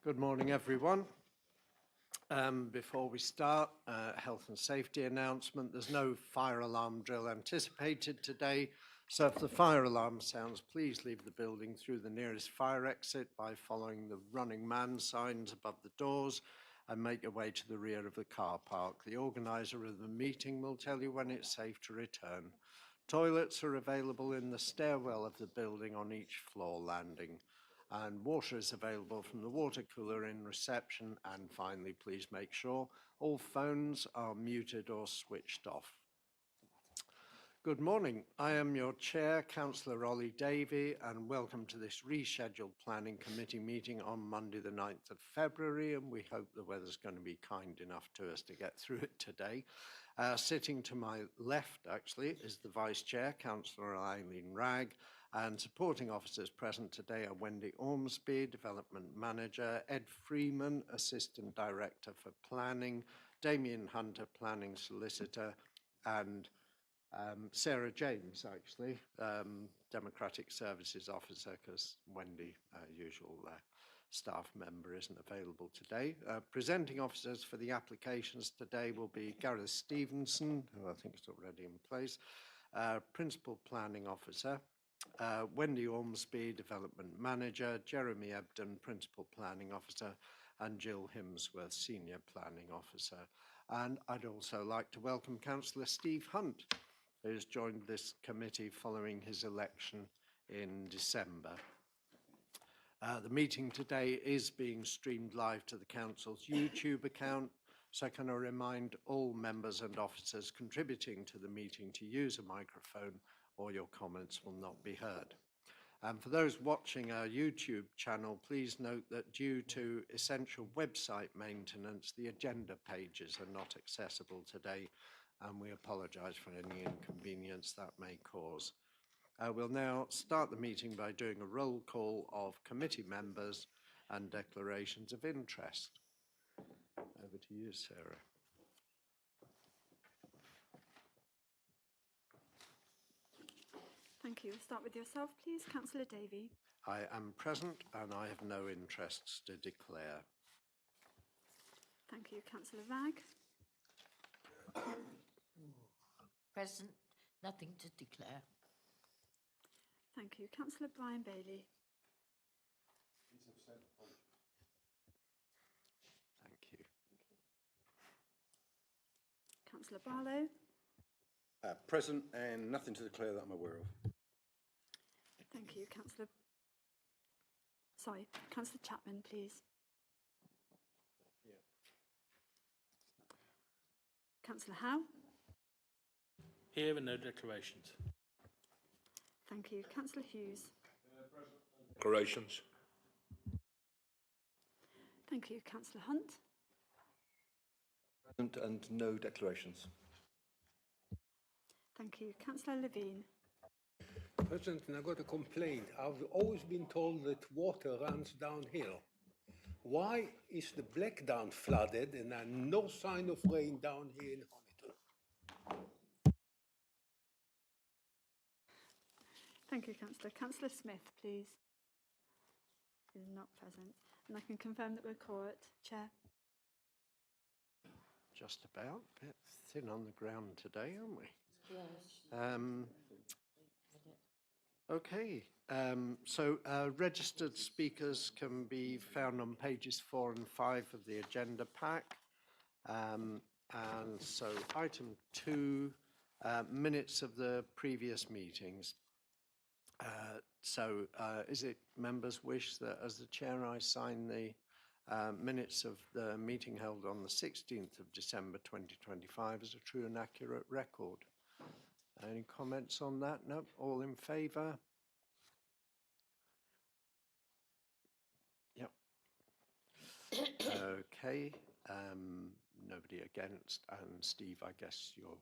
Good morning, everyone. Before we start, health and safety announcement. There's no fire alarm drill anticipated today, so if the fire alarm sounds, please leave the building through the nearest fire exit by following the running man signs above the doors and make your way to the rear of the car park. The organiser of the meeting will tell you when it's safe to return. Toilets are available in the stairwell of the building on each floor landing, and water is available from the water cooler in reception. And finally, please make sure all phones are muted or switched off. Good morning. I am your chair, Councillor Ollie Davey, and welcome to this rescheduled Planning Committee meeting on Monday the 9th of February, and we hope the weather's going to be kind enough to us to get through it today. Sitting to my left, actually, is the Vice Chair, Councillor Eileen Wragg, and supporting officers present today are Wendy Ormsby, Development Manager, Ed Freeman, Assistant Director for Planning, Damien Hunter, Planning Solicitor, and Sarah James, actually, Democratic Services Officer, because Wendy, usual staff member, isn't available today. Presenting officers for the applications today will be Gareth Stevenson, who I think is already in place, Principal Planning Officer, Wendy Ormsby, Development Manager, Jeremy Ebden, Principal Planning Officer, and Jill Himsworth, Senior Planning Officer. And I'd also like to welcome Councillor Steve Hunt, who's joined this committee following his election in December. The meeting today is being streamed live to the Council's YouTube account, so can I remind all members and officers contributing to the meeting to use a microphone or your comments will not be heard. And for those watching our YouTube channel, please note that due to essential website maintenance, the agenda pages are not accessible today, and we apologise for any inconvenience that may cause. We'll now start the meeting by doing a roll call of committee members and declarations of interest. Over to you, Sarah. Thank you. We'll start with yourself, please. Councillor Davey. I am present and I have no interests to declare. Thank you. Councillor Wragg. Present, nothing to declare. Thank you. Councillor Brian Bailey. Thank you. Councillor Barlow. Present and nothing to declare that I'm aware of. Thank you. Councillor Chapman, please. Yeah. Councillor Howe. Here and no declarations. Thank you. Councillor Hughes. Declarations. Thank you. Councillor Hunt. Present and no declarations. Thank you. Councillor Levine. President, and I've got a complaint. I've always been told that water runs downhill. Why is the Blackdown flooded and there's no sign of rain down here in Honiton? Thank you, Councillor. Councillor Smith, please. Is not present. And I can confirm that we're quorate. Chair. Just about. A bit thin on the ground today, aren't we? Yes. Okay, so registered speakers can be found on pages 4 and 5 of the agenda pack. And so item 2, minutes of the previous meetings. Is it members' wish that as the chair I sign the minutes of the meeting held on the 16th of December 2025 as a true and accurate record? Any comments on that? No? All in favour? Yep. Okay. Nobody against. And Steve, I guess you're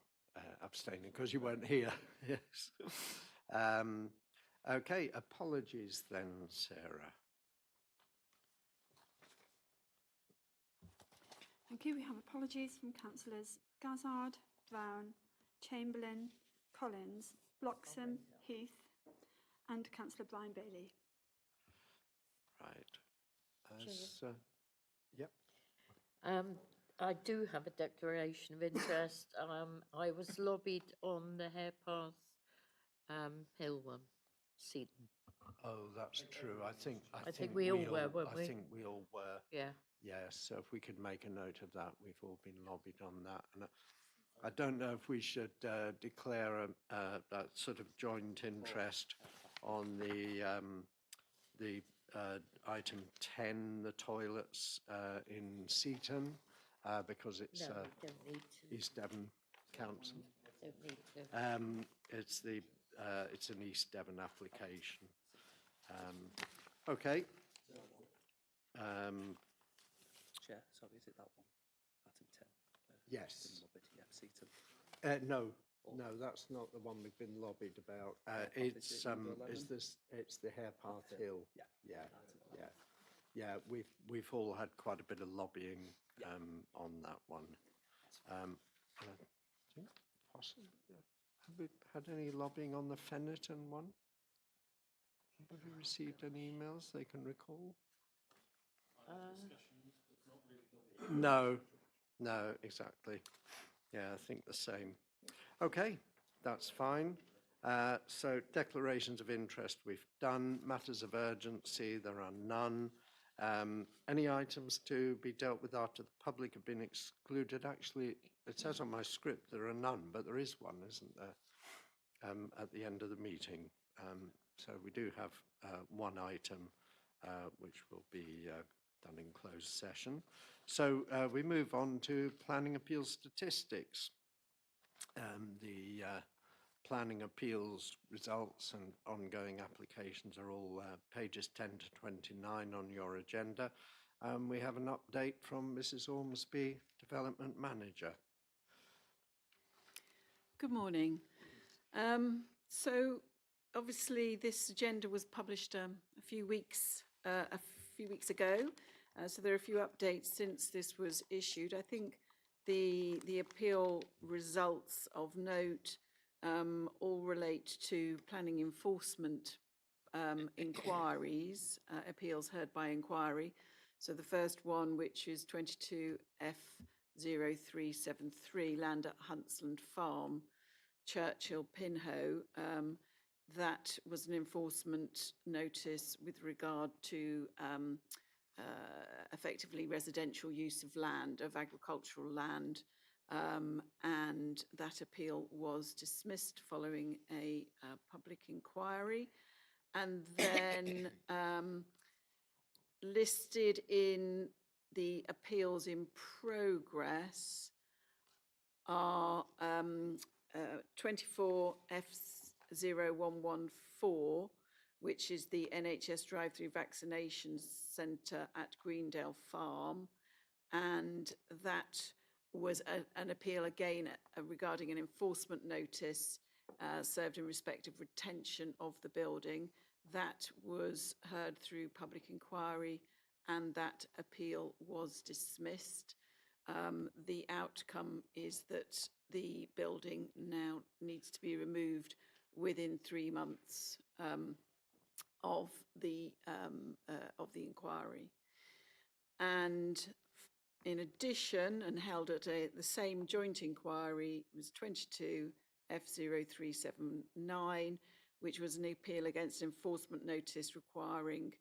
abstaining because you weren't here. Yes. Okay. Apologies then, Sarah. Thank you. We have apologies from Councillors Gazzard, Brown, Chamberlain, Collins, Bloxham, Heath, and Councillor Brian Bailey. Right. Chair, Ms. Yep. I do have a declaration of interest. I was lobbied on the Harepath Hill one, Seaton. Oh, that's true. I think we all were, weren't I we? think we all were. Yeah. Yes, so if we could make a note of that, we've all been lobbied on that. And I don't know if we should declare that sort of joint interest on the item 10, the toilets in Seaton, because it's No, we don't need to. East Devon Council. Don't need to. It's an East Devon application. Okay. Chair, sorry, is it that one? Item 10? Yes. Yeah, Seaton. No, that's not the one we've been lobbied about. It's the Harepath Hill. Yeah. We've all had quite a bit of lobbying on that one. And I think possibly, have we had any lobbying on the Fennerton one? Anybody received any emails they can recall? No, exactly. Yeah, I think the same. Okay, that's fine. So declarations of interest we've done. Matters of urgency, there are none. Any items to be dealt with after the public have been excluded? Actually, it says on my script there are none, but there is one, isn't there, at the end of the meeting. So we do have one item which will be done in closed session. So we move on to planning appeal statistics. The planning appeals results and ongoing applications are all pages 10 to 29 on your agenda. We have an update from Mrs. Ormsby, Development Manager. Good morning. So obviously this agenda was published a few weeks ago. So there are a few updates since this was issued. I think the appeal results of note all relate to planning enforcement inquiries, appeals heard by inquiry. So the first one, which is 22F0373, land at Huntsland Farm, Churchill Pinhoe, that was an enforcement notice with regard to effectively residential use of land, of agricultural land, and that appeal was dismissed following a public inquiry. And then listed in the appeals in progress are 24F0114, which is the NHS drive-through vaccination centre at Greendale Farm. And that was an appeal again regarding an enforcement notice served in respect of retention of the building. That was heard through public inquiry and that appeal was dismissed. The outcome is that the building now needs to be removed within 3 months of the inquiry. And in addition, and held at the same joint inquiry, was 22F0379, which was an appeal against enforcement notice requiring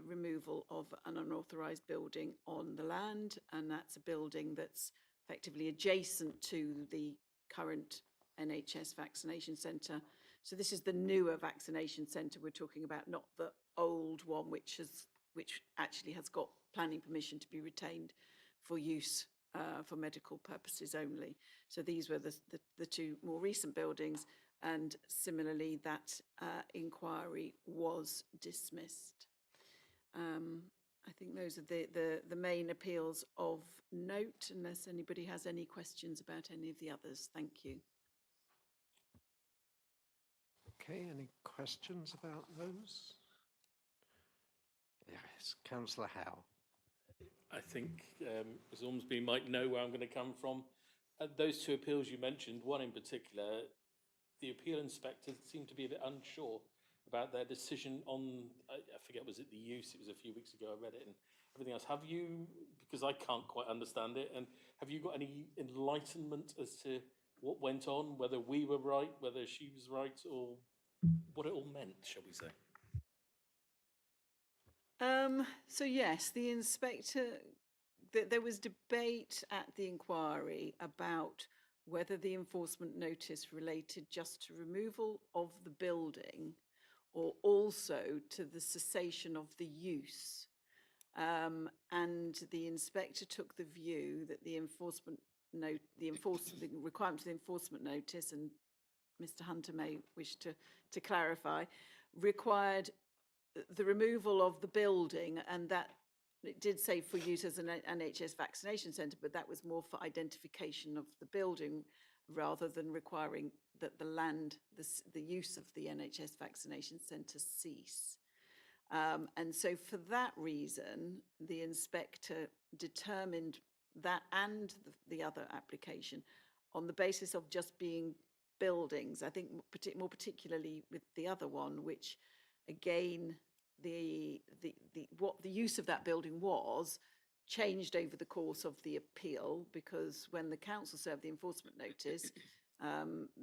removal of an unauthorised building on the land, and that's a building that's effectively adjacent to the current NHS vaccination centre. So this is the newer vaccination centre we're talking about, not the old one, which actually has got planning permission to be retained for use for medical purposes only. So these were the two more recent buildings, and similarly that inquiry was dismissed. I think those are the main appeals of note, unless anybody has any questions about any of the others. Thank you. Okay, any questions about those? Yes, Councillor Howe. I think Ms Ormsby might know where I'm going to come from. Those two appeals you mentioned, one in particular, the appeal inspector seemed to be a bit unsure about their decision on, I forget, was it the use? It was a few weeks ago, I read it and everything else. Have you, because I can't quite understand it, and have you got any enlightenment as to what went on, whether we were right, whether she was right, or what it all meant, shall we say? So yes, the inspector, there was debate at the inquiry about whether the enforcement notice related just to removal of the building or also to the cessation of the use. And the inspector took the view that the requirement of the enforcement notice, and Mr. Hunter may wish to clarify, required the removal of the building, and that it did say for use as an NHS vaccination centre, but that was more for identification of the building rather than requiring that the land, the use of the NHS vaccination centre cease. And so for that reason, the inspector determined that and the other application on the basis of just being buildings. I think more particularly with the other one, which again, what the use of that building was changed over the course of the appeal, because when the council served the enforcement notice,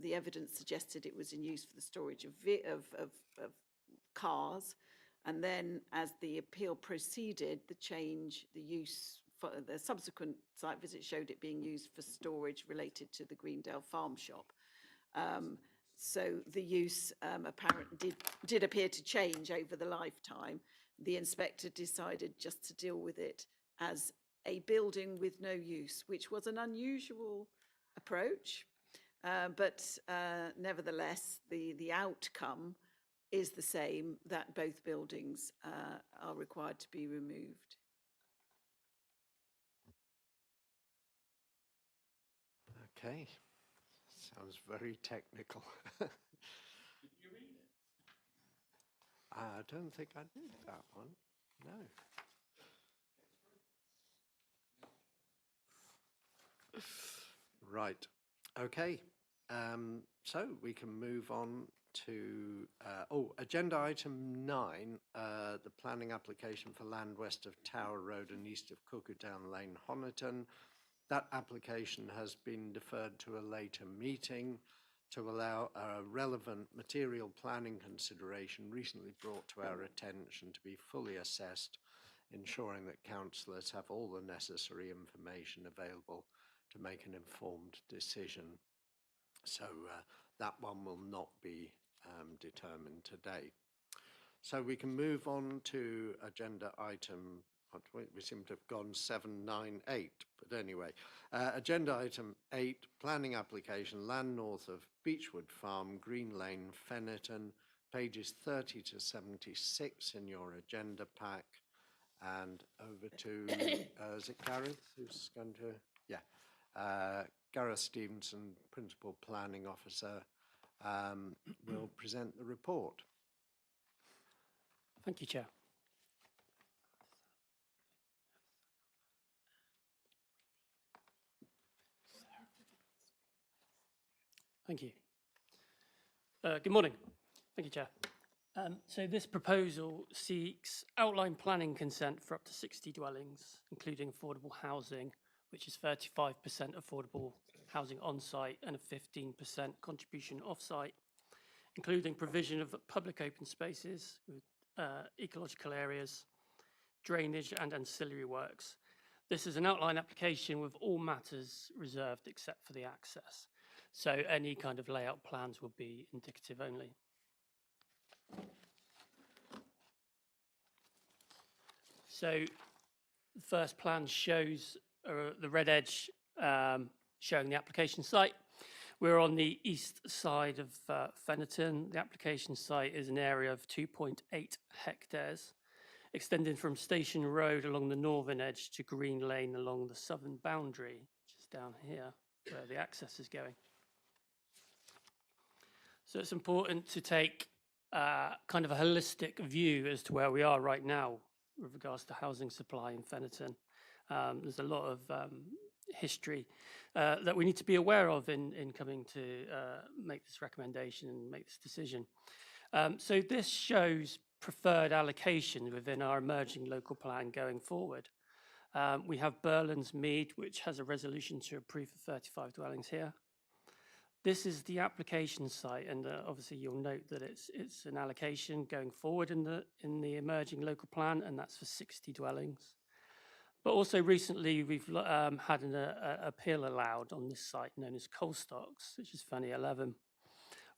the evidence suggested it was in use for the storage of cars. And then as the appeal proceeded, the use for the subsequent site visit showed it being used for storage related to the Greendale farm shop. So the use apparently did appear to change over the lifetime. The inspector decided just to deal with it as a building with no use, which was an unusual approach. But nevertheless, the outcome is the same, that both buildings are required to be removed. Okay, sounds very technical. Did you read it? I don't think I did that one, no. Right, okay, so we can move on to, agenda item 9, the planning application for land west of Tower Road and east of Cuckootown Lane, Honiton. That application has been deferred to a later meeting to allow a relevant material planning consideration recently brought to our attention to be fully assessed, ensuring that councillors have all the necessary information available to make an informed decision. So that one will not be determined today. So we can move on to agenda item, we seem to have gone 7, 9, 8, but anyway. Agenda item 8, planning application, land north of Beechwood Farm, Green Lane, Fennerton, pages 30 to 76 in your agenda pack. And over to, is it Gareth who's going to, yeah. Gareth Stevenson, Principal Planning Officer, will present the report. Thank you, Chair. Thank you. Good morning. Thank you, Chair. So this proposal seeks outline planning consent for up to 60 dwellings, including affordable housing, which is 35% affordable housing on-site and a 15% contribution off-site, including provision of public open spaces with ecological areas, drainage and ancillary works. This is an outline application with all matters reserved except for the access. So any kind of layout plans will be indicative only. So the first plan shows the red edge showing the application site. We're on the east side of Fennerton. The application site is an area of 2.8 hectares, extending from Station Road along the northern edge to Green Lane along the southern boundary, which is down here where the access is going. So it's important to take kind of a holistic view as to where we are right now with regards to housing supply in Fennerton. There's a lot of history that we need to be aware of in coming to make this recommendation and make this decision. So this shows preferred allocation within our emerging local plan going forward. We have Burlands Mead, which has a resolution to approve for 35 dwellings here. This is the application site, and obviously you'll note that it's an allocation going forward in the emerging local plan, and that's for 60 dwellings. But also recently we've had an appeal allowed on this site known as Colstocks, which is Funny 11,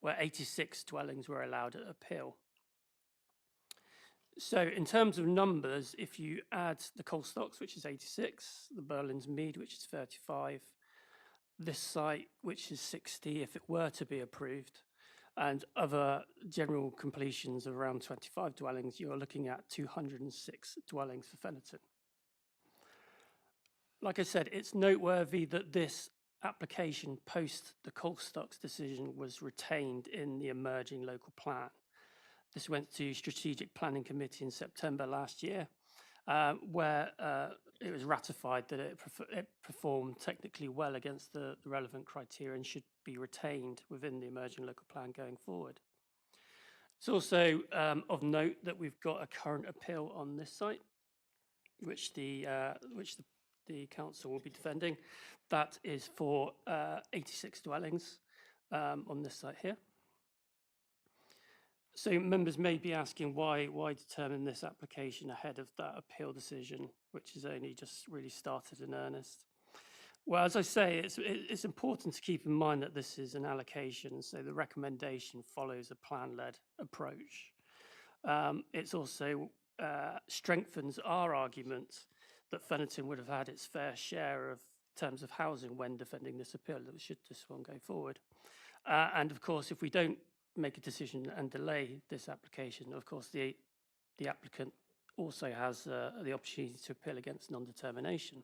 where 86 dwellings were allowed at appeal. So in terms of numbers, if you add the Colstocks, which is 86, the Burlands Mead, which is 35, this site, which is 60, if it were to be approved, and other general completions of around 25 dwellings, you're looking at 206 dwellings for Fennerton. Like I said, it's noteworthy that this application post the Colstocks decision was retained in the emerging local plan. This went to Strategic Planning Committee in September last year, where it was ratified that it performed technically well against the relevant criteria and should be retained within the emerging local plan going forward. It's also of note that we've got a current appeal on this site, which the council will be defending. That is for 86 dwellings on this site here. So members may be asking why determine this application ahead of that appeal decision, which has only just really started in earnest. Well, as I say, it's important to keep in mind that this is an allocation, so the recommendation follows a plan-led approach. It's also strengthens our argument that Fennerton would have had its fair share of terms of housing when defending this appeal, should this one go forward. And of course, if we don't make a decision and delay this application, of course, the applicant also has the opportunity to appeal against non-determination.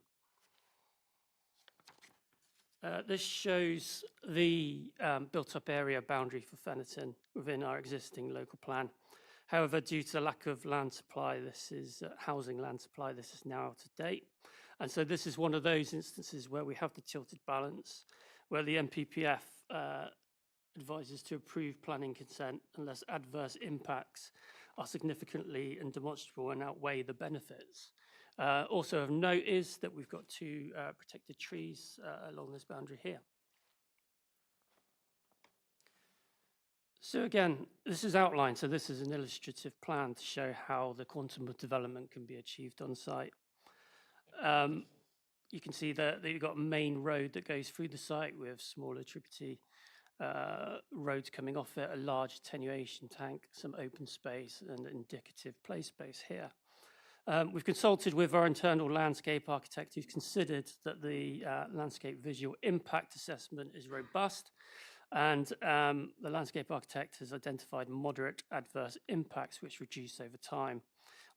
This shows the built-up area boundary for Fennerton within our existing local plan. However, due to the lack of land supply, this is housing land supply, this is now out of date. And so this is one of those instances where we have the tilted balance, where the NPPF advises to approve planning consent unless adverse impacts are significantly and demonstrable and outweigh the benefits. Also of note is that we've got two protected trees along this boundary here. So again, this is outlined, so this is an illustrative plan to show how the quantum of development can be achieved on site. You can see that you've got a main road that goes through the site with smaller tributary roads coming off it, a large attenuation tank, some open space and indicative play space here. We've consulted with our internal landscape architect who's considered that the landscape visual impact assessment is robust, and the landscape architect has identified moderate adverse impacts which reduce over time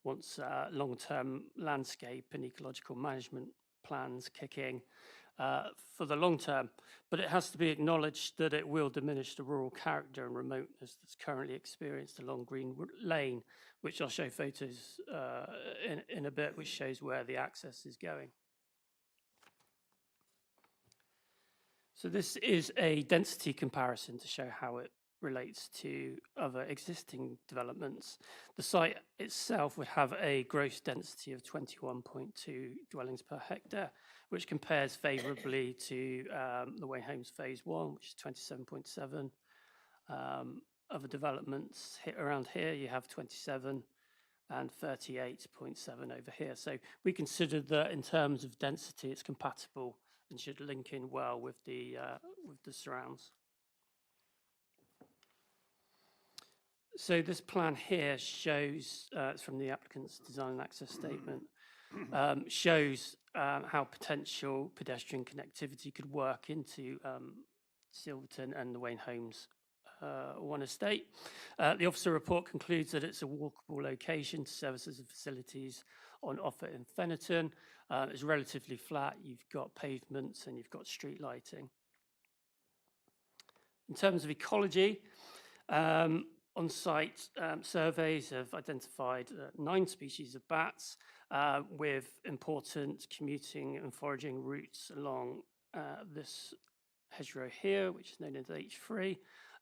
once long-term landscape and ecological management plans kick in for the long term. But it has to be acknowledged that it will diminish the rural character and remoteness that's currently experienced along Green Lane, which I'll show photos in a bit, which shows where the access is going. So this is a density comparison to show how it relates to other existing developments. The site itself would have a gross density of 21.2 dwellings per hectare, which compares favourably to the Wayne Homes Phase 1, which is 27.7. Other developments around here, you have 27 and 38.7 over here. So we considered that in terms of density, it's compatible and should link in well with the surrounds. So this plan here shows, it's from the applicant's design and access statement, shows how potential pedestrian connectivity could work into Silverton and the Wayne Homes One Estate. The officer report concludes that it's a walkable location to services and facilities on offer in Fennerton. It's relatively flat, you've got pavements and you've got street lighting. In terms of ecology, on-site surveys have identified 9 species of bats with important commuting and foraging routes along this hedgerow here, which is known as H3,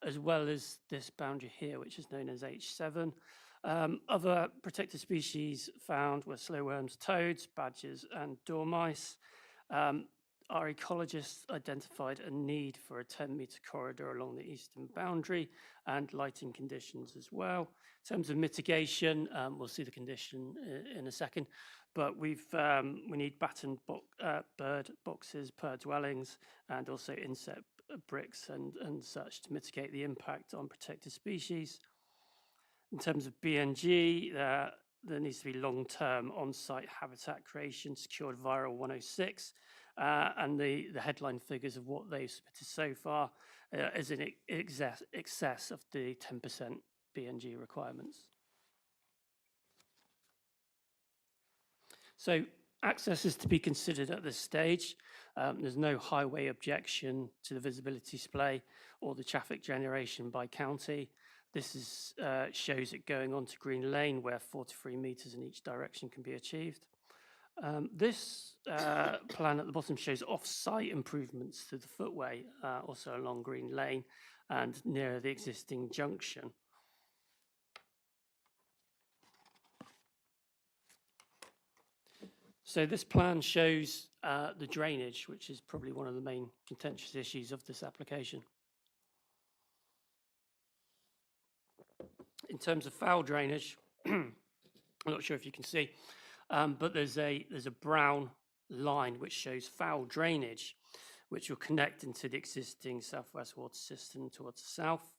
as well as this boundary here, which is known as H7. Other protected species found were slowworms, toads, badgers, and dormice. Our ecologists identified a need for a 10-metre corridor along the eastern boundary and lighting conditions as well. In terms of mitigation, we'll see the condition in a second, but we need batten bird boxes per dwellings and also insect bricks and such to mitigate the impact on protected species. In terms of BNG, there needs to be long-term on-site habitat creation secured via 106, and the headline figures of what they've submitted so far is in excess of the 10% BNG requirements. So access is to be considered at this stage. There's no highway objection to the visibility display or the traffic generation by county. This shows it going on to Green Lane, where 43 metres in each direction can be achieved. This plan at the bottom shows off-site improvements to the footway, also along Green Lane and near the existing junction. So this plan shows the drainage, which is probably one of the main contentious issues of this application. In terms of foul drainage, I'm not sure if you can see, but there's a brown line which shows foul drainage, which will connect into the existing South West Water system towards the south.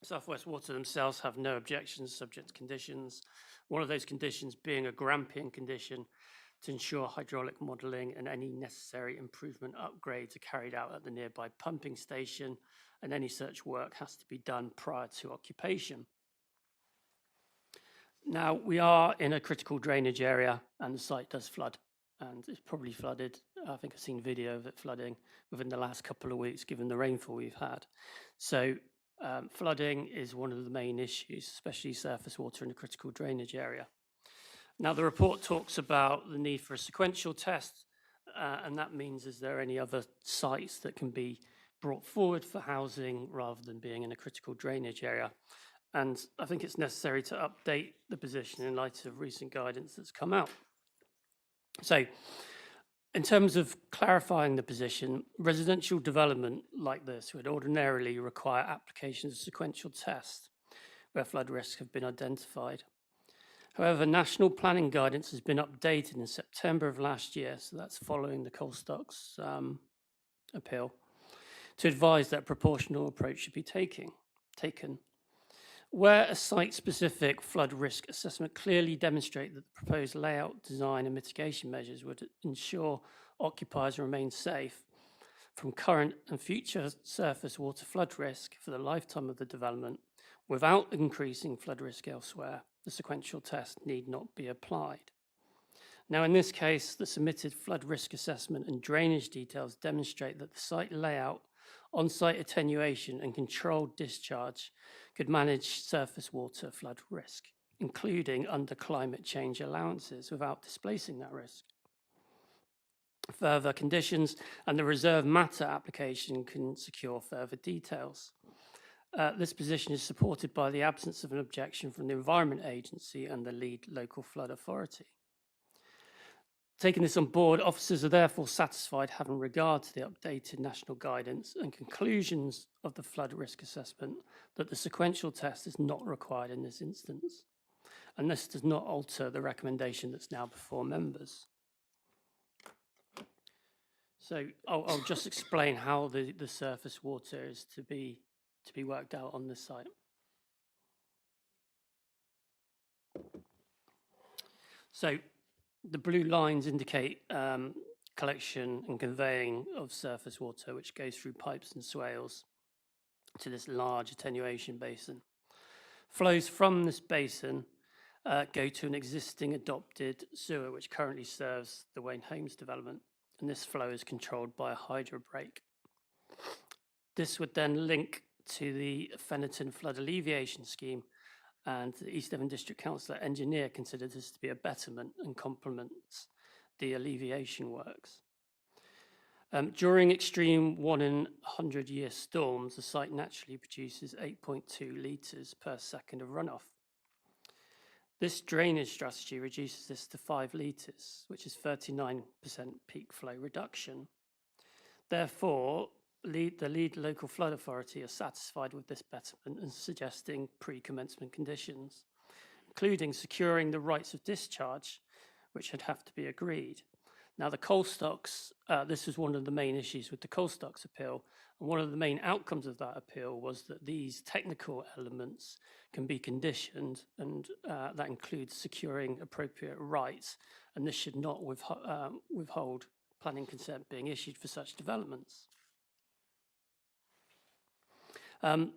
South West Water themselves have no objections subject to conditions. One of those conditions being a Grampian condition to ensure hydraulic modelling and any necessary improvement upgrades are carried out at the nearby pumping station, and any such work has to be done prior to occupation. Now, we are in a critical drainage area and the site does flood, and it's probably flooded. I think I've seen video of it flooding within the last couple of weeks, given the rainfall we've had. So flooding is one of the main issues, especially surface water in a critical drainage area. Now, the report talks about the need for a sequential test, and that means is there any other sites that can be brought forward for housing rather than being in a critical drainage area. And I think it's necessary to update the position in light of recent guidance that's come out. So in terms of clarifying the position, residential development like this would ordinarily require applications of sequential tests where flood risks have been identified. However, national planning guidance has been updated in September of last year, so that's following the Colstocks appeal, to advise that a proportional approach should be taken. Where a site-specific flood risk assessment clearly demonstrates that the proposed layout, design and mitigation measures would ensure occupiers remain safe from current and future surface water flood risk for the lifetime of the development without increasing flood risk elsewhere, the sequential test need not be applied. Now, in this case, the submitted flood risk assessment and drainage details demonstrate that the site layout, on-site attenuation and controlled discharge could manage surface water flood risk, including under climate change allowances, without displacing that risk. Further conditions and the reserve matter application can secure further details. This position is supported by the absence of an objection from the Environment Agency and the lead local flood authority. Taking this on board, officers are therefore satisfied, having regard to the updated national guidance and conclusions of the flood risk assessment, that the sequential test is not required in this instance, and this does not alter the recommendation that's now before members. So I'll just explain how the surface water is to be worked out on this site. So the blue lines indicate collection and conveying of surface water, which goes through pipes and swales to this large attenuation basin. Flows from this basin go to an existing adopted sewer, which currently serves the Wayne Homes development, and this flow is controlled by a hydro brake. This would then link to the Fennerton Flood Alleviation Scheme, and the East Devon District Council engineer considered this to be a betterment and complements the alleviation works. During extreme 1 in 100-year storms, the site naturally produces 8.2 litres per second of runoff. This drainage strategy reduces this to 5 litres, which is 39% peak flow reduction. Therefore, the lead local flood authority are satisfied with this betterment and suggesting pre-commencement conditions, including securing the rights of discharge, which would have to be agreed. Now, the coal stocks, this was one of the main issues with the coal stocks appeal, and one of the main outcomes of that appeal was that these technical elements can be conditioned, and that includes securing appropriate rights, and this should not withhold planning consent being issued for such developments.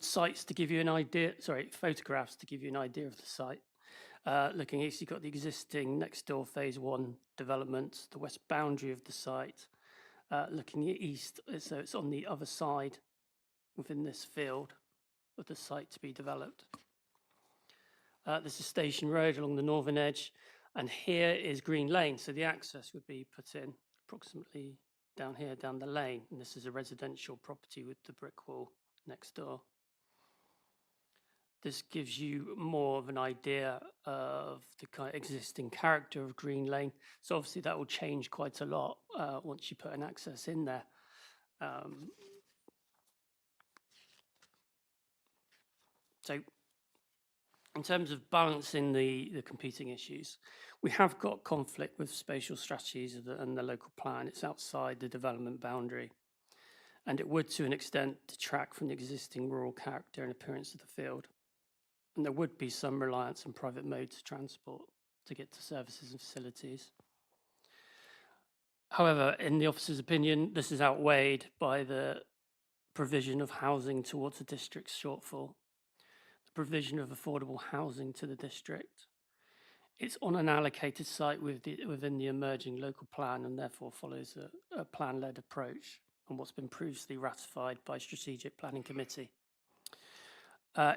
Sites to give you an idea, photographs to give you an idea of the site. Looking east, you've got the existing next door phase 1 development, the west boundary of the site. Looking east, so it's on the other side within this field of the site to be developed. This is Station Road along the northern edge, and here is Green Lane, so the access would be put in approximately down here, down the lane, and this is a residential property with the brick wall next door. This gives you more of an idea of the kind of existing character of Green Lane. So obviously that will change quite a lot once you put an access in there. So in terms of balancing the competing issues, we have got conflict with spatial strategies and the local plan. It's outside the development boundary, and it would to an extent detract from the existing rural character and appearance of the field. And there would be some reliance on private modes of transport to get to services and facilities. However, in the officer's opinion, this is outweighed by the provision of housing towards the district's shortfall, the provision of affordable housing to the district. It's on an allocated site within the emerging local plan, and therefore follows a plan-led approach and what's been previously ratified by Strategic Planning Committee.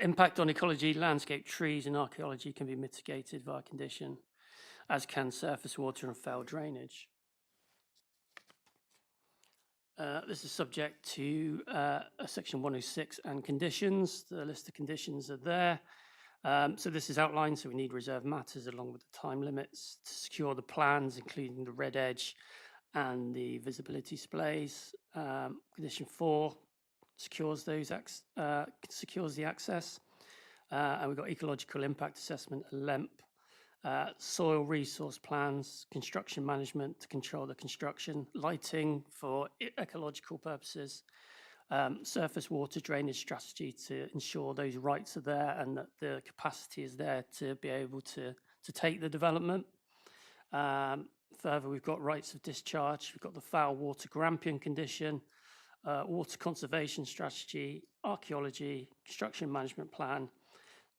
Impact on ecology, landscape, trees and archaeology can be mitigated via condition, as can surface water and foul drainage. This is subject to section 106 and conditions. The list of conditions are there. So this is outlined, so we need reserved matters along with the time limits to secure the plans, including the red edge and the visibility displays. Condition 4 secures the access. And we've got ecological impact assessment, LEMP, soil resource plans, construction management to control the construction, lighting for ecological purposes, surface water drainage strategy to ensure those rights are there and that the capacity is there to be able to take the development. Further, we've got rights of discharge, we've got the foul water Grampian condition, water conservation strategy, archaeology, construction management plan,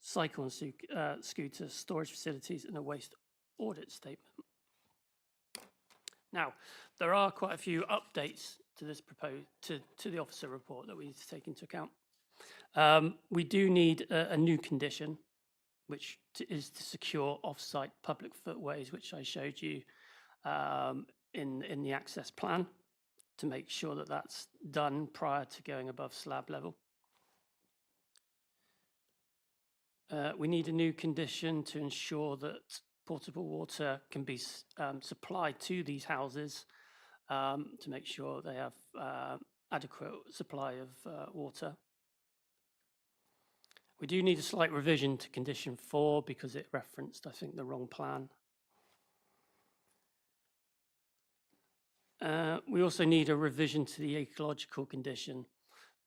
cycle and scooter storage facilities, and a waste audit statement. Now, there are quite a few updates to this to the officer report that we need to take into account. We do need a new condition, which is to secure off-site public footways, which I showed you in the access plan, to make sure that that's done prior to going above slab level. We need a new condition to ensure that portable water can be supplied to these houses to make sure they have adequate supply of water. We do need a slight revision to condition 4 because it referenced, I think, the wrong plan. We also need a revision to the ecological condition.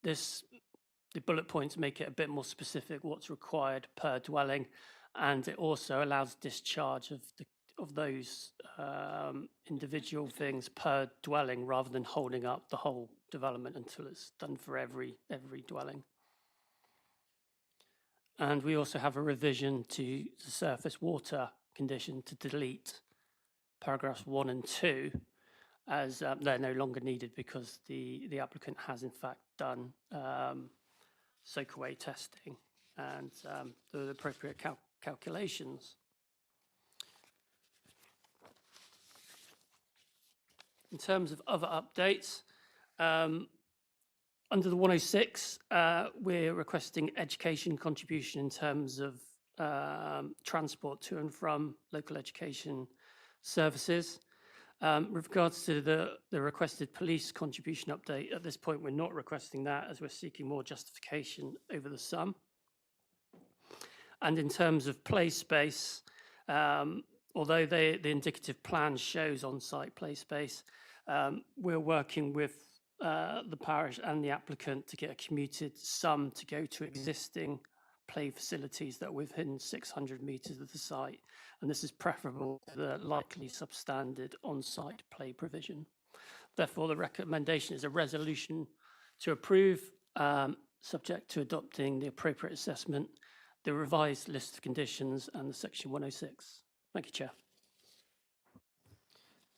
The bullet points make it a bit more specific what's required per dwelling, and it also allows discharge of those individual things per dwelling rather than holding up the whole development until it's done for every dwelling. And we also have a revision to the surface water condition to delete paragraphs 1 and 2 as they're no longer needed because the applicant has in fact done soak-away testing and the appropriate calculations. In terms of other updates, Under the 106, we're requesting education contribution in terms of transport to and from local education services. With regards to the requested police contribution update, at this point, we're not requesting that as we're seeking more justification over the sum. And in terms of play space, although the indicative plan shows on-site play space, we're working with the parish and the applicant to get a commuted sum to go to existing play facilities that are within 600 metres of the site. And this is preferable to the likely substandard on-site play provision. Therefore, the recommendation is a resolution to approve, subject to adopting the appropriate assessment, the revised list of conditions and the section 106. Thank you, Chair.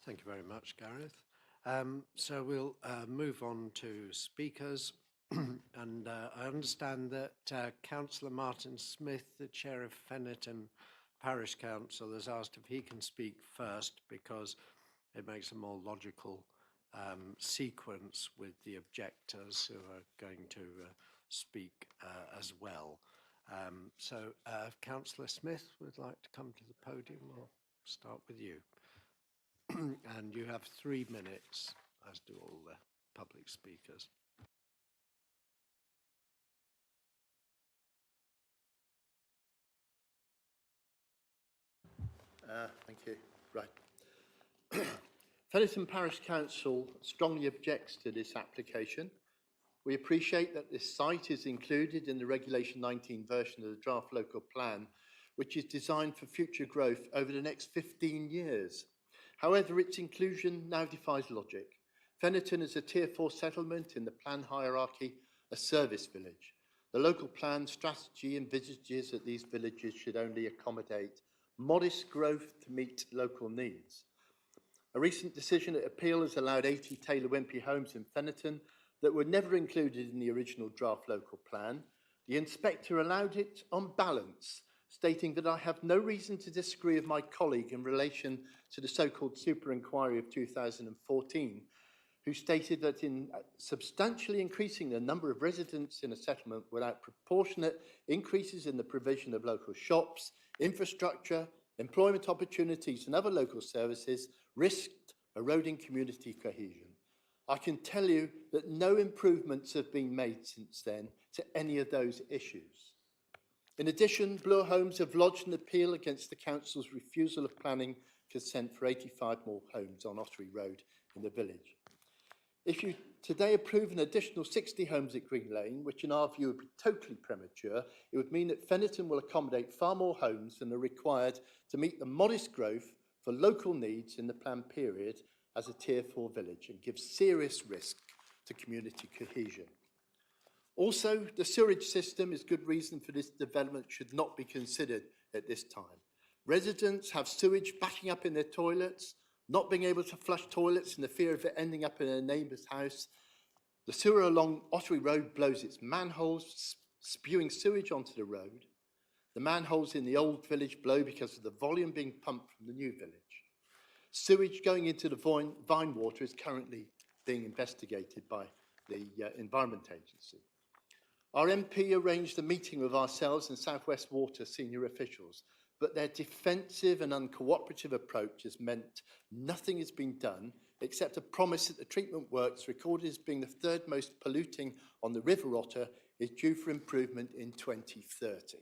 Thank you very much, Gareth. So we'll move on to speakers. And I understand that Councillor Martin Smith, the Chair of Fennerton Parish Council, has asked if he can speak first because it makes a more logical sequence with the objectors who are going to speak as well. So if Councillor Smith would like to come to the podium, we'll start with you. And you have 3 minutes, as do all the public speakers. Thank you. Right. Fennerton Parish Council strongly objects to this application. We appreciate that this site is included in the Regulation 19 version of the draft local plan, which is designed for future growth over the next 15 years. However, its inclusion now defies logic. Fennerton is a Tier 4 settlement in the plan hierarchy, a service village. The local plan strategy envisages that these villages should only accommodate modest growth to meet local needs. A recent decision at appeal has allowed 80 Taylor Wimpey homes in Fennerton that were never included in the original draft local plan. The inspector allowed it on balance, stating that I have no reason to disagree with my colleague in relation to the so-called super inquiry of 2014, who stated that in substantially increasing the number of residents in a settlement without proportionate increases in the provision of local shops, infrastructure, employment opportunities and other local services risked eroding community cohesion. I can tell you that no improvements have been made since then to any of those issues. In addition, Bloor Homes have lodged an appeal against the council's refusal of planning consent for 85 more homes on Ottery Road in the village. If you today approve an additional 60 homes at Green Lane, which in our view would be totally premature, it would mean that Fennerton will accommodate far more homes than are required to meet the modest growth for local needs in the planned period as a Tier 4 village and give serious risk to community cohesion. Also, the sewerage system is good reason for this development should not be considered at this time. Residents have sewage backing up in their toilets, not being able to flush toilets in the fear of it ending up in a neighbour's house. The sewer along Ottery Road blows its manholes, spewing sewage onto the road. The manholes in the old village blow because of the volume being pumped from the new village. Sewage going into the Vine Water is currently being investigated by the Environment Agency. Our MP arranged a meeting with ourselves and South West Water senior officials, but their defensive and uncooperative approach has meant nothing has been done except a promise that the treatment works recorded as being the third most polluting on the River Otter is due for improvement in 2030.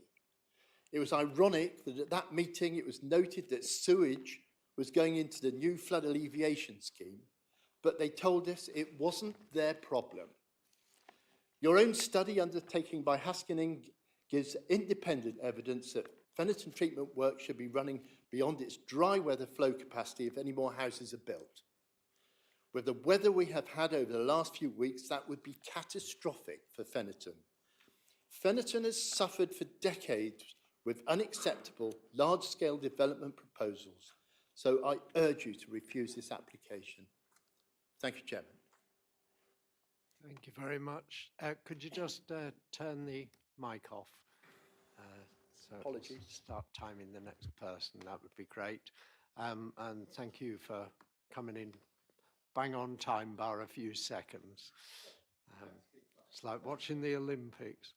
It was ironic that at that meeting it was noted that sewage was going into the new flood alleviation scheme, but they told us it wasn't their problem. Your own study undertaken by Haskinen gives independent evidence that Fennerton treatment work should be running beyond its dry weather flow capacity if any more houses are built. With the weather we have had over the last few weeks, that would be catastrophic for Fennerton. Fennerton has suffered for decades with unacceptable large-scale development proposals, so I urge you to refuse this application. Thank you, Chairman. Thank you very much. Could you just turn the mic off? So Apologies. Start timing the next person. That would be great. And thank you for coming in bang on time bar a few seconds. It's like watching the Olympics.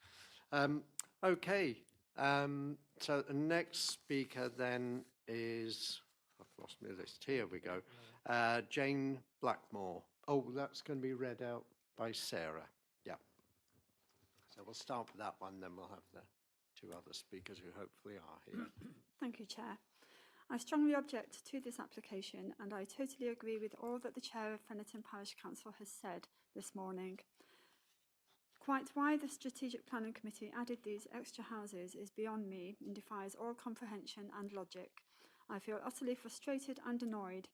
Okay, so the next speaker then is, I've lost my list, here we go, Jane Blackmore. Oh, that's going to be read out by Sarah, yeah. So we'll start with that one, then we'll have the two other speakers who hopefully are here. Thank you, Chair. I strongly object to this application, and I totally agree with all that the Chair of Fennerton Parish Council has said this morning. Quite why the Strategic Planning Committee added these extra houses is beyond me and defies all comprehension and logic. I feel utterly frustrated and annoyed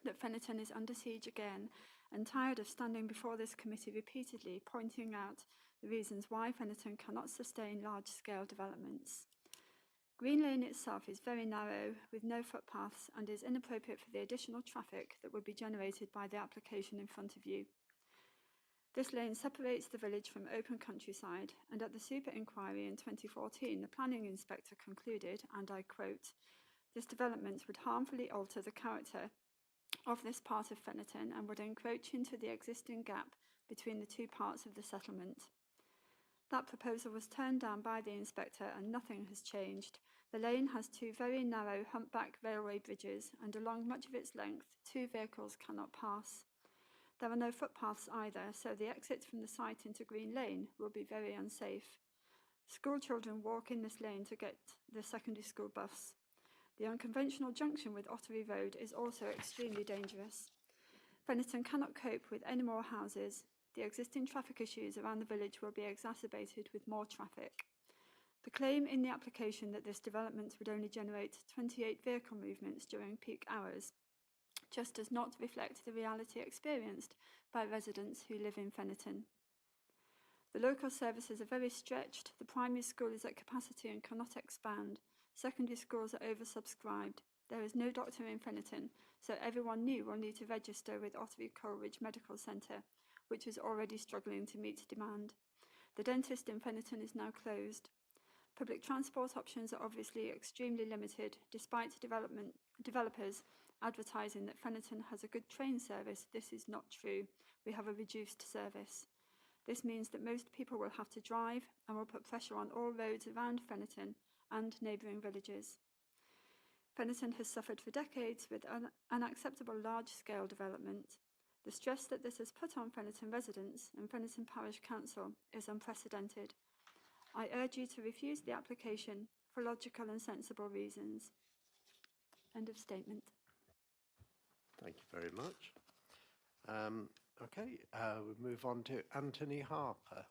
that Fennerton is under siege again, and tired of standing before this committee repeatedly pointing out the reasons why Fennerton cannot sustain large-scale developments. Green Lane itself is very narrow, with no footpaths, and is inappropriate for the additional traffic that would be generated by the application in front of you. This lane separates the village from open countryside, and at the super inquiry in 2014, the planning inspector concluded, and I quote, "This development would harmfully alter the character of this part of Fennerton and would encroach into the existing gap between the two parts of the settlement." That proposal was turned down by the inspector and nothing has changed. The lane has two very narrow humpback railway bridges, and along much of its length, two vehicles cannot pass. There are no footpaths either, so the exit from the site into Green Lane will be very unsafe. School children walk in this lane to get the secondary school bus. The unconventional junction with Ottery Road is also extremely dangerous. Fennerton cannot cope with any more houses. The existing traffic issues around the village will be exacerbated with more traffic. The claim in the application that this development would only generate 28 vehicle movements during peak hours just does not reflect the reality experienced by residents who live in Fennerton. The local services are very stretched. The primary school is at capacity and cannot expand. Secondary schools are oversubscribed. There is no doctor in Fennerton, so everyone new will need to register with Ottery Coleridge Medical Centre, which is already struggling to meet demand. The dentist in Fennerton is now closed. Public transport options are obviously extremely limited, despite developers advertising that Fennerton has a good train service. This is not true. We have a reduced service. This means that most people will have to drive and will put pressure on all roads around Fennerton and neighbouring villages. Fennerton has suffered for decades with unacceptable large-scale development. The stress that this has put on Fennerton residents and Fennerton Parish Council is unprecedented. I urge you to refuse the application for logical and sensible reasons. End of statement. Thank you very much. Okay, we'll move on to Anthony Harper.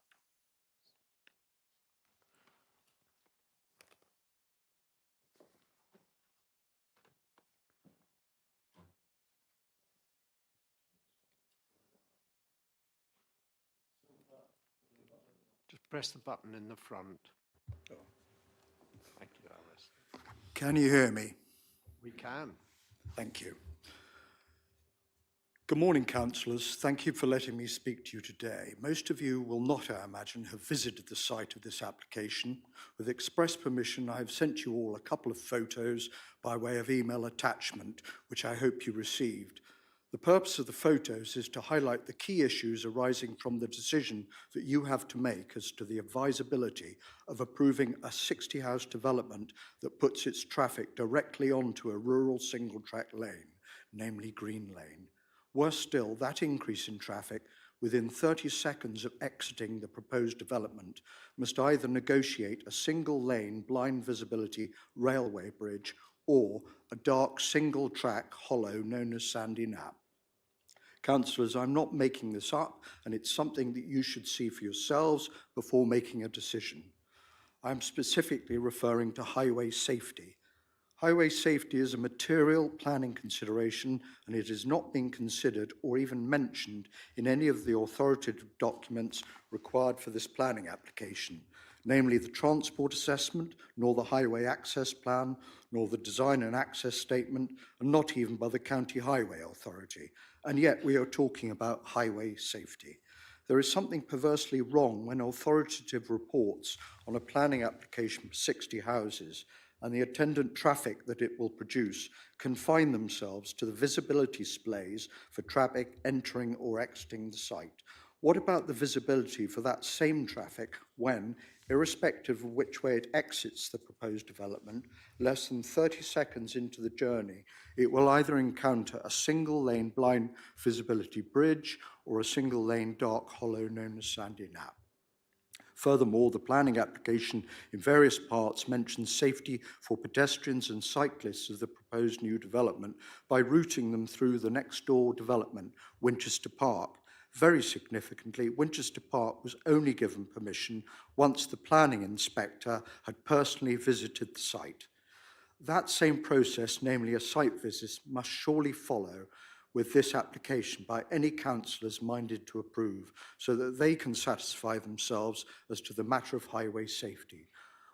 Just press the button in the front. Thank you, Alice. Can you hear me? We can. Thank you. Good morning, councillors. Thank you for letting me speak to you today. Most of you will not, I imagine, have visited the site of this application. With express permission, I have sent you all a couple of photos by way of email attachment, which I hope you received. The purpose of the photos is to highlight the key issues arising from the decision that you have to make as to the advisability of approving a 60-house development that puts its traffic directly onto a rural single-track lane, namely Green Lane. Worse still, that increase in traffic within 30 seconds of exiting the proposed development must either negotiate a single-lane blind visibility railway bridge or a dark single-track hollow known as Sandy Knap. Councillors, I'm not making this up, and it's something that you should see for yourselves before making a decision. I'm specifically referring to highway safety. Highway safety is a material planning consideration, and it is not being considered or even mentioned in any of the authoritative documents required for this planning application, namely the transport assessment, nor the highway access plan, nor the design and access statement, and not even by the County Highway Authority. And yet we are talking about highway safety. There is something perversely wrong when authoritative reports on a planning application for 60 houses and the attendant traffic that it will produce confine themselves to the visibility displays for traffic entering or exiting the site. What about the visibility for that same traffic when, irrespective of which way it exits the proposed development, less than 30 seconds into the journey, it will either encounter a single-lane blind visibility bridge or a single-lane dark hollow known as Sandy Nap? Furthermore, the planning application in various parts mentions safety for pedestrians and cyclists of the proposed new development by routing them through the next door development, Winchester Park. Very significantly, Winchester Park was only given permission once the planning inspector had personally visited the site. That same process, namely a site visit, must surely follow with this application by any councillors minded to approve, so that they can satisfy themselves as to the matter of highway safety.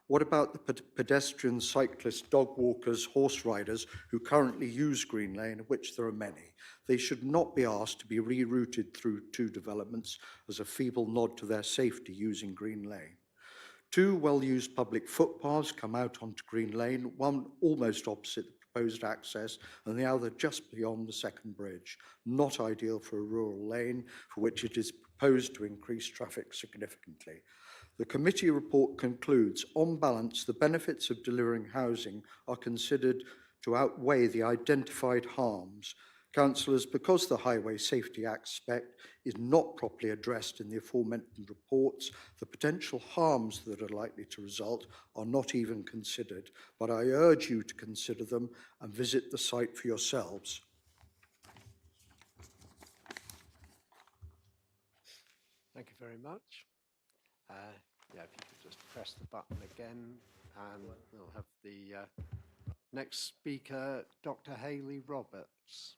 What about the pedestrians, cyclists, dog walkers, horse riders who currently use Green Lane, of which there are many? They should not be asked to be rerouted through two developments as a feeble nod to their safety using Green Lane. Two well-used public footpaths come out onto Green Lane, one almost opposite the proposed access and the other just beyond the second bridge. Not ideal for a rural lane for which it is proposed to increase traffic significantly. The committee report concludes, on balance, the benefits of delivering housing are considered to outweigh the identified harms. Councillors, because the highway safety aspect is not properly addressed in the aforementioned reports, the potential harms that are likely to result are not even considered, but I urge you to consider them and visit the site for yourselves. Thank you very much. Yeah, if you could just press the button again, and we'll have the next speaker, Dr. Hayley Roberts.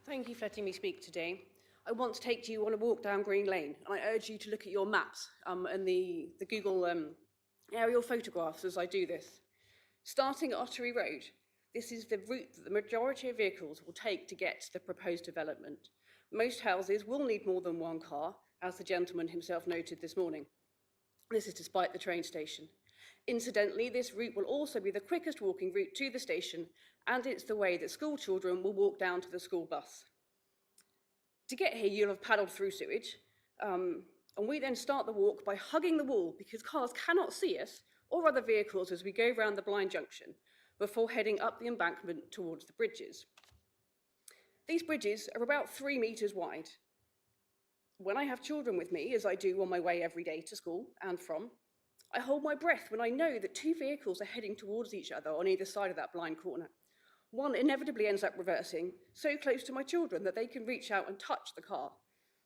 Thank you for letting me speak today. I want to take you on a walk down Green Lane, and I urge you to look at your maps and the Google aerial photographs as I do this. Starting at Ottery Road, this is the route that the majority of vehicles will take to get to the proposed development. Most houses will need more than one car, as the gentleman himself noted this morning. This is despite the train station. Incidentally, this route will also be the quickest walking route to the station, and it's the way that school children will walk down to the school bus. To get here, you'll have paddled through sewage, and we then start the walk by hugging the wall because cars cannot see us or other vehicles as we go round the blind junction before heading up the embankment towards the bridges. These bridges are about 3 metres wide. When I have children with me, as I do on my way every day to school and from, I hold my breath when I know that two vehicles are heading towards each other on either side of that blind corner. One inevitably ends up reversing so close to my children that they can reach out and touch the car.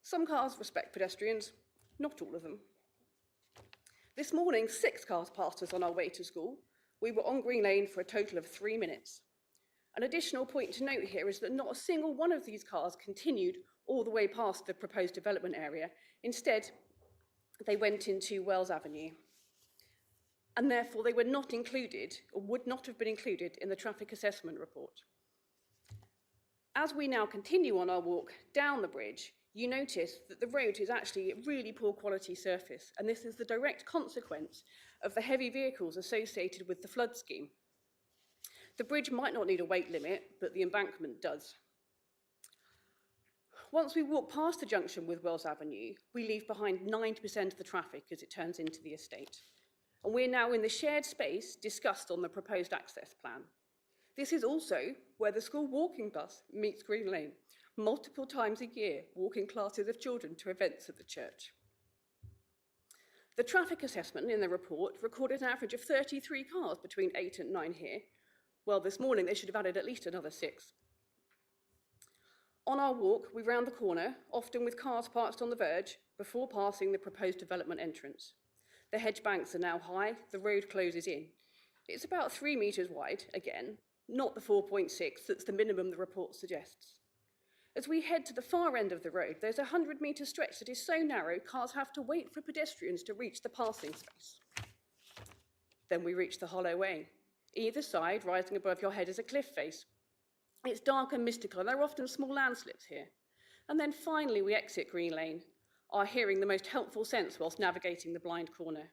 Some cars respect pedestrians, not all of them. This morning, 6 cars passed us on our way to school. We were on Green Lane for a total of 3 minutes. An additional point to note here is that not a single one of these cars continued all the way past the proposed development area. Instead, they went into Wells Avenue. And therefore, they were not included, or would not have been included, in the traffic assessment report. As we now continue on our walk down the bridge, you notice that the road is actually a really poor quality surface, and this is the direct consequence of the heavy vehicles associated with the flood scheme. The bridge might not need a weight limit, but the embankment does. Once we walk past the junction with Wells Avenue, we leave behind 90% of the traffic as it turns into the estate. And we're now in the shared space discussed on the proposed access plan. This is also where the school walking bus meets Green Lane, multiple times a year, walking classes of children to events at the church. The traffic assessment in the report recorded an average of 33 cars between 8 and 9 here. Well, this morning they should have added at least another 6. On our walk, we round the corner, often with cars parked on the verge, before passing the proposed development entrance. The hedge banks are now high, the road closes in. It's about 3 metres wide, again, not the 4.6 that's the minimum the report suggests. As we head to the far end of the road, there's a 100-metre stretch that is so narrow, cars have to wait for pedestrians to reach the passing space. Then we reach the hollow way. Either side, rising above your head, is a cliff face. It's dark and mystical, and there are often small landslips here. And then finally we exit Green Lane. are hearing the most helpful sense whilst navigating the blind corner.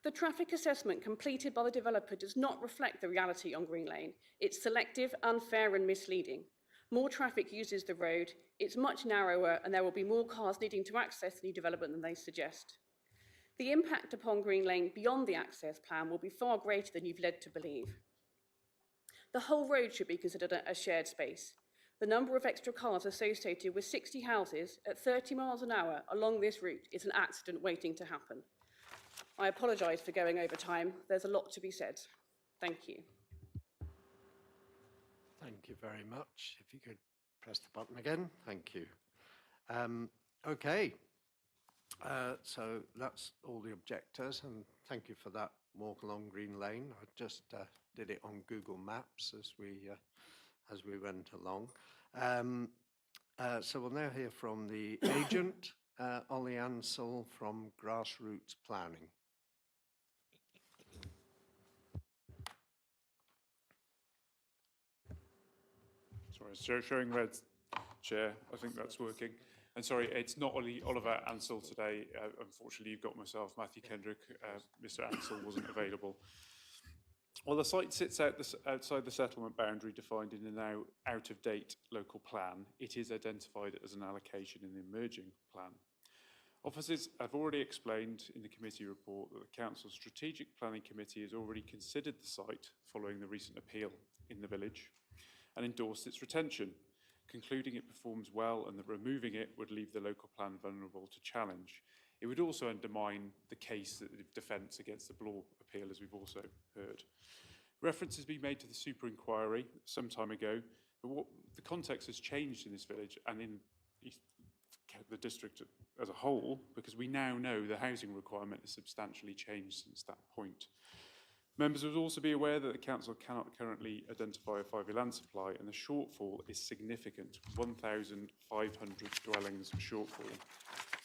The traffic assessment completed by the developer does not reflect the reality on Green Lane. It's selective, unfair and misleading. More traffic uses the road, it's much narrower and there will be more cars needing to access the new development than they suggest. The impact upon Green Lane beyond the access plan will be far greater than you've led to believe. The whole road should be considered a shared space. The number of extra cars associated with 60 houses at 30 miles an hour along this route is an accident waiting to happen. I apologise for going over time. There's a lot to be said. Thank you. Thank you very much. If you could press the button again. Thank you. Okay. So that's all the objectors, and thank you for that walk along Green Lane. I just did it on Google Maps as we went along. So we'll now hear from the agent, Ollie Ansell from Grassroots Planning. Sorry, showing red, Chair. I think that's working. And sorry, it's not Oliver Ansell today. Unfortunately, you've got myself, Matthew Kendrick. Mr. Ansell wasn't available. Well, the site sits outside the settlement boundary defined in a now out-of-date local plan. It is identified as an allocation in the emerging plan. Officers have already explained in the committee report that the Council's Strategic Planning Committee has already considered the site following the recent appeal in the village and endorsed its retention, concluding it performs well and that removing it would leave the local plan vulnerable to challenge. It would also undermine the case of defence against the Blore appeal, as we've also heard. Reference has been made to the super inquiry some time ago, but the context has changed in this village and in the district as a whole, because we now know the housing requirement has substantially changed since that point. Members would also be aware that the Council cannot currently identify a 5-year land supply, and the shortfall is significant, 1,500 dwellings shortfall.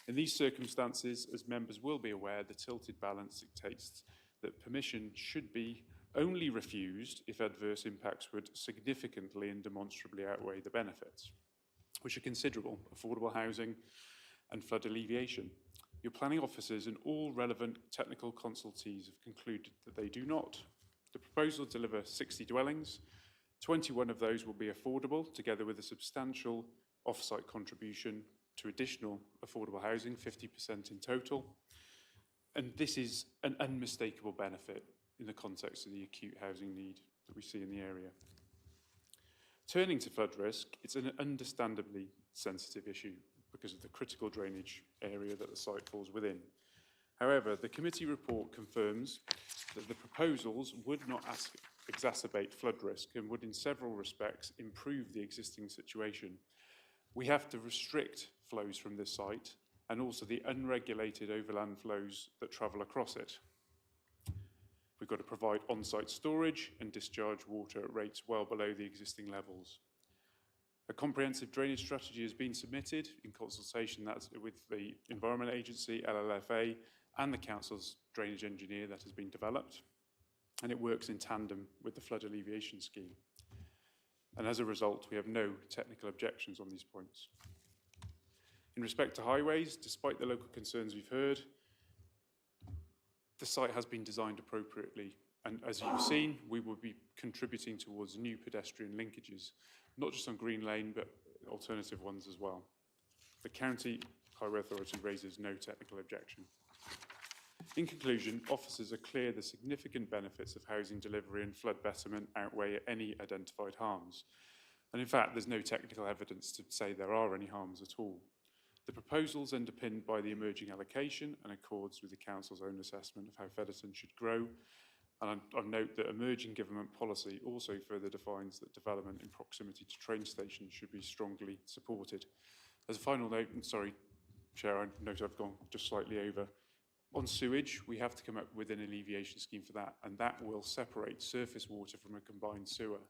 In these circumstances, as members will be aware, the tilted balance dictates that permission should be only refused if adverse impacts would significantly and demonstrably outweigh the benefits, which are considerable: affordable housing and flood alleviation. Your planning officers and all relevant technical consultees have concluded that they do not. The proposal delivers 60 dwellings. 21 of those will be affordable, together with a substantial off-site contribution to additional affordable housing, 50% in total. And this is an unmistakable benefit in the context of the acute housing need that we see in the area. Turning to flood risk, it's an understandably sensitive issue because of the critical drainage area that the site falls within. However, the committee report confirms that the proposals would not exacerbate flood risk and would in several respects improve the existing situation. We have to restrict flows from this site and also the unregulated overland flows that travel across it. We've got to provide on-site storage and discharge water at rates well below the existing levels. A comprehensive drainage strategy has been submitted in consultation with the Environment Agency, LLFA, and the Council's drainage engineer that has been developed, and it works in tandem with the flood alleviation scheme. And as a result, we have no technical objections on these points. In respect to highways, despite the local concerns we've heard, the site has been designed appropriately. And as you've seen, we will be contributing towards new pedestrian linkages, not just on Green Lane, but alternative ones as well. The County Highway Authority raises no technical objection. In conclusion, officers are clear the significant benefits of housing delivery and flood betterment outweigh any identified harms. And in fact, there's no technical evidence to say there are any harms at all. The proposal is underpinned by the emerging allocation and accords with the Council's own assessment of how Featherton should grow. And I note that emerging government policy also further defines that development in proximity to train stations should be strongly supported. As a final note, and sorry, Chair, I note I've gone just slightly over. On sewage, we have to come up with an alleviation scheme for that, and that will separate surface water from a combined sewer.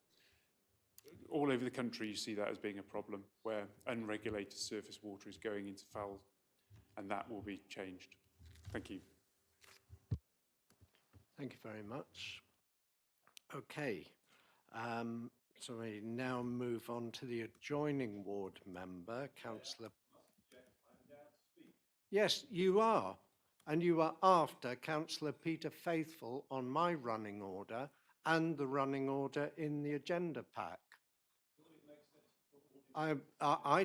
All over the country, you see that as being a problem, where unregulated surface water is going into foul, and that will be changed. Thank you. Thank you very much. Okay, so we now move on to the adjoining ward member, Councillor. Yes, you are. And you are after Councillor Peter Faithful on my running order and the running order in the agenda pack. I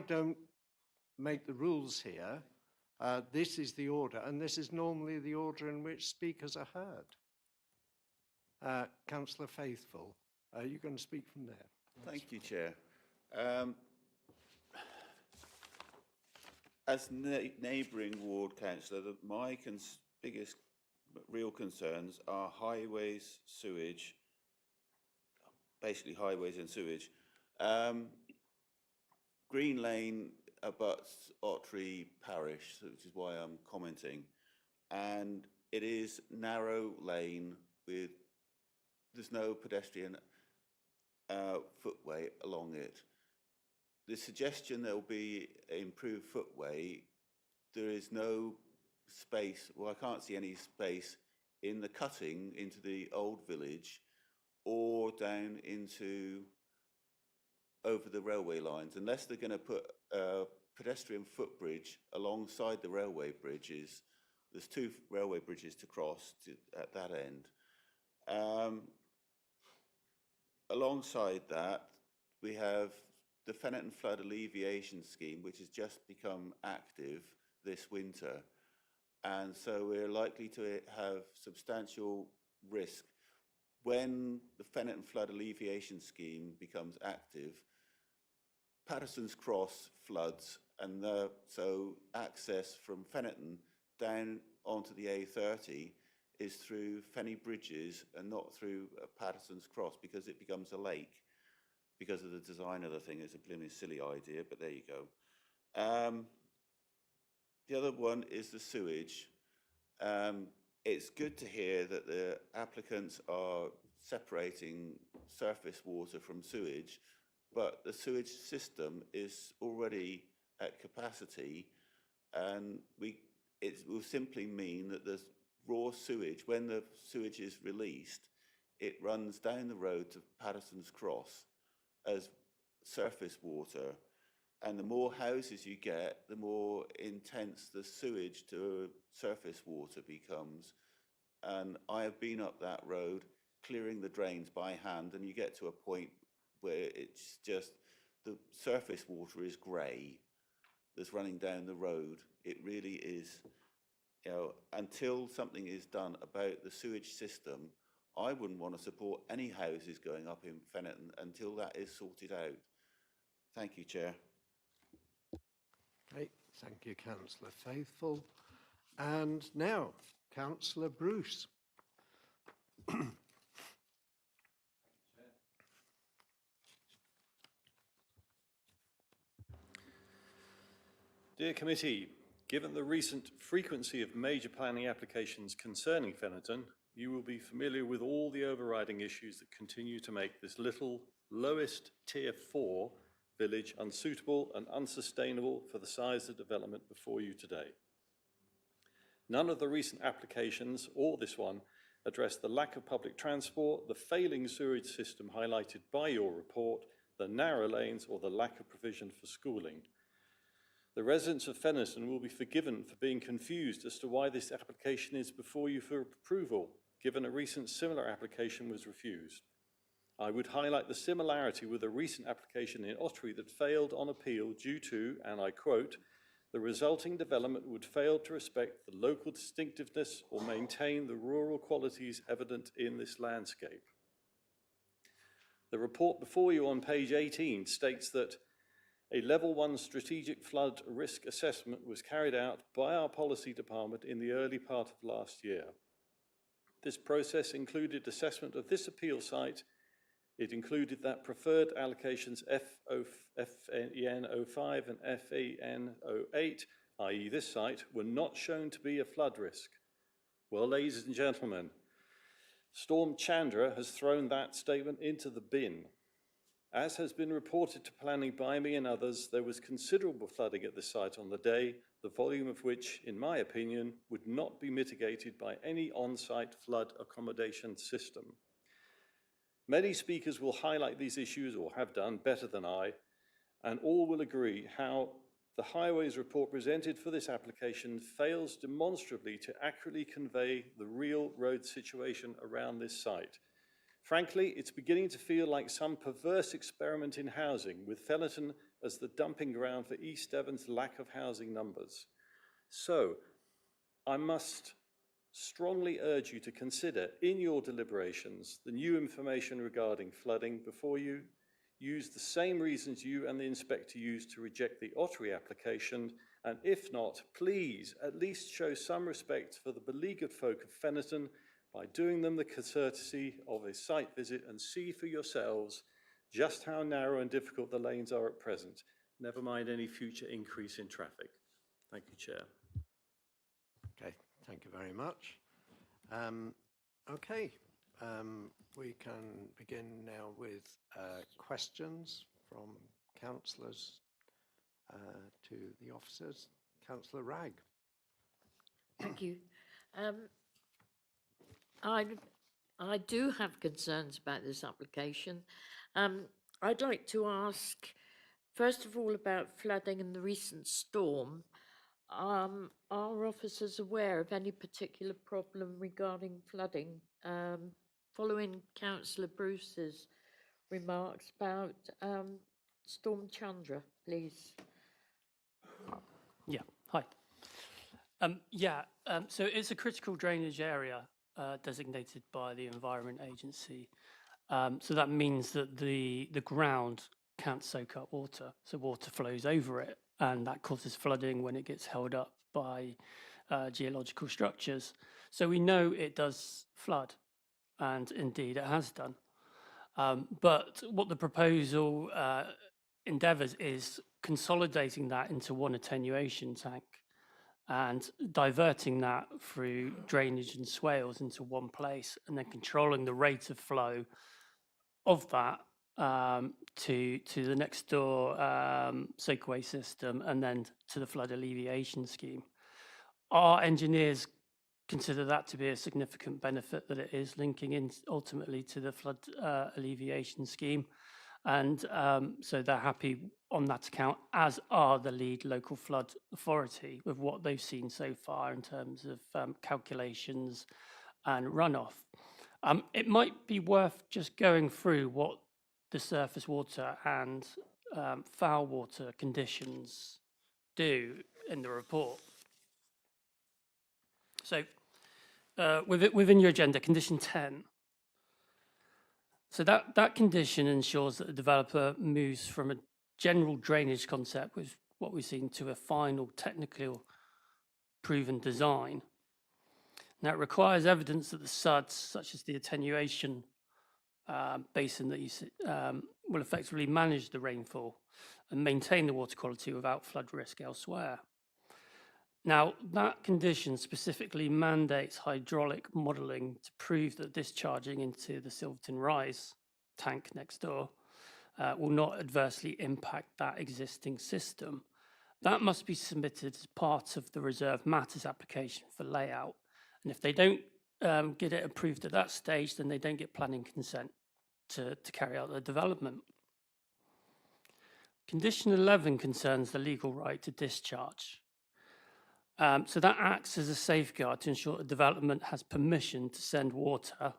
don't make the rules here. This is the order, and this is normally the order in which speakers are heard. Councillor Faithful, you can speak from there. Thank you, Chair. As neighbouring ward councillor, my biggest real concerns are highways, sewage, basically highways and sewage. Green Lane abuts Ottery Parish, which is why I'm commenting, and it is narrow lane with, there's no pedestrian footway along it. The suggestion there will be improved footway, there is no space, well, I can't see any space in the cutting into the old village or down into over the railway lines, unless they're going to put a pedestrian footbridge alongside the railway bridges. There's 2 railway bridges to cross at that end. Alongside that, we have the Fenton Flood Alleviation Scheme, which has just become active this winter. And so we're likely to have substantial risk when the Fenton Flood Alleviation Scheme becomes active. Patterson's Cross floods, and so access from Fenton down onto the A30 is through Fenny Bridges and not through Patterson's Cross, because it becomes a lake. Because of the design of the thing, it's a blooming silly idea, but there you go. The other one is the sewage. It's good to hear that the applicants are separating surface water from sewage, but the sewage system is already at capacity, and it will simply mean that there's raw sewage. When the sewage is released, it runs down the road to Patterson's Cross as surface water, and the more houses you get, the more intense the sewage to surface water becomes. And I have been up that road clearing the drains by hand, and you get to a point where it's just, the surface water is grey that's running down the road. It really is, you know, until something is done about the sewage system, I wouldn't want to support any houses going up in Fenton until that is sorted out. Thank you, Chair. Okay, thank you, Councillor Faithful. And now, Councillor Bruce. Dear Committee, given the recent frequency of major planning applications concerning Fenton, you will be familiar with all the overriding issues that continue to make this little, lowest Tier 4 village unsuitable and unsustainable for the size of development before you today. None of the recent applications, or this one, address the lack of public transport, the failing sewage system highlighted by your report, the narrow lanes, or the lack of provision for schooling. The residents of Fenton will be forgiven for being confused as to why this application is before you for approval, given a recent similar application was refused. I would highlight the similarity with a recent application in Ottery that failed on appeal due to, and I quote, the resulting development would fail to respect the local distinctiveness or maintain the rural qualities evident in this landscape. The report before you on page 18 states that a Level 1 strategic flood risk assessment was carried out by our policy department in the early part of last year. This process included assessment of this appeal site. It included that preferred allocations FEN05 and FEN08, i.e. this site, were not shown to be a flood risk. Well, ladies and gentlemen, Storm Chandra has thrown that statement into the bin. As has been reported to planning by me and others, there was considerable flooding at the site on the day, the volume of which, in my opinion, would not be mitigated by any on-site flood accommodation system. Many speakers will highlight these issues, or have done better than I, and all will agree how the Highways report presented for this application fails demonstrably to accurately convey the real road situation around this site. Frankly, it's beginning to feel like some perverse experiment in housing, with Fennerton as the dumping ground for East Devon's lack of housing numbers. So, I must strongly urge you to consider in your deliberations the new information regarding flooding before you use the same reasons you and the inspector used to reject the Ottery application, and if not, please at least show some respect for the beleaguered folk of Fennerton by doing them the courtesy of a site visit and see for yourselves just how narrow and difficult the lanes are at present, never mind any future increase in traffic. Thank you, Chair. Okay, thank you very much. We can begin now with questions from councillors to the officers. Councillor Wragg. Thank you. I do have concerns about this application. I'd like to ask, first of all, about flooding and the recent storm. Are officers aware of any particular problem regarding flooding? Following Councillor Bruce's remarks about Storm Chandra, please. Yeah, hi. So it's a critical drainage area designated by the Environment Agency. So that means that the ground can't soak up water, so water flows over it, and that causes flooding when it gets held up by geological structures. So we know it does flood, and indeed it has done. But what the proposal endeavours is consolidating that into one attenuation tank and diverting that through drainage and swales into one place, and then controlling the rate of flow of that to the next door soakaway system, and then to the flood alleviation scheme. Our engineers consider that to be a significant benefit, that it is linking in ultimately to the flood alleviation scheme. And so they're happy on that account, as are the lead local flood authority, with what they've seen so far in terms of calculations and runoff. It might be worth just going through what the surface water and foul water conditions do in the report. So within your agenda, condition 10. So that condition ensures that the developer moves from a general drainage concept with what we've seen to a final technical proven design. Now, it requires evidence that the SUDs, such as the attenuation basin that you see, will effectively manage the rainfall and maintain the water quality without flood risk elsewhere. Now, that condition specifically mandates hydraulic modelling to prove that discharging into the Silverton Rise tank next door will not adversely impact that existing system. That must be submitted as part of the Reserve Matters application for layout. And if they don't get it approved at that stage, then they don't get planning consent to carry out the development. Condition 11 concerns the legal right to discharge. So that acts as a safeguard to ensure that development has permission to send water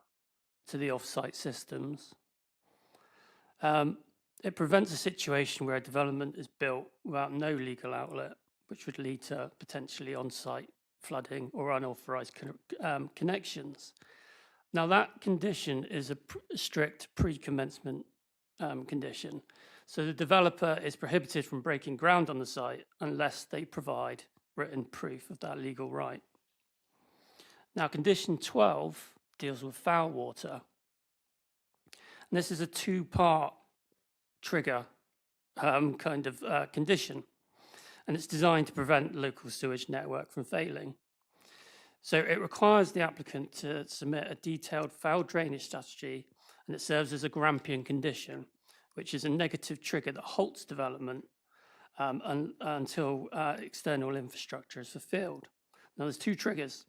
to the off-site systems. It prevents a situation where a development is built without no legal outlet, which would lead to potentially on-site flooding or unauthorised connections. Now, that condition is a strict pre-commencement condition. So the developer is prohibited from breaking ground on the site unless they provide written proof of that legal right. Now, condition 12 deals with foul water. And this is a two-part trigger condition. And it's designed to prevent the local sewage network from failing. So it requires the applicant to submit a detailed foul drainage strategy, and it serves as a Grampian condition, which is a negative trigger that halts development until external infrastructure is fulfilled. Now, there's two triggers.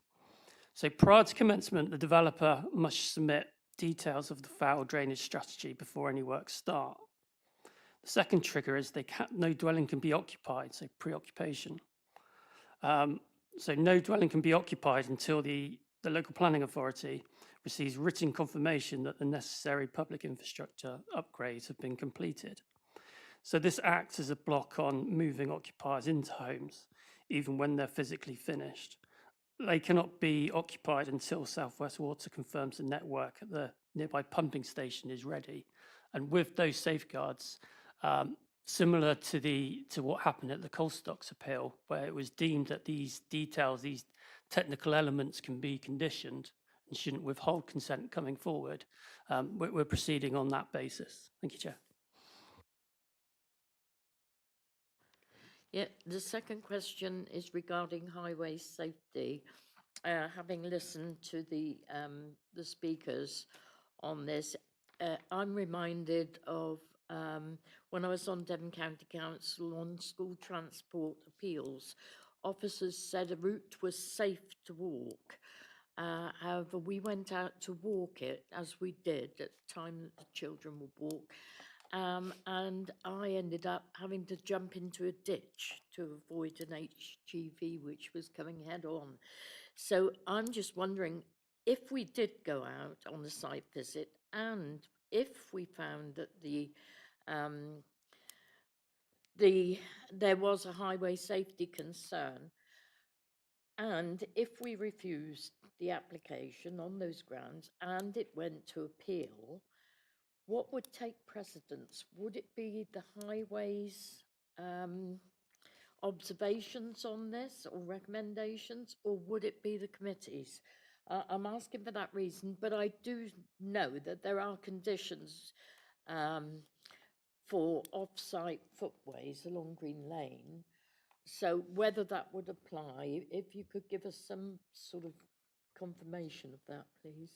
So prior to commencement, the developer must submit details of the foul drainage strategy before any works start. The second trigger is no dwelling can be occupied, so preoccupation. So no dwelling can be occupied until the local planning authority receives written confirmation that the necessary public infrastructure upgrades have been completed. So this acts as a block on moving occupiers into homes, even when they're physically finished. They cannot be occupied until South West Water confirms the network at the nearby pumping station is ready. And with those safeguards, similar to what happened at the Colstocks appeal, where it was deemed that these details, these technical elements can be conditioned and shouldn't withhold consent coming forward, we're proceeding on that basis. Thank you, Chair. Yeah, the second question is regarding highway safety. Having listened to the speakers on this, I'm reminded of when I was on Devon County Council on school transport appeals. Officers said a route was safe to walk. However, we went out to walk it, as we did at the time that the children would walk. And I ended up having to jump into a ditch to avoid an HGV which was coming head on. So I'm just wondering, if we did go out on the site visit and if we found that there was a highway safety concern, and if we refused the application on those grounds and it went to appeal, what would take precedence? Would it be the highways observations on this or recommendations, or would it be the committees? I'm asking for that reason, but I do know that there are conditions for off-site footways along Green Lane. So whether that would apply, if you could give us some sort of confirmation of that, please.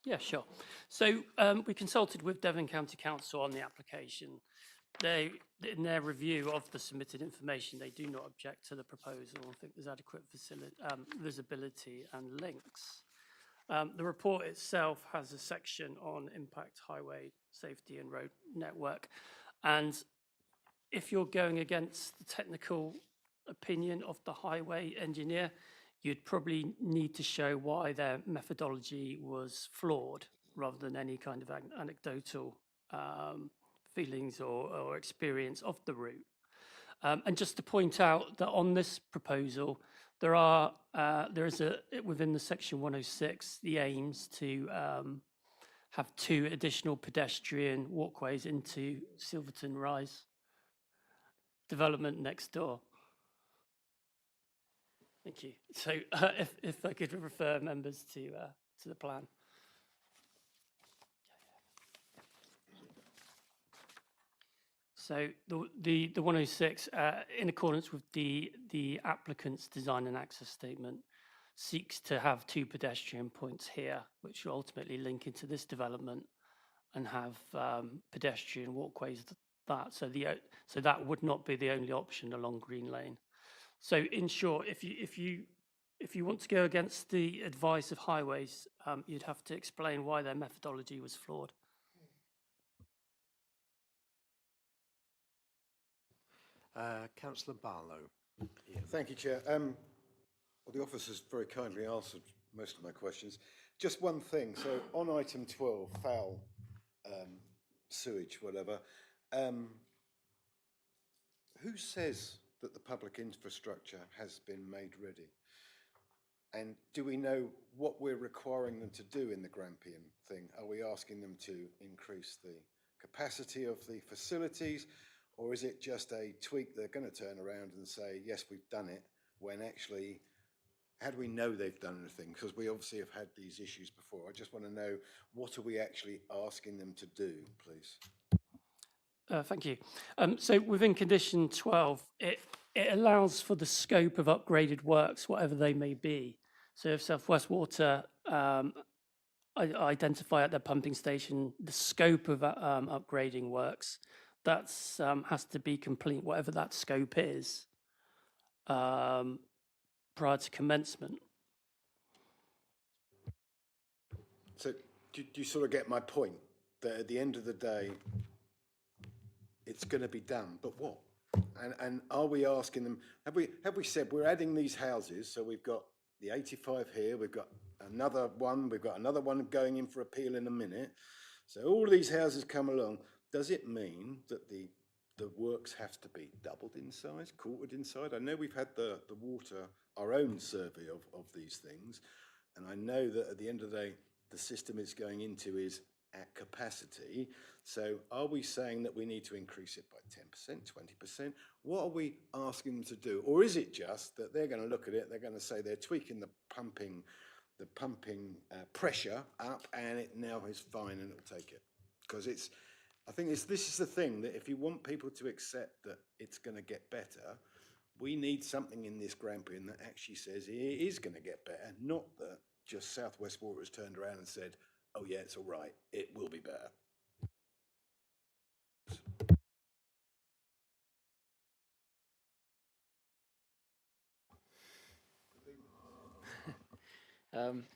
Yeah, sure. So we consulted with Devon County Council on the application. In their review of the submitted information, they do not object to the proposal. I think there's adequate visibility and links. The report itself has a section on impact highway safety and road network. And if you're going against the technical opinion of the highway engineer, you'd probably need to show why their methodology was flawed rather than any kind of anecdotal feelings or experience of the route. And just to point out that on this proposal, there is within the section 106, the aims to have 2 additional pedestrian walkways into Silverton Rise development next door. Thank you. So if I could refer members to the plan. So the 106, in accordance with the applicant's design and access statement, seeks to have 2 pedestrian points here, which will ultimately link into this development and have pedestrian walkways. So that would not be the only option along Green Lane. So in short, if you want to go against the advice of highways, you'd have to explain why their methodology was flawed. Councillor Barlow. Thank you, Chair. Well, the officers very kindly answered most of my questions. Just one thing. So on item 12, foul, sewage, whatever, who says that the public infrastructure has been made ready? And do we know what we're requiring them to do in the Grampian thing? Are we asking them to increase the capacity of the facilities, or is it just a tweak they're going to turn around and say, yes, we've done it, when actually, how do we know they've done anything? Because we obviously have had these issues before. I just want to know, what are we actually asking them to do, please? Thank you. So within condition 12, it allows for the scope of upgraded works, whatever they may be. So if South West Water identify at their pumping station the scope of upgrading works, that has to be complete, whatever that scope is, prior to commencement. So do you sort of get my point? That at the end of the day, it's going to be done, but what? And are we asking them, have we said we're adding these houses, so we've got the 85 here, we've got another one going in for appeal in a minute. So all these houses come along. Does it mean that the works have to be doubled in size, quartered in size? I know we've had the water, our own survey of these things, and I know that at the end of the day, the system it's going into is at capacity. So are we saying that we need to increase it by 10%, 20%? What are we asking them to do? Or is it just that they're going to look at it, they're going to say they're tweaking the pumping pressure up, and it now is fine and it'll take it? Because I think this is the thing, that if you want people to accept that it's going to get better, we need something in this Grampian that actually says it is going to get better, not that just South West Water has turned around and said, oh yeah, it's all right, it will be better.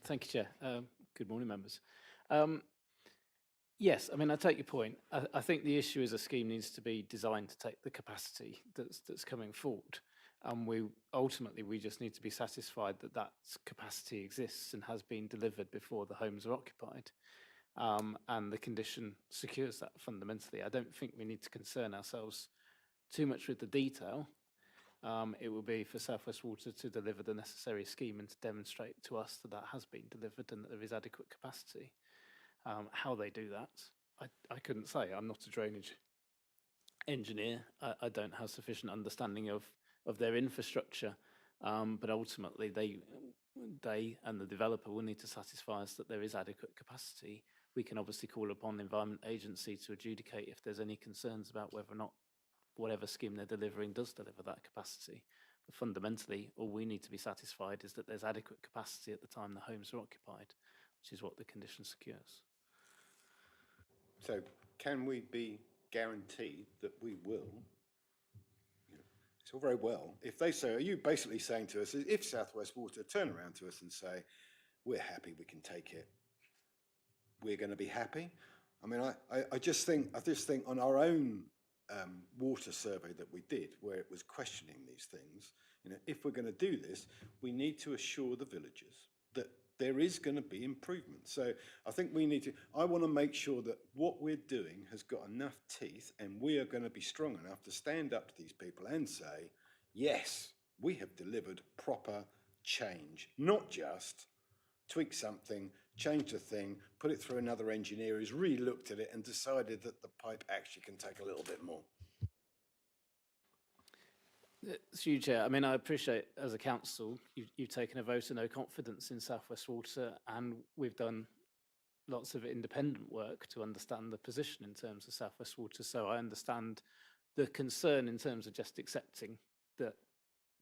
Thank you, Chair. Good morning, members. Yes, I mean, I take your point. I think the issue is a scheme needs to be designed to take the capacity that's coming forward. And we just need to be satisfied that that capacity exists and has been delivered before the homes are occupied. And the condition secures that fundamentally. I don't think we need to concern ourselves too much with the detail. It will be for South West Water to deliver the necessary scheme and to demonstrate to us that that has been delivered and that there is adequate capacity. How they do that, I couldn't say. I'm not a drainage engineer. I don't have sufficient understanding of their infrastructure, but ultimately they and the developer will need to satisfy us that there is adequate capacity. We can obviously call upon the Environment Agency to adjudicate if there's any concerns about whether or not whatever scheme they're delivering does deliver that capacity. But fundamentally, all we need to be satisfied is that there's adequate capacity at the time the homes are occupied, which is what the condition secures. So can we be guaranteed that we will? It's all very well. If they say, are you basically saying to us, if South West Water turn around to us and say, we're happy, we can take it, we're going to be happy? I mean, I just think on our own water survey that we did, where it was questioning these things, if we're going to do this, we need to assure the villagers that there is going to be improvement. So I think I want to make sure that what we're doing has got enough teeth, and we are going to be strong enough to stand up to these people and say, yes, we have delivered proper change, not just tweak something, change the thing, put it through another engineer who's really looked at it and decided that the pipe actually can take a little bit more. Through you, Chair, I mean, I appreciate as a council, you've taken a vote of no confidence in South West Water, and we've done lots of independent work to understand the position in terms of South West Water. So I understand the concern in terms of just accepting that,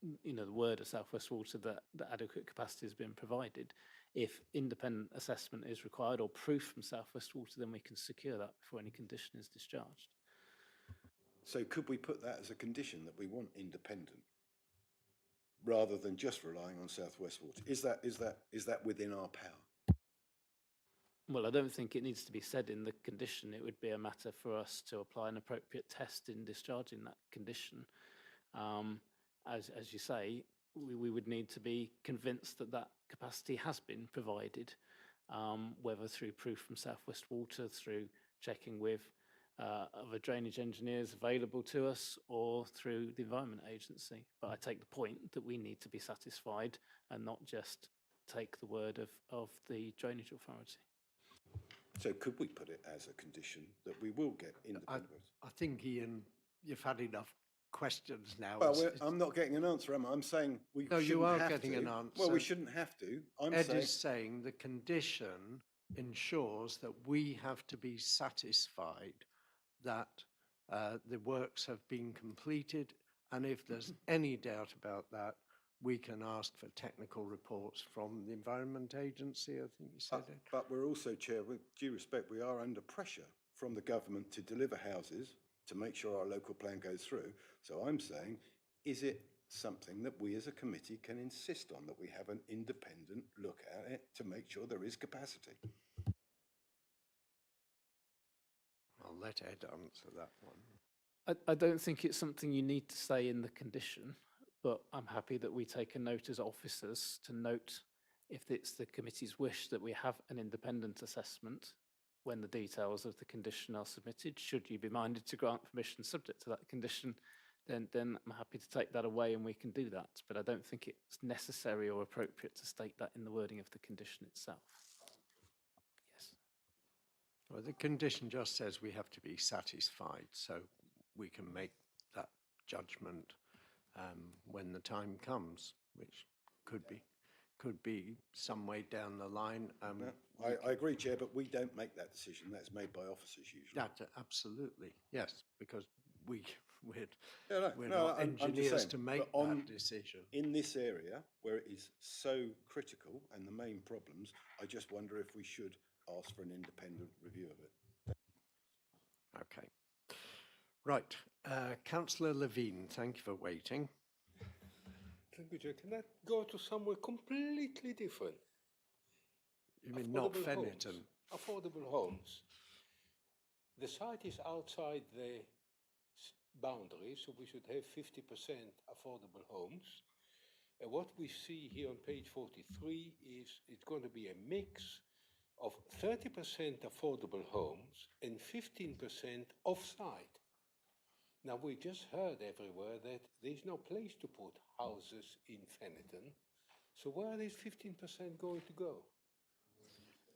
the word of South West Water that adequate capacity has been provided. If independent assessment is required or proof from South West Water, then we can secure that before any condition is discharged. So could we put that as a condition, that we want independent, rather than just relying on South West Water? Is that within our power? Well, I don't think it needs to be said in the condition. It would be a matter for us to apply an appropriate test in discharging that condition. As you say, we would need to be convinced that that capacity has been provided, whether through proof from South West Water, through checking with other drainage engineers available to us, or through the Environment Agency. But I take the point that we need to be satisfied and not just take the word of the Drainage Authority. So could we put it as a condition that we will get independent? I think, Ian, you've had enough questions now. Well, I'm not getting an answer, am I? I'm saying we shouldn't have to. No, you are getting an answer. Well, we shouldn't have to. Ed is saying the condition ensures that we have to be satisfied that the works have been completed, and if there's any doubt about that, we can ask for technical reports from the Environment Agency, I think you said it. But we're also, Chair, with due respect, we are under pressure from the government to deliver houses, to make sure our local plan goes through. So I'm saying, is it something that we as a committee can insist on, that we have an independent look at it to make sure there is capacity? I'll let Ed answer that one. I don't think it's something you need to say in the condition, but I'm happy that we take a note as officers to note if it's the committee's wish that we have an independent assessment when the details of the condition are submitted. Should you be minded to grant permission subject to that condition, then I'm happy to take that away and we can do that. But I don't think it's necessary or appropriate to state that in the wording of the condition itself. Yes. Well, the condition just says we have to be satisfied, so we can make that judgment when the time comes, which could be some way down the line. I agree, Chair, but we don't make that decision. That's made by officers usually. That, absolutely, yes, because we're No, not I'm just engineers saying, to make but on- that decision. In this area, where it is so critical and the main problems, I just wonder if we should ask for an independent review of it. Okay. Right, Councillor Levine, thank you for waiting. Thank you, Chair. Can I go to somewhere completely different? You mean not Affordable Fennerton? homes. Affordable homes. The site is outside the boundary, so we should have 50% affordable homes. And what we see here on page 43 is it's going to be a mix of 30% affordable homes and 15% off-site. Now, we just heard everywhere that there's no place to put houses in Fennerton. So where is 15% going to go?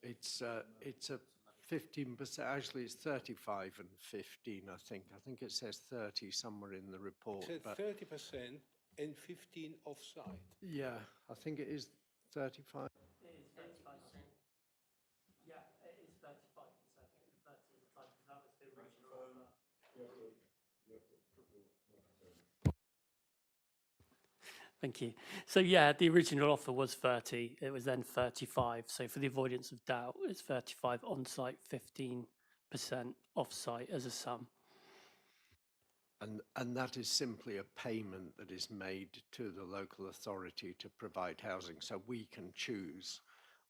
It's a 15%, actually it's 35 and 15, I think. I think it says 30 somewhere in the report. It said But 30% and 15 off-site. yeah, I think it is 35. It is 35%. Yeah, it is 35%. 30 is the type, because that was the original offer. Thank you. So yeah, the original offer was 30. It was then 35. So for the avoidance of doubt, it's 35 on-site, 15% off-site as a sum. And that is simply a payment that is made to the local authority to provide housing. So we can choose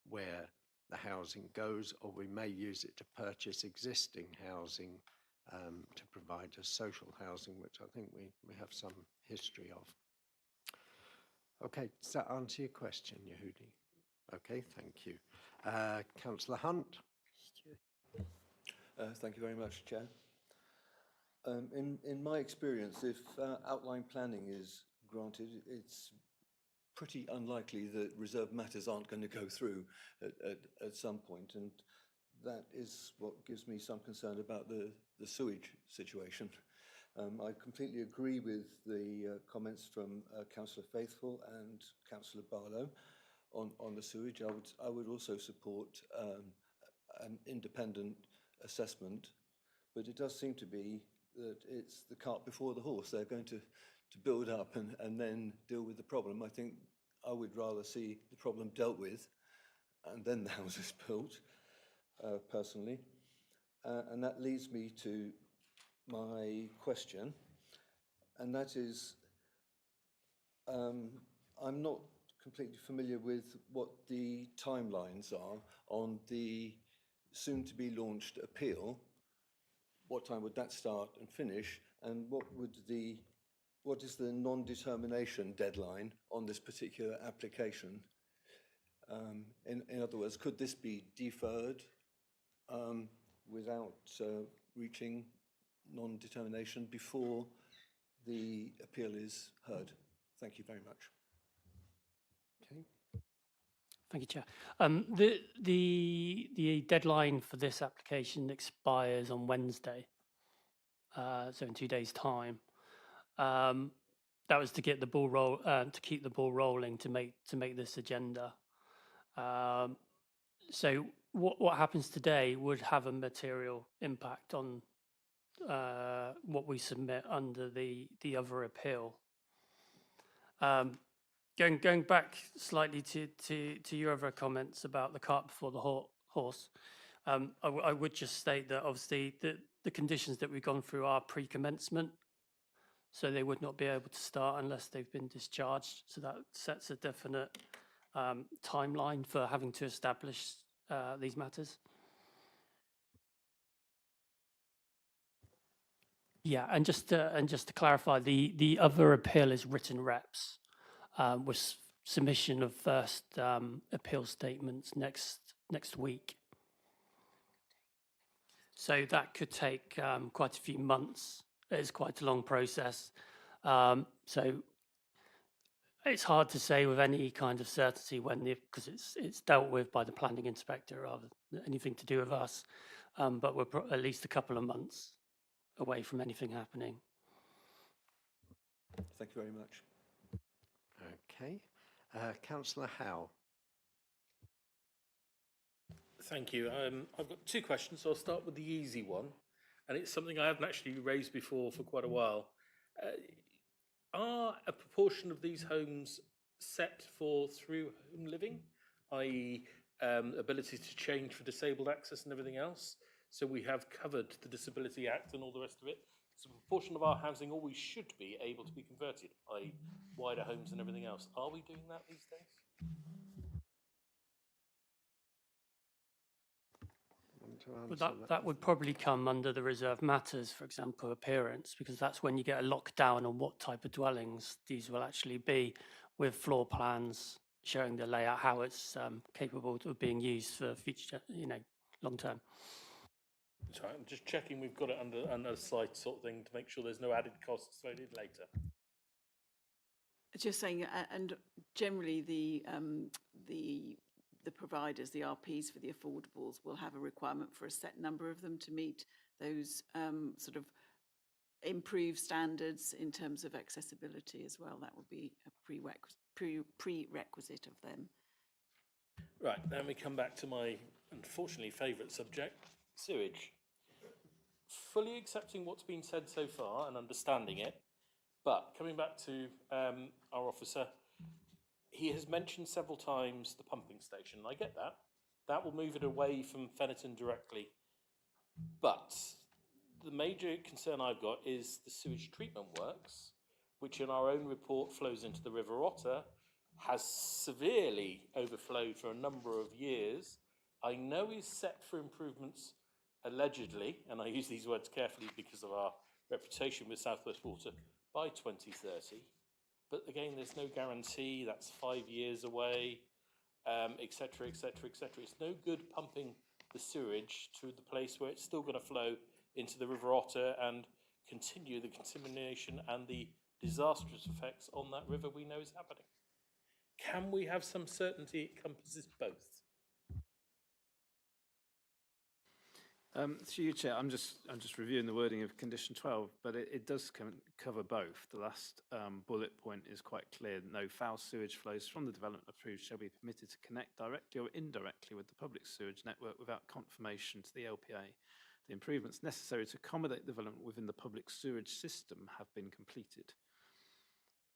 where the housing goes, or we may use it to purchase existing housing to provide a social housing, which I think we have some history of. Okay, does that answer your question, Yehudi? Okay, thank you. Councillor Hunt? Thank you very much, Chair. In my experience, if outline planning is granted, it's pretty unlikely that reserved matters aren't going to go through at some point, and that is what gives me some concern about the sewage situation. I completely agree with the comments from Councillor Faithful and Councillor Barlow on the sewage. I would also support an independent assessment, but it does seem to be that it's the cart before the horse. They're going to build up and then deal with the problem. I think I would rather see the problem dealt with and then the houses built, personally. And that leads me to my question, and that is, I'm not completely familiar with what the timelines are on the soon-to-be launched appeal. What time would that start and finish, and what is the non-determination deadline on this particular application? In other words, could this be deferred without reaching non-determination before the appeal is heard? Thank you very much. Okay. Thank you, Chair. The deadline for this application expires on Wednesday, so in 2 days' time. That was to get the ball to keep the ball rolling to make this agenda. So what happens today would have a material impact on what we submit under the other appeal. Going back slightly to your other comments about the cart before the horse, I would just state that obviously the conditions that we've gone through are pre-commencement, so they would not be able to start unless they've been discharged. So that sets a definite timeline for having to establish these matters. Yeah, and just to clarify, the other appeal is written reps, with submission of first appeal statements next week. So that could take quite a few months. It's quite a long process. So it's hard to say with any kind of certainty when because it's dealt with by the planning inspector rather than anything to do with us. But we're at least a couple of months away from anything happening. Thank you very much. Okay. Councillor Howe. Thank you. I've got two questions. So I'll start with the easy one, and it's something I haven't actually raised before for quite a while. Are a proportion of these homes set for through home living, i.e. ability to change for disabled access and everything else? So we have covered the Disability Act and all the rest of it. So a proportion of our housing always should be able to be converted, i.e. wider homes and everything else. Are we doing that these days? Well, that would probably come under the reserved matters, for example, appearance, because that's when you get a lockdown on what type of dwellings these will actually be, with floor plans showing the layout, how it's capable of being used for future, long term. Sorry, I'm just checking we've got it under a site sort of thing to make sure there's no added costs loaded later. Just saying, and generally the providers, the RPs for the affordables, will have a requirement for a set number of them to meet those sort of improved standards in terms of accessibility as well. That would be a prerequisite of them. Right, then we come back to my, unfortunately, favourite subject, sewage. Fully accepting what's been said so far and understanding it, but coming back to our officer, he has mentioned several times the pumping station. I get that. That will move it away from Fennerton directly. But the major concern I've got is the sewage treatment works, which in our own report flows into the River Otter, has severely overflowed for a number of years. I know is set for improvements allegedly, and I use these words carefully because of our reputation with South West Water, by 2030. But again, there's no guarantee, that's 5 years away, et cetera, et cetera, et cetera. It's no good pumping the sewage to the place where it's still going to flow into the River Otter and continue the contamination and the disastrous effects on that river we know is happening. Can we have some certainty it encompasses both? Through you, Chair, I'm just reviewing the wording of condition 12, but it does cover both. The last bullet point is quite clear. No foul sewage flows from the development approved shall be permitted to connect directly or indirectly with the public sewage network without confirmation to the LPA. The improvements necessary to accommodate development within the public sewage system have been completed.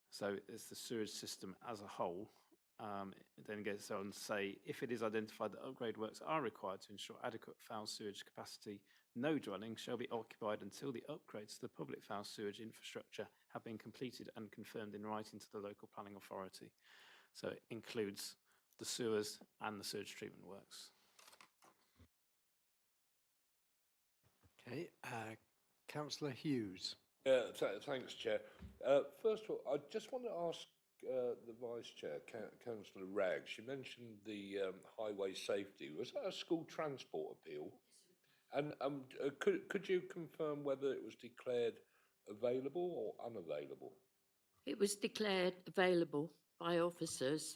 So it's the sewage system as a whole. It then goes on to say, if it is identified that upgrade works are required to ensure adequate foul sewage capacity, no dwelling shall be occupied until the upgrades to the public foul sewage infrastructure have been completed and confirmed in writing to the local planning authority. So it includes the sewers and the sewage treatment works. Okay, Councillor Hughes. Thanks, Chair. First of all, I just want to ask the Vice Chair, Councillor Ragg. She mentioned the highway safety. Was that a school transport appeal? And could you confirm whether it was declared available or unavailable? It was declared available by officers,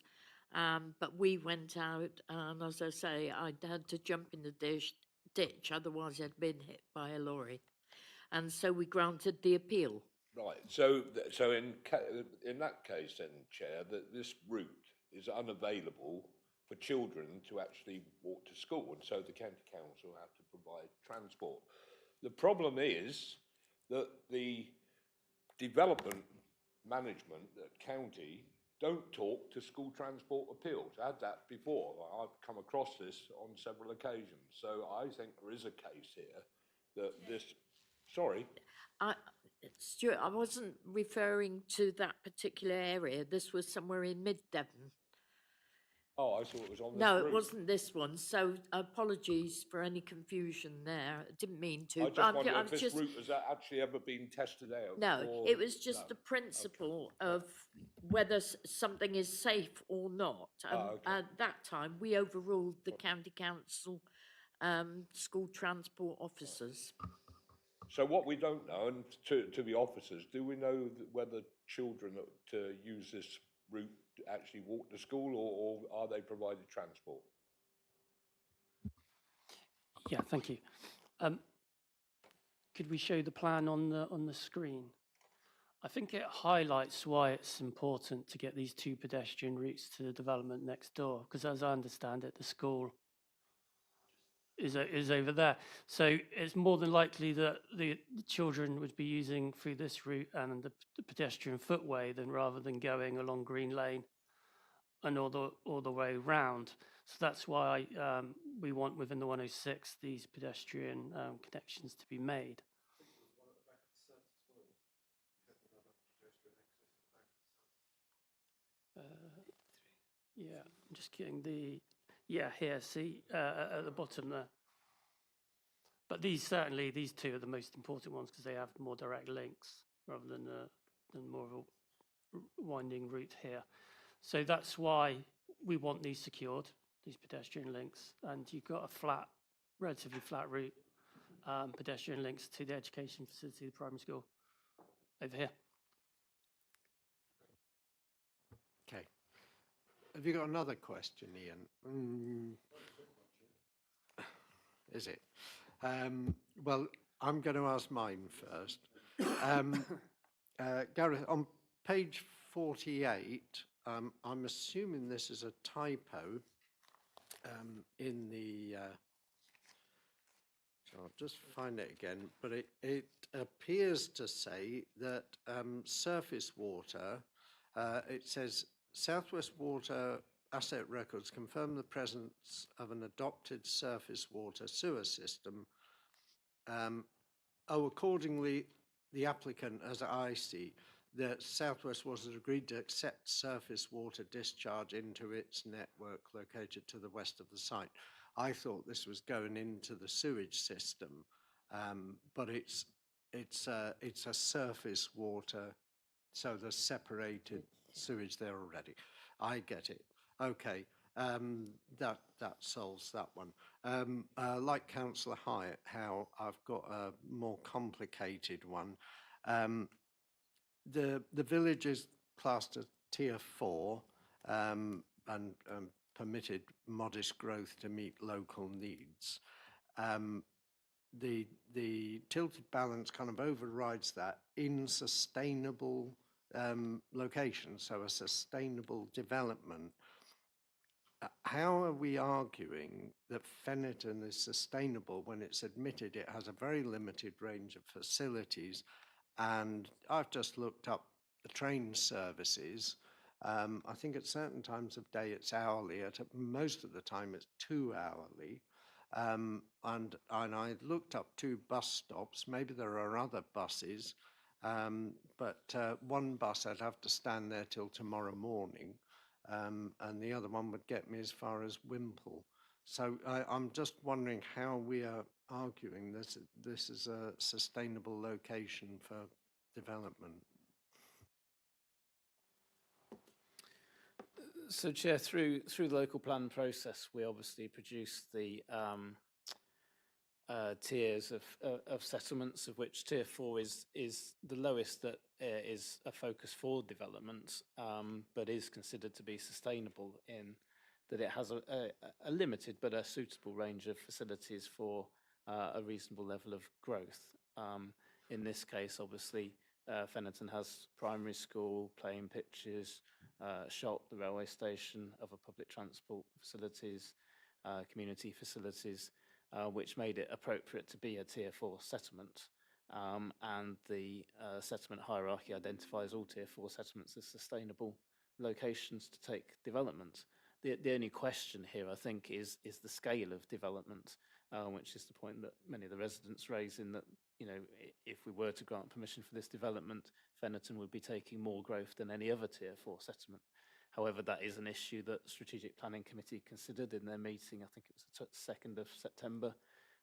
but we went out, and as I say, I had to jump in the ditch, otherwise I'd been hit by a lorry. And so we granted the appeal. Right. So in that case, then, Chair, that this route is unavailable for children to actually walk to school, and so the county council have to provide transport. The problem is that the development management at county don't talk to school transport appeals. I had that before. I've come across this on several occasions. So I think there is a case here that this. Sorry. Stuart, I wasn't referring to that particular area. This was somewhere in Mid Devon. Oh, I thought it was on this No, route. it wasn't this one, so apologies for any confusion there. I didn't mean to. I but just wonder I if this route has actually ever been tested out. No, or- it was just no. the principle of whether something is safe or not. And okay. at that time, we overruled the county council school transport officers. So what we don't know, and to the officers, do we know whether children to use this route actually walk to school, or are they provided transport? Yeah, thank you. Could we show the plan on the screen? I think it highlights why it's important to get these two pedestrian routes to the development next door, because as I understand it, the school is over there. So it's more than likely that the children would be using through this route and the pedestrian footway rather than going along Green Lane and all the way round. So that's why we want within the 106 these pedestrian connections to be made. Yeah, I'm just getting here, see, at the bottom there. But these two are the most important ones because they have more direct links rather than more of a winding route here. So that's why we want these secured, these pedestrian links. And you've got a relatively flat route, pedestrian links to the education facility, the primary school, over here. Okay. Have you got another question, Ian? Is it? Well, I'm going to ask mine first. Gareth, on page 48, I'm assuming this is a typo in the... so I'll just find it again, but it appears to say that surface water, it says South West Water asset records confirm the presence of an adopted surface water sewer system. Accordingly, the applicant, as I see, that South West Water has agreed to accept surface water discharge into its network located to the west of the site. I thought this was going into the sewage system, but it's a surface water, so there's separated sewage there already. I get it. Okay, that solves that one. Like Councillor Hyatt, how I've got a more complicated one. The village is classed as Tier 4 and permitted modest growth to meet local needs. The tilted balance kind of overrides that in sustainable locations, so a sustainable development. How are we arguing that Fenetton is sustainable when it's admitted it has a very limited range of facilities? And I've just looked up the train services. I think at certain times of day it's hourly, most of the time it's 2 hourly. And I looked up 2 bus stops. Maybe there are other buses, but one bus I'd have to stand there till tomorrow morning, and the other one would get me as far as Wimple. So I'm just wondering how we are arguing this is a sustainable location for development. So, Chair, through the local plan process, we obviously produce the tiers of settlements, of which Tier 4 is the lowest that is a focus for development, but is considered to be sustainable in that it has a limited but a suitable range of facilities for a reasonable level of growth. In this case, obviously, Fenetton has primary school, playing pitches, shop, the railway station, other public transport facilities, community facilities, which made it appropriate to be a Tier 4 settlement. And the settlement hierarchy identifies all Tier 4 settlements as sustainable locations to take development. The only question here, I think, is the scale of development, which is the point that many of the residents raise in that, you know, if we were to grant permission for this development, Fenetton would be taking more growth than any other Tier 4 settlement. However, that is an issue that Strategic Planning Committee considered in their meeting, I think it was the 2nd of September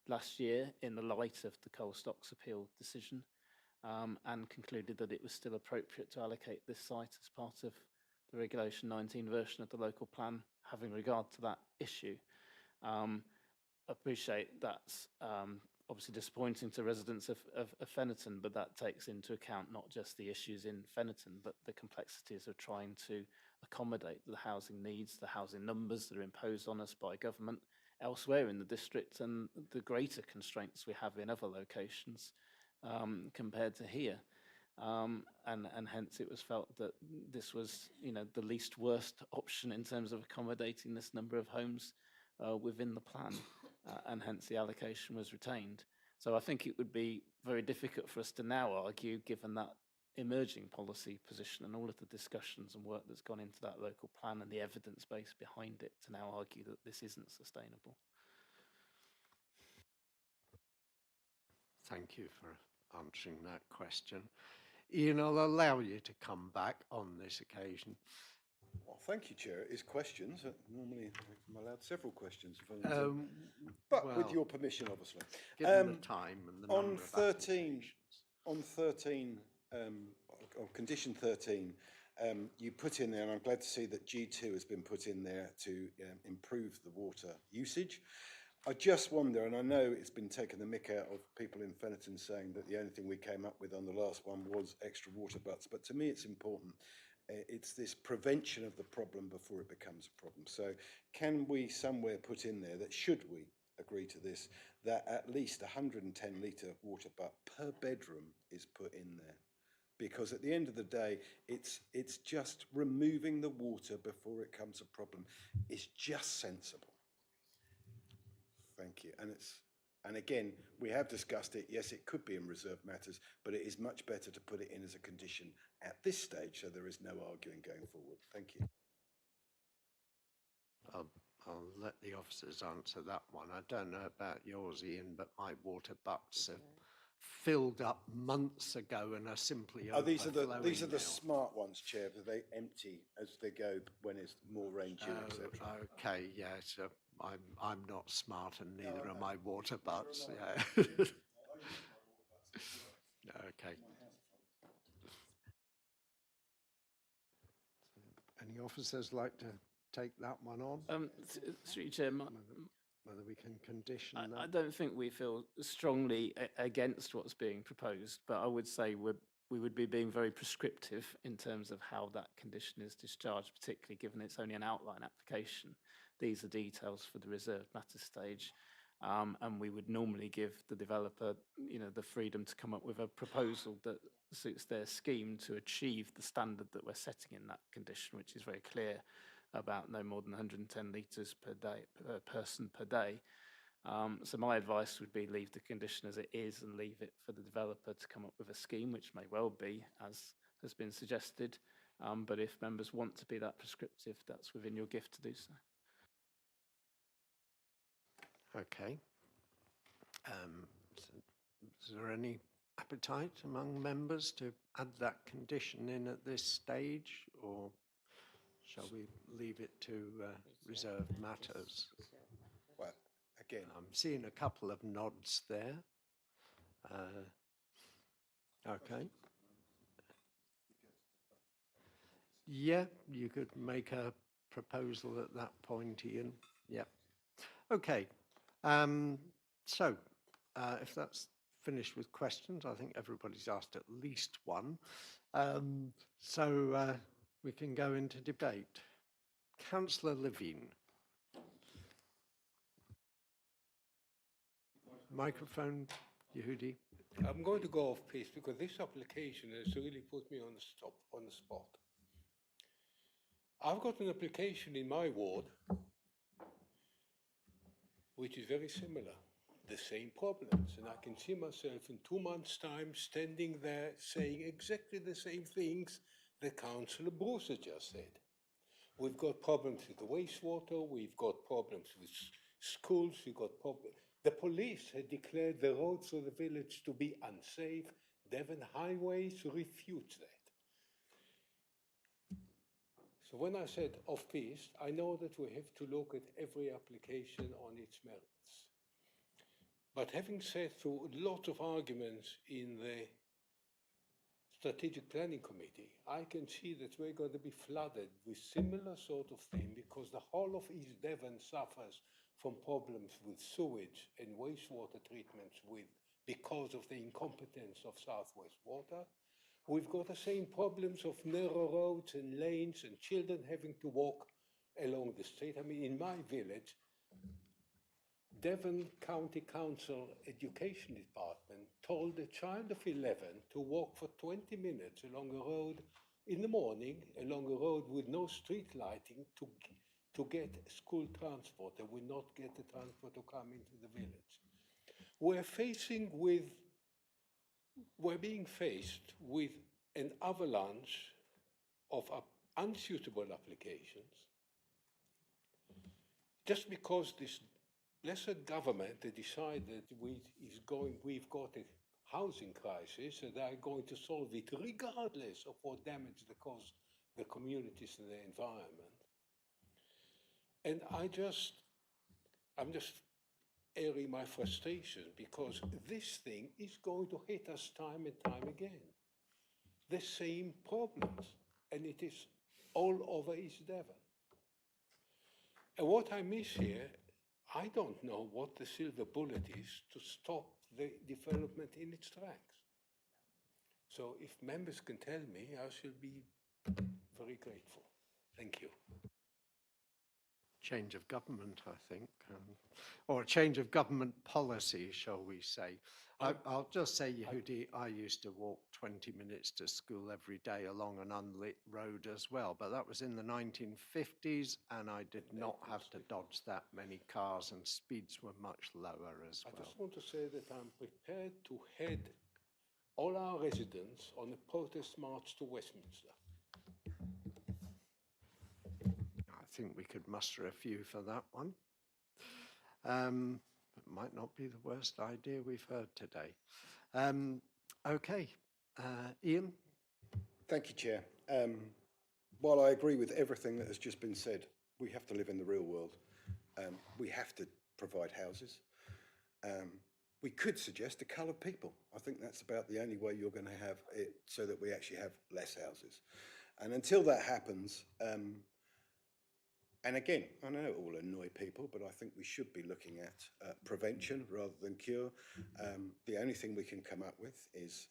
last year, in the light of the coal stocks appeal decision, and concluded that it was still appropriate to allocate this site as part of the Regulation 19 version of the local plan, having regard to that issue. Appreciate that's obviously disappointing to residents of Fennerton, but that takes into account not just the issues in Fennerton, but the complexities of trying to accommodate the housing needs, the housing numbers that are imposed on us by government elsewhere in the district, and the greater constraints we have in other locations compared to here. And hence it was felt that this was, the least worst option in terms of accommodating this number of homes within the plan, and hence the allocation was retained. So I think it would be very difficult for us to now argue, given that emerging policy position and all of the discussions and work that's gone into that local plan and the evidence base behind it, to now argue that this isn't sustainable. Thank you for answering that question. Ian, I'll allow you to come back on this occasion. Well, thank you, Chair. It is questions. Normally, I'm allowed several questions. But with well, your permission, obviously. Given the time and the number on of 13, on condition 13, you put in there, and I'm glad to see that G2 has been put in there to improve the water usage. I just wonder, and I know it's been taken the mick out of people in Fennerton saying that the only thing we came up with on the last one was extra water butts, but to me it's important. It's this prevention of the problem before it becomes a problem. So can we somewhere put in there that, should we agree to this, that at least 110 litre water butt per bedroom is put in there? Because at the end of the day, it's just removing the water before it becomes a problem. It's just sensible. Thank you. And again, we have discussed it. Yes, it could be in reserved matters, but it is much better to put it in as a condition at this stage, so there is no arguing going forward. Thank you. I'll let the officers answer that one. I don't know about yours, Ian, but my water butts have filled up months ago and are simply These are the now. smart ones, Chair. But they empty as they go when it's more rain due, etc. Okay, yeah. So I'm not smart, and neither are my water butts. Yeah. Okay. Any officers like to take that one on? Through Chair, Whether we can condition that? I don't think we feel strongly against what's being proposed, but I would say we would be being very prescriptive in terms of how that condition is discharged, particularly given it's only an outline application. These are details for the reserved matter stage, and we would normally give the developer, the freedom to come up with a proposal that suits their scheme to achieve the standard that we're setting in that condition, which is very clear about no more than 110 litres per day per person per day. So my advice would be leave the condition as it is and leave it for the developer to come up with a scheme, which may well be, as has been suggested. But if members want to be that prescriptive, that's within your gift to do so. Okay. Is there any appetite among members to add that condition in at this stage, or shall we leave it to reserved matters? Well, again, I'm seeing a couple of nods there. Okay. Yeah, you could make a proposal at that point, Ian. Yeah. Okay. So, if that's finished with questions, I think everybody's asked at least one. So we can go into debate. Councillor Levine. Microphone, Yehudi. I'm going to go off piece because this application has really put me on the spot. I've got an application in my ward which is very similar, the same problems, and I can see myself in 2 months' time standing there saying exactly the same things that Councillor Bruce has just said. We've got problems with the wastewater, we've got problems with schools, we've got problems. The police had declared the roads of the village to be unsafe. Devon Highways refutes that. So when I said off-piste, I know that we have to look at every application on its merits. But having said through a lot of arguments in the Strategic Planning Committee, I can see that we're going to be flooded with similar sort of thing because the whole of East Devon suffers from problems with sewage and wastewater treatments because of the incompetence of Southwest Water. We've got the same problems of narrow roads and lanes and children having to walk along the street. I mean, in my village, Devon County Council Education Department told a child of 11 to walk for 20 minutes along a road in the morning, along a road with no street lighting to get school transport. They would not get the transport to come into the village. We're being faced with an avalanche of unsuitable applications just because this blessed government had decided we've got a housing crisis and they're going to solve it regardless of what damage they cause the communities and the environment. And I'm just airing my frustration because this thing is going to hit us time and time again. The same problems, and it is all over East Devon. And what I miss here, I don't know what the silver bullet is to stop the development in its tracks. So if members can tell me, I shall be very grateful. Thank you. Change of government, I think, or a change of government policy, shall we say. I'll just say, Yehudi, I used to walk 20 minutes to school every day along an unlit road as well, but that was in the 1950s, and I did not have to dodge that many cars, and speeds were much lower as well. I just want to say that I'm prepared to head all our residents on a protest march to Westminster. I think we could muster a few for that one. It might not be the worst idea we've heard today. Okay, Ian? Thank you, Chair. While I agree with everything that has just been said, we have to live in the real world. We have to provide houses. We could suggest a coloured people. I think that's about the only way you're going to have it so that we actually have less houses. And until that happens, and again, I know it will annoy people, but I think we should be looking at prevention rather than cure. The only thing we can come up with is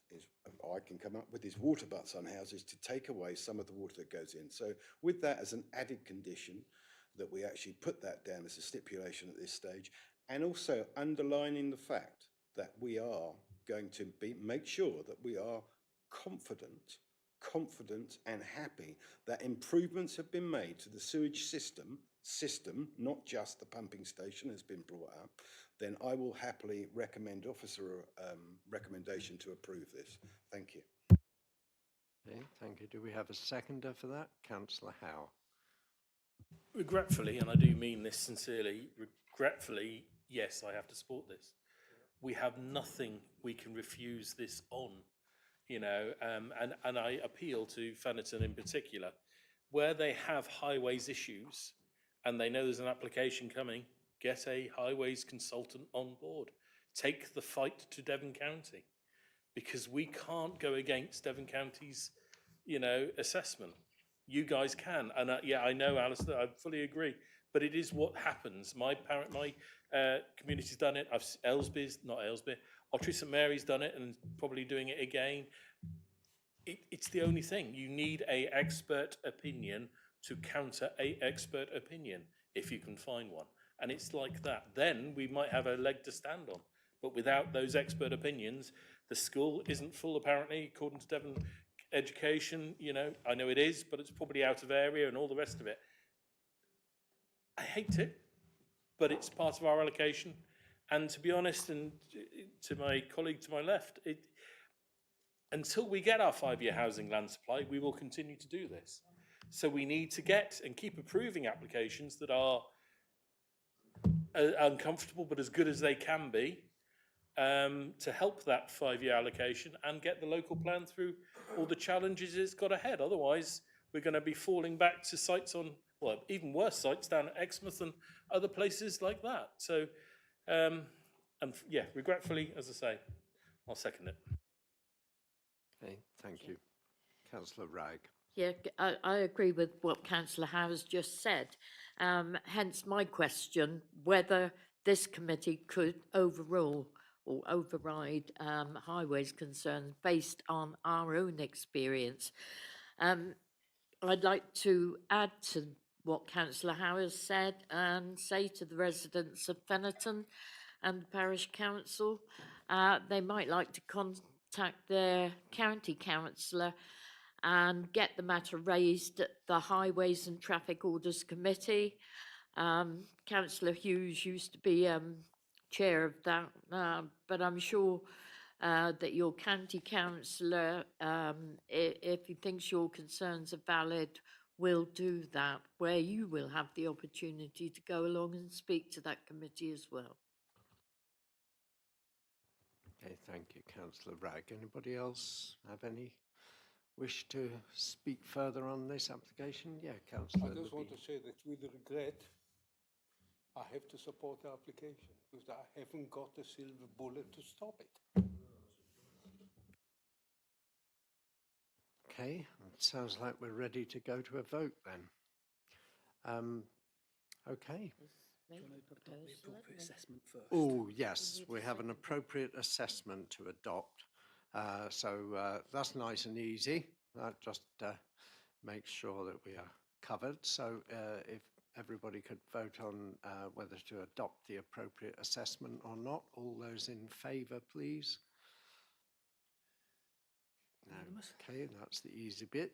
water butts on houses to take away some of the water that goes in. So with that as an added condition, that we actually put that down as a stipulation at this stage, and also underlining the fact that we are going to make sure that we are confident and happy that improvements have been made to the sewage system, not just the pumping station has been brought up, then I will happily recommend recommendation to approve this. Thank you. Okay, thank you. Do we have a seconder for that? Councillor Howe. Regretfully, and I do mean this sincerely, regretfully, yes, I have to support this. We have nothing we can refuse this on. You know, and I appeal to Fennerton in particular, where they have highways issues and they know there's an application coming, get a highways consultant on board. Take the fight to Devon County, because we can't go against Devon County's, assessment. You guys can, and yeah, I know, Alistair, I fully agree, but it is what happens. My community's done it. Ottery St Mary's done it and probably doing it again. It's the only thing. You need an expert opinion to counter an expert opinion, if you can find one. And it's like that. Then we might have a leg to stand on. But without those expert opinions, the school isn't full, apparently, according to Devon Education. I know it is, but it's probably out of area and all the rest of it. I hate it, but it's part of our allocation. And to be honest, and to my colleague to my left, until we get our 5-year housing land supply, we will continue to do this. So we need to get and keep approving applications that are uncomfortable but as good as they can be, to help that 5-year allocation and get the local plan through all the challenges it's got ahead. Otherwise, we're going to be falling back to sites on, well, even worse sites down at Exmouth and other places like that. So, yeah, regretfully, as I say, I'll second it. Okay, thank you. Councillor Wragg. Yeah, I agree with what Councillor Howes just said. Hence my question, whether this committee could overrule or override highways concerns based on our own experience. I'd like to add to what Councillor Howes said and say to the residents of Fennerton and the parish council, they might like to contact their county councillor and get the matter raised at the Highways and Traffic Orders Committee. Councillor Hughes used to be chair of that, but I'm sure that your county councillor, if he thinks your concerns are valid, will do that, where you will have the opportunity to go along and speak to that committee as well. Okay, thank you, Councillor Wragg. Anybody else have any wish to speak further on this application? Yeah, Councillor. I just want to say that with regret, I have to support the application because I haven't got a silver bullet to stop it. Okay, it sounds like we're ready to go to a vote then. Okay. Do you want to adopt the appropriate assessment first? Oh, yes, we have an appropriate assessment to adopt. So that's nice and easy. That just makes sure that we are covered. So if everybody could vote on whether to adopt the appropriate assessment or not. All those in favour, please. Okay, that's the easy bit.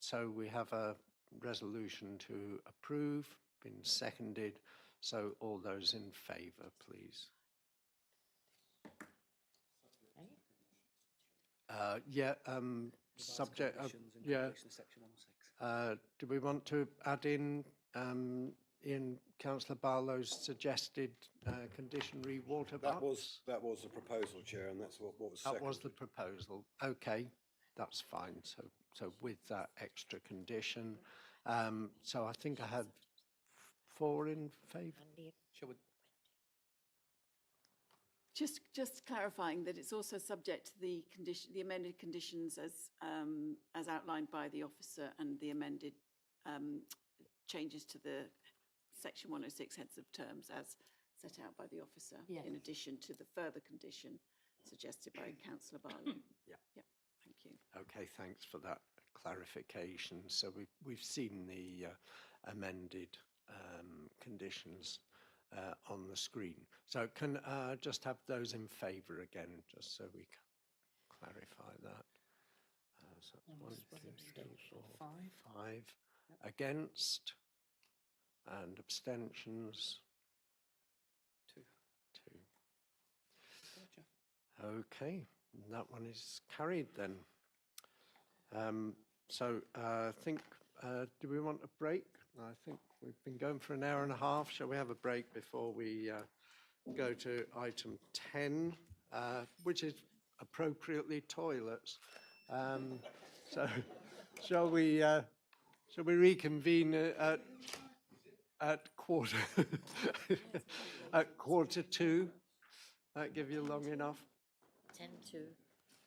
So we have a resolution to approve, been seconded. So all those in favour, please. Subject. Do we want to add in Councillor Barlow's suggested conditionary water box? That was the proposal, Chair, and that's what was That seconded. was the proposal. Okay, that's fine. So with that extra condition, so I think I had 4 in favour. Shall we? Just clarifying that it's also subject to the amended conditions as outlined by the officer and the amended changes to the section 106 heads of terms as set out by the officer, in addition to the further condition suggested by Councillor Barlow. Yeah. Thank you. Okay, thanks for that clarification. So we've seen the amended conditions on the screen. So can just have those in favour again, just so we can clarify that. So that's 1, 2, 3, 4, 5. Against and abstentions. 2. Okay, that one is carried then. So I think, do we want a break? I think we've been going for an hour and a half. Shall we have a break before we go to item 10, which is appropriately toilets? So shall we reconvene at quarter at 1:45? That give you long enough?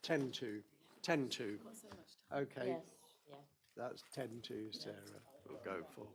10 to. Okay. Yes, yeah. That's 10 to, Sarah. We'll go for.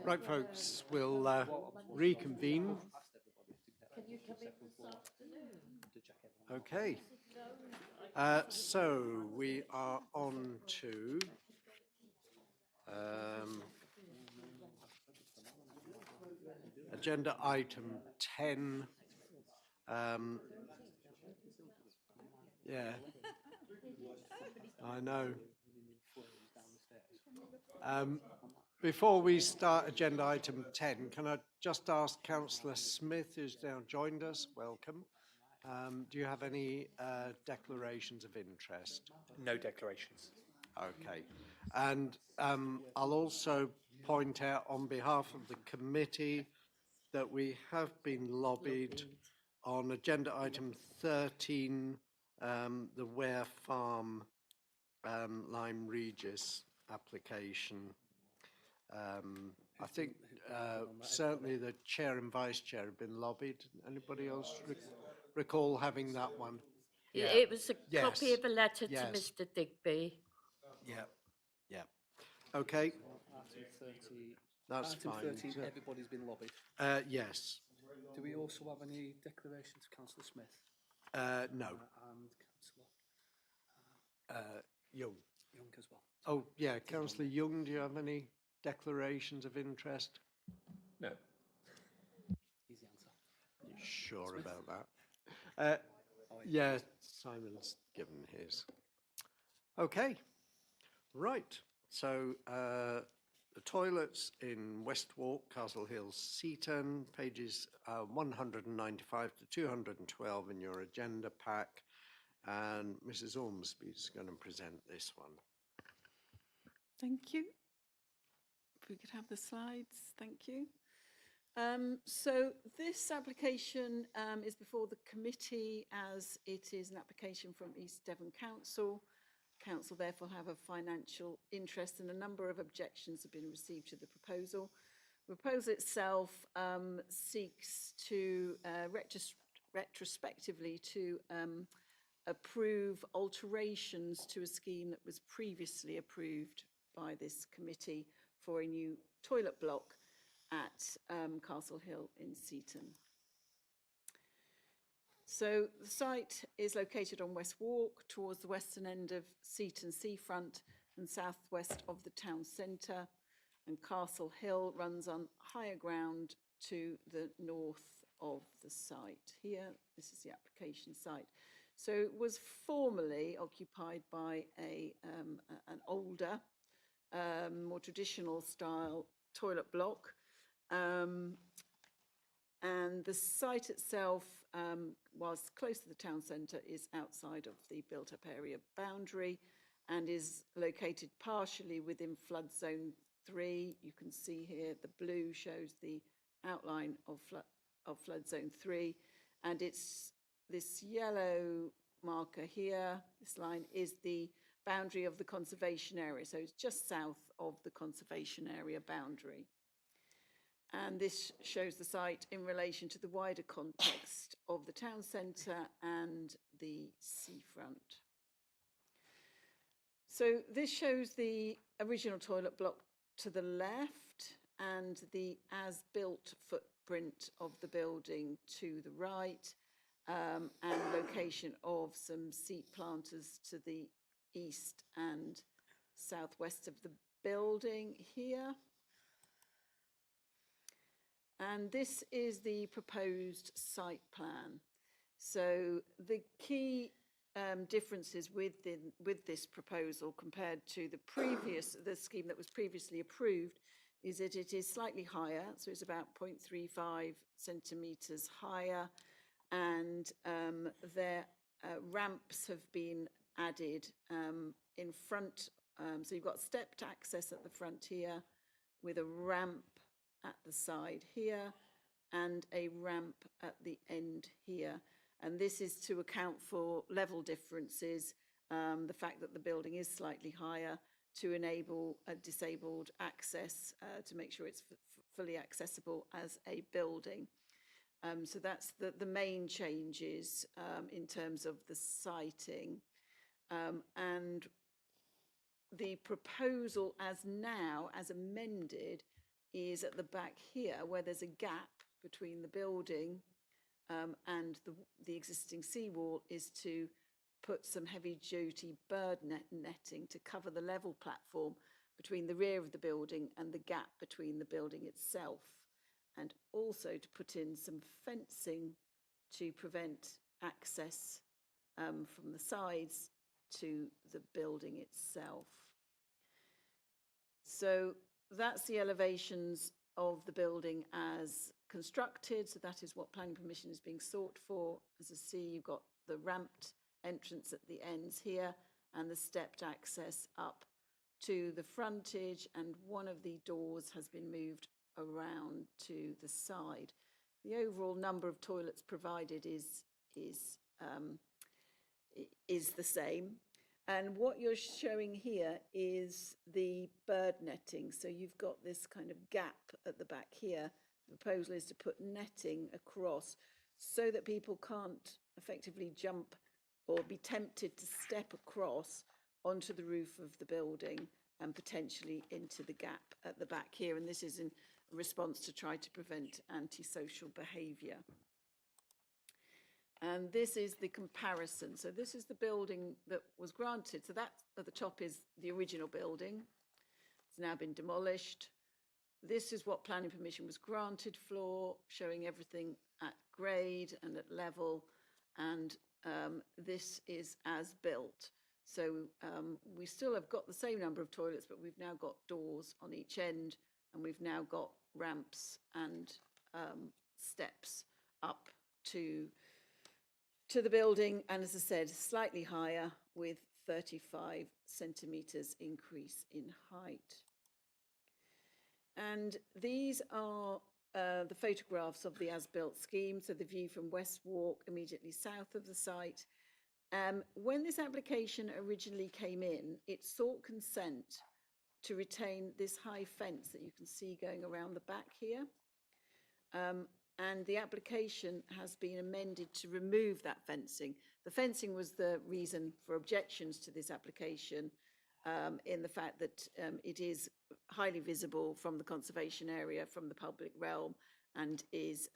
Right, folks, we'll reconvene. Can you come in this afternoon? Okay. So we are on to agenda item 10. Yeah, I know. Before we start agenda item 10, can I just ask Councillor Smith, who's now joined us, welcome. Do you have any declarations of interest? No declarations. Okay. And I'll also point out on behalf of the committee that we have been lobbied on agenda item 13, the Ware Farm Lyme Regis application. I think certainly the chair and vice chair have been lobbied. Anybody else recall having that one? Yeah. It was a Yes. copy of a letter Yes. to Mr. Digby. Yeah, yeah. Okay, Item 30. that's Item fine. 13, everybody's been lobbied. Yes. Do we also have any declarations, Councillor Smith? No. And Councillor Young. Young as well. Oh, yeah, Councillor Young, do you have any declarations of interest? No. Easy answer. You sure about that? Yeah, Simon's given his. Okay, right. So the toilets in West Walk, Castle Hill, Seaton, pages 195 to 212 in your agenda pack. And Mrs. Ormsby is going to present this one. Thank you. If we could have the slides, thank you. So this application is before the committee as it is an application from East Devon Council. Council therefore have a financial interest and a number of objections have been received to the proposal. The proposal itself seeks to retrospectively to approve alterations to a scheme that was previously approved by this committee for a new toilet block at Castle Hill in Seaton. So the site is located on West Walk towards the western end of Seaton seafront and southwest of the town centre, and Castle Hill runs on higher ground to the north of the site. Here, this is the application site. So it was formerly occupied by an older, more traditional style toilet block. And the site itself, whilst close to the town centre, is outside of the built-up area boundary and is located partially within flood zone 3. You can see here the blue shows the outline of flood zone 3, and it's this yellow marker here, this line, is the boundary of the conservation area. So it's just south of the conservation area boundary. And this shows the site in relation to the wider context of the town centre and the seafront. So this shows the original toilet block to the left and the as-built footprint of the building to the right, and location of some seat planters to the east and southwest of the building here. And this is the proposed site plan. So the key differences with this proposal compared to the scheme that was previously approved is that it is slightly higher, so it's about 0.35 centimetres higher, and their ramps have been added in front. So you've got stepped access at the front here with a ramp at the side here and a ramp at the end here. And this is to account for level differences, the fact that the building is slightly higher, to enable a disabled access, to make sure it's fully accessible as a building. So that's the main changes in terms of the siting. And the proposal as now, as amended, is at the back here, where there's a gap between the building and the existing seawall, is to put some heavy-duty bird netting to cover the level platform between the rear of the building and the gap between the building itself, and also to put in some fencing to prevent access from the sides to the building itself. So that's the elevations of the building as constructed. So that is what planning permission is being sought for. As you see, you've got the ramped entrance at the ends here and the stepped access up to the frontage, and one of the doors has been moved around to the side. The overall number of toilets provided is the same. And what you're showing here is the bird netting. So you've got this kind of gap at the back here. The proposal is to put netting across so that people can't effectively jump or be tempted to step across onto the roof of the building and potentially into the gap at the back here. And this is in response to try to prevent antisocial behaviour. And this is the comparison. So this is the building that was granted. So that at the top is the original building. It's now been demolished. This is what planning permission was granted for, showing everything at grade and at level. And this is as built. So we still have got the same number of toilets, but we've now got doors on each end, and we've now got ramps and steps up to the building, and as I said, slightly higher with 35 centimetres increase in height. And these are the photographs of the as-built scheme, so the view from West Walk, immediately south of the site. When this application originally came in, it sought consent to retain this high fence that you can see going around the back here. And the application has been amended to remove that fencing. The fencing was the reason for objections to this application, in the fact that it is highly visible from the conservation area, from the public realm, and is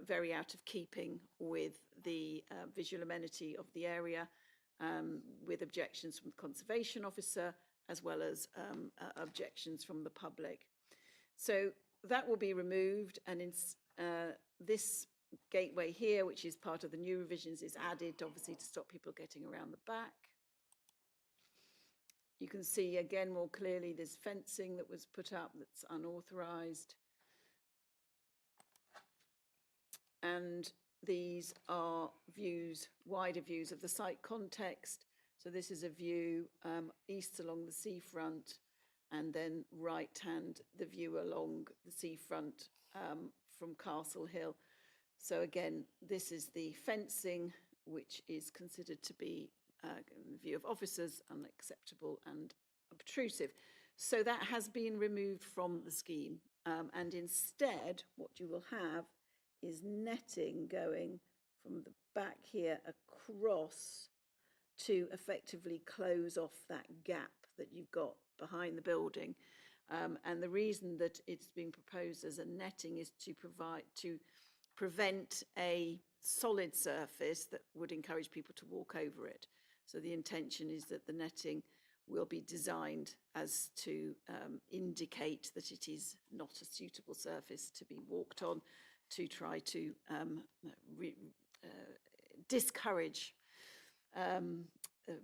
very out of keeping with the visual amenity of the area, with objections from the conservation officer, as well as objections from the public. So that will be removed, and in this gateway here, which is part of the new revisions, is added obviously to stop people getting around the back. You can see again more clearly this fencing that was put up that's unauthorised. And these are views, wider views of the site context. So this is a view east along the seafront, and then right hand the view along the seafront from Castle Hill. So again, this is the fencing, which is considered to be, in the view of officers, unacceptable and obtrusive. So that has been removed from the scheme. And instead, what you will have is netting going from the back here across to effectively close off that gap that you've got behind the building. And the reason that it's being proposed as a netting is to prevent a solid surface that would encourage people to walk over it. So the intention is that the netting will be designed as to indicate that it is not a suitable surface to be walked on, to try to discourage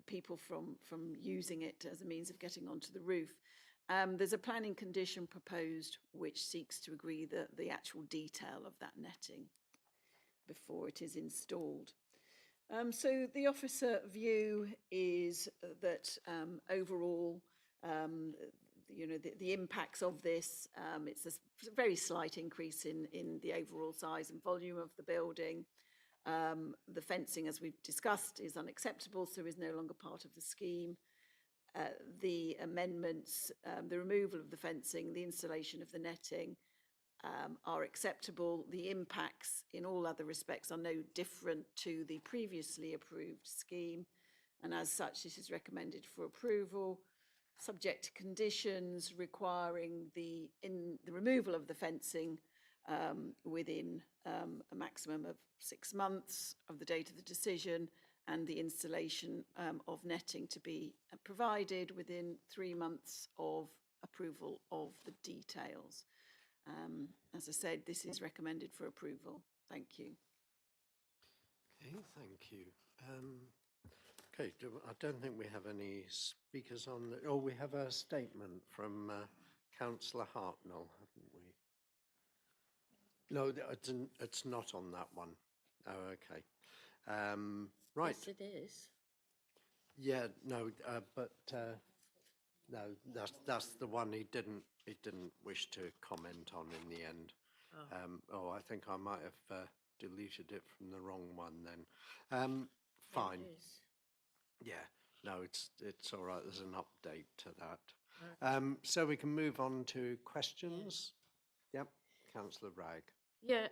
people from using it as a means of getting onto the roof. There's a planning condition proposed which seeks to agree the actual detail of that netting before it is installed. So the officer view is that overall, the impacts of this, it's a very slight increase in the overall size and volume of the building. The fencing, as we've discussed, is unacceptable, so is no longer part of the scheme. The amendments, the removal of the fencing, the installation of the netting are acceptable. The impacts in all other respects are no different to the previously approved scheme, and as such this is recommended for approval. subject to conditions requiring the removal of the fencing within a maximum of 6 months of the date of the decision, and the installation of netting to be provided within 3 months of approval of the details. As I said, this is recommended for approval. Thank you. Okay, thank you. Okay, I don't think we have any speakers on. Oh, we have a statement from Councillor Hartnell, haven't we? No, it's not on that one. Oh, okay. Right. Yes, it is. Yeah, no, but no, that's the one he didn't wish to comment on in the end. Oh. I think I might have deleted it from the wrong one then. Fine. It is. Yeah, no, it's all right. There's an update to that. So we can move on to questions. Yep, Councillor Ragg. Yeah,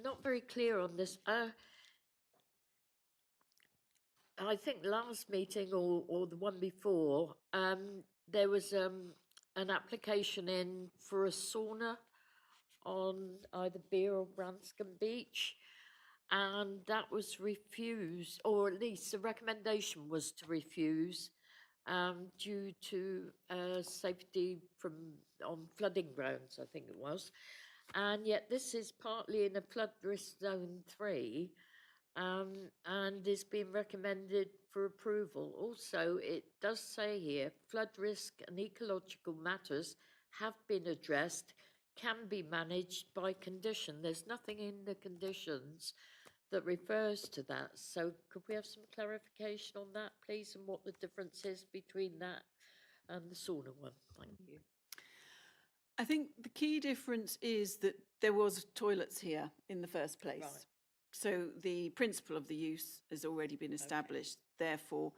not very clear on this. I think last meeting or the one before, there was an application in for a sauna on either Beer or Branscombe Beach, and that was refused, or at least the recommendation was to refuse due to safety on flooding grounds, I think it was. And yet this is partly in a flood risk zone 3, and is being recommended for approval. Also, it does say here, flood risk and ecological matters have been addressed, can be managed by condition. There's nothing in the conditions that refers to that. So could we have some clarification on that, please, and what the difference is between that and the sauna one? Thank you. I think the key difference is that there was toilets here in the first place. Right. So the principle of the use has already been established. Therefore,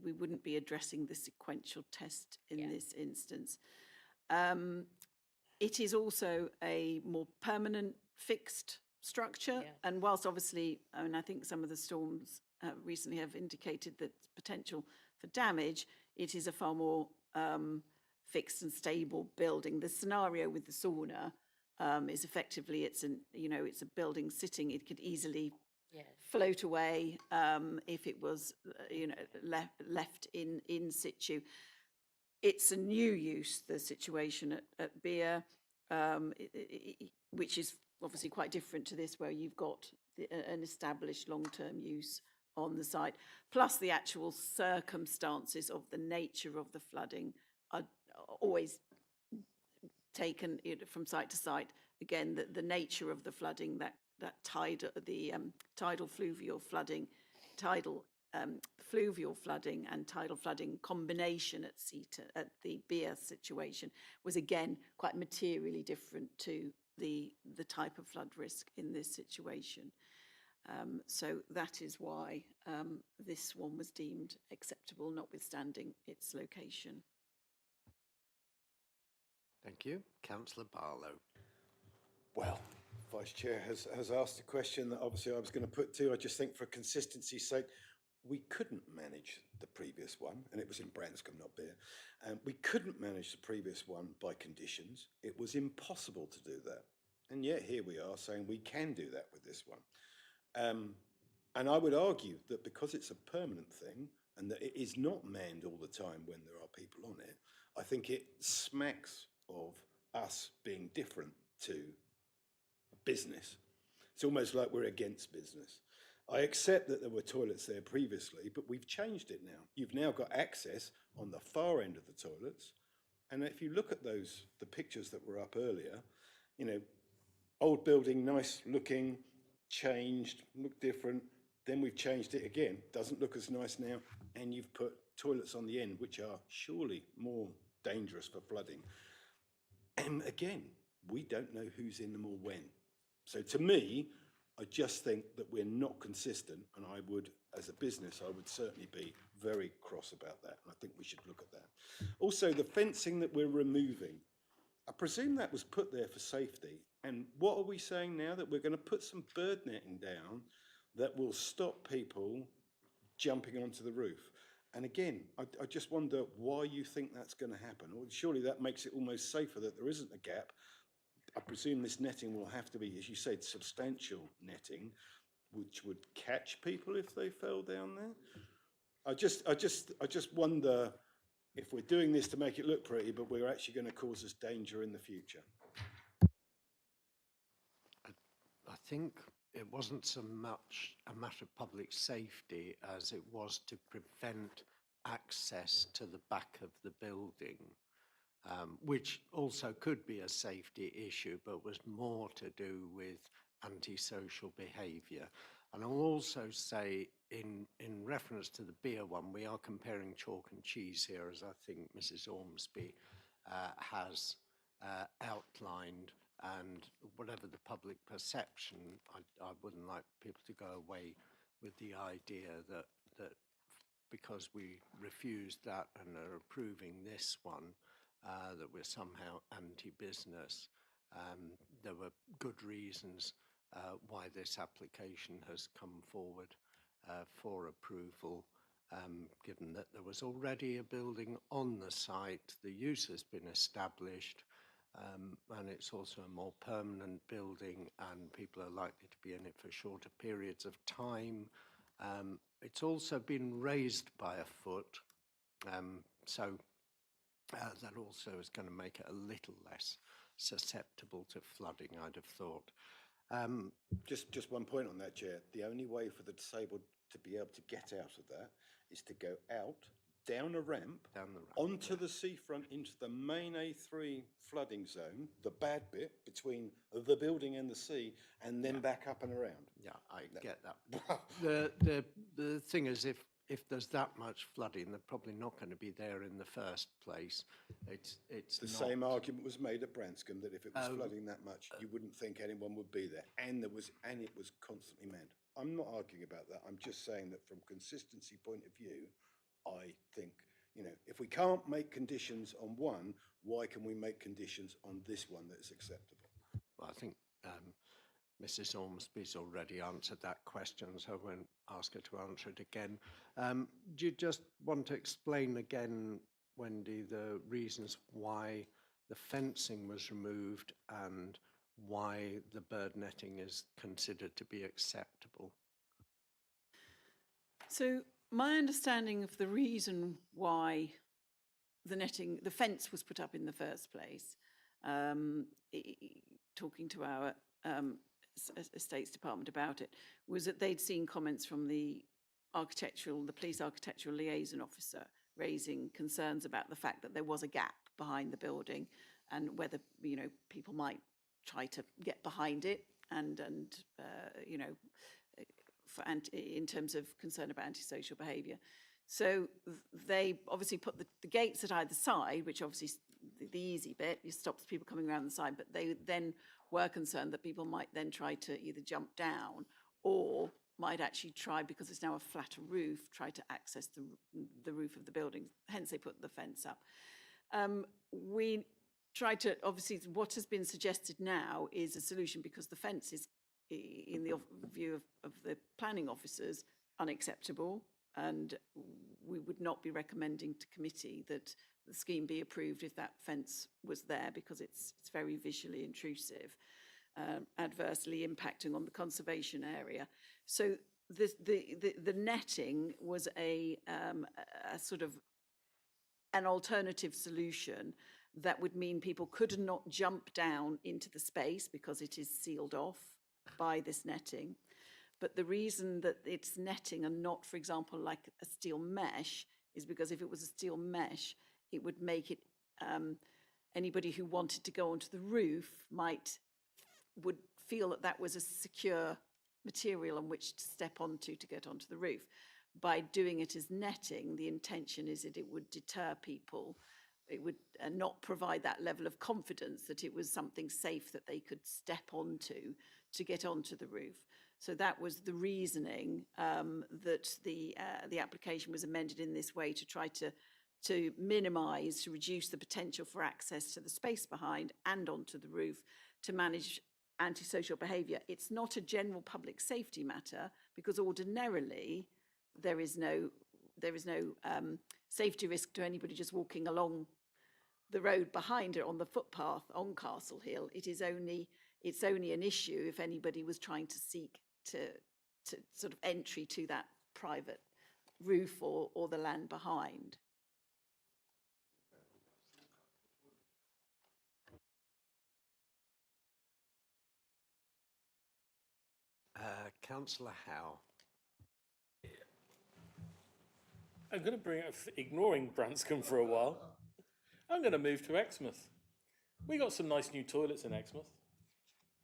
we wouldn't be addressing the sequential test in this instance. It is also a more permanent, fixed structure. Yeah. And whilst obviously, I think some of the storms recently have indicated that potential for damage, it is a far more fixed and stable building. The scenario with the sauna is effectively it's a building sitting. It could easily float away if it was left in situ. It's a new use, the situation at Beer, which is obviously quite different to this, where you've got an established long-term use on the site, plus the actual circumstances of the nature of the flooding are always taken from site to site. Again, the nature of the flooding, that tidal fluvial flooding, fluvial flooding and tidal flooding combination at the Beer situation was again quite materially different to the type of flood risk in this situation. So that is why this one was deemed acceptable, notwithstanding its location. Thank you. Councillor Barlow. Well, Vice Chair has asked a question that obviously I was going to put to. I just think for consistency's sake, we couldn't manage the previous one, and it was in Branscombe, not Beer. We couldn't manage the previous one by conditions. It was impossible to do that. And yet here we are saying we can do that with this one. And I would argue that because it's a permanent thing and that it is not manned all the time when there are people on it, I think it smacks of us being different to business. It's almost like we're against business. I accept that there were toilets there previously, but we've changed it now. You've now got access on the far end of the toilets. And if you look at the pictures that were up earlier, old building, nice looking, changed, looked different. Then we've changed it again. Doesn't look as nice now. And you've put toilets on the end, which are surely more dangerous for flooding. And again, we don't know who's in them or when. So to me, I just think that we're not consistent, and I would, as a business, I would certainly be very cross about that, and I think we should look at that. Also, the fencing that we're removing, I presume that was put there for safety, and what are we saying now? That we're going to put some bird netting down that will stop people jumping onto the roof. And again, I just wonder why you think that's going to happen. Or surely that makes it almost safer that there isn't a gap. I presume this netting will have to be, as you said, substantial netting, which would catch people if they fell down there. I just wonder if we're doing this to make it look pretty, but we're actually going to cause us danger in the future. I think it wasn't so much a matter of public safety as it was to prevent access to the back of the building, which also could be a safety issue, but was more to do with antisocial behaviour. And I'll also say, in reference to the beer one, we are comparing chalk and cheese here, as I think Mrs. Ormsby has outlined. And whatever the public perception, I wouldn't like people to go away with the idea that because we refused that and are approving this one, that we're somehow anti-business. There were good reasons why this application has come forward for approval, given that there was already a building on the site, the use has been established, and it's also a more permanent building and people are likely to be in it for shorter periods of time. It's also been raised by a foot, so that also is going to make it a little less susceptible to flooding, I'd have thought. Just one point on that, Chair. The only way for the disabled to be able to get out of that is to go out, down a ramp, onto the seafront, into the main A3 flooding zone, the bad bit between the building and the sea, and then back up and around. Yeah, I get that. The thing is, if there's that much flooding, they're probably not going to be there in the first place. It's the not. same argument was made at Branscombe, that if it was flooding that much, you wouldn't think anyone would be there, and it was constantly manned. I'm not arguing about that. I'm just saying that from consistency point of view, I think, if we can't make conditions on one, why can we make conditions on this one that is acceptable? Well, I think Mrs. Ormsby's already answered that question, so I won't ask her to answer it again. Do you just want to explain again, Wendy, the reasons why the fencing was removed and why the bird netting is considered to be acceptable? So my understanding of the reason why the fence was put up in the first place, talking to our Estates Department about it, was that they'd seen comments from the police architectural liaison officer raising concerns about the fact that there was a gap behind the building and whether, people might try to get behind it and in terms of concern about antisocial behaviour. So they obviously put the gates at either side, which obviously is the easy bit, it stops people coming around the side, but they then were concerned that people might then try to either jump down or might actually try, because it's now a flatter roof, try to access the roof of the building. Hence they put the fence up. We try to, obviously what has been suggested now is a solution, because the fence is, in the view of the planning officers, unacceptable, and we would not be recommending to committee that the scheme be approved if that fence was there, because it's very visually intrusive, adversely impacting on the conservation area. So the netting was a sort of an alternative solution that would mean people could not jump down into the space because it is sealed off by this netting. But the reason that it's netting and not, for example, like a steel mesh, is because if it was a steel mesh, it would make it, anybody who wanted to go onto the roof would feel that that was a secure material on which to step onto to get onto the roof. By doing it as netting, the intention is that it would deter people. It would not provide that level of confidence that it was something safe that they could step onto to get onto the roof. So that was the reasoning that the application was amended in this way, to try to minimise, to reduce the potential for access to the space behind and onto the roof, to manage antisocial behaviour. It's not a general public safety matter, because ordinarily there is no there is no safety risk to anybody just walking along the road behind it on the footpath on Castle Hill. It's only an issue if anybody was trying to seek to sort of entry to that private roof or the land behind. Councillor Howe. I'm going to bring up, ignoring Branscombe for a while, I'm going to move to Exmouth. We got some nice new toilets in Exmouth.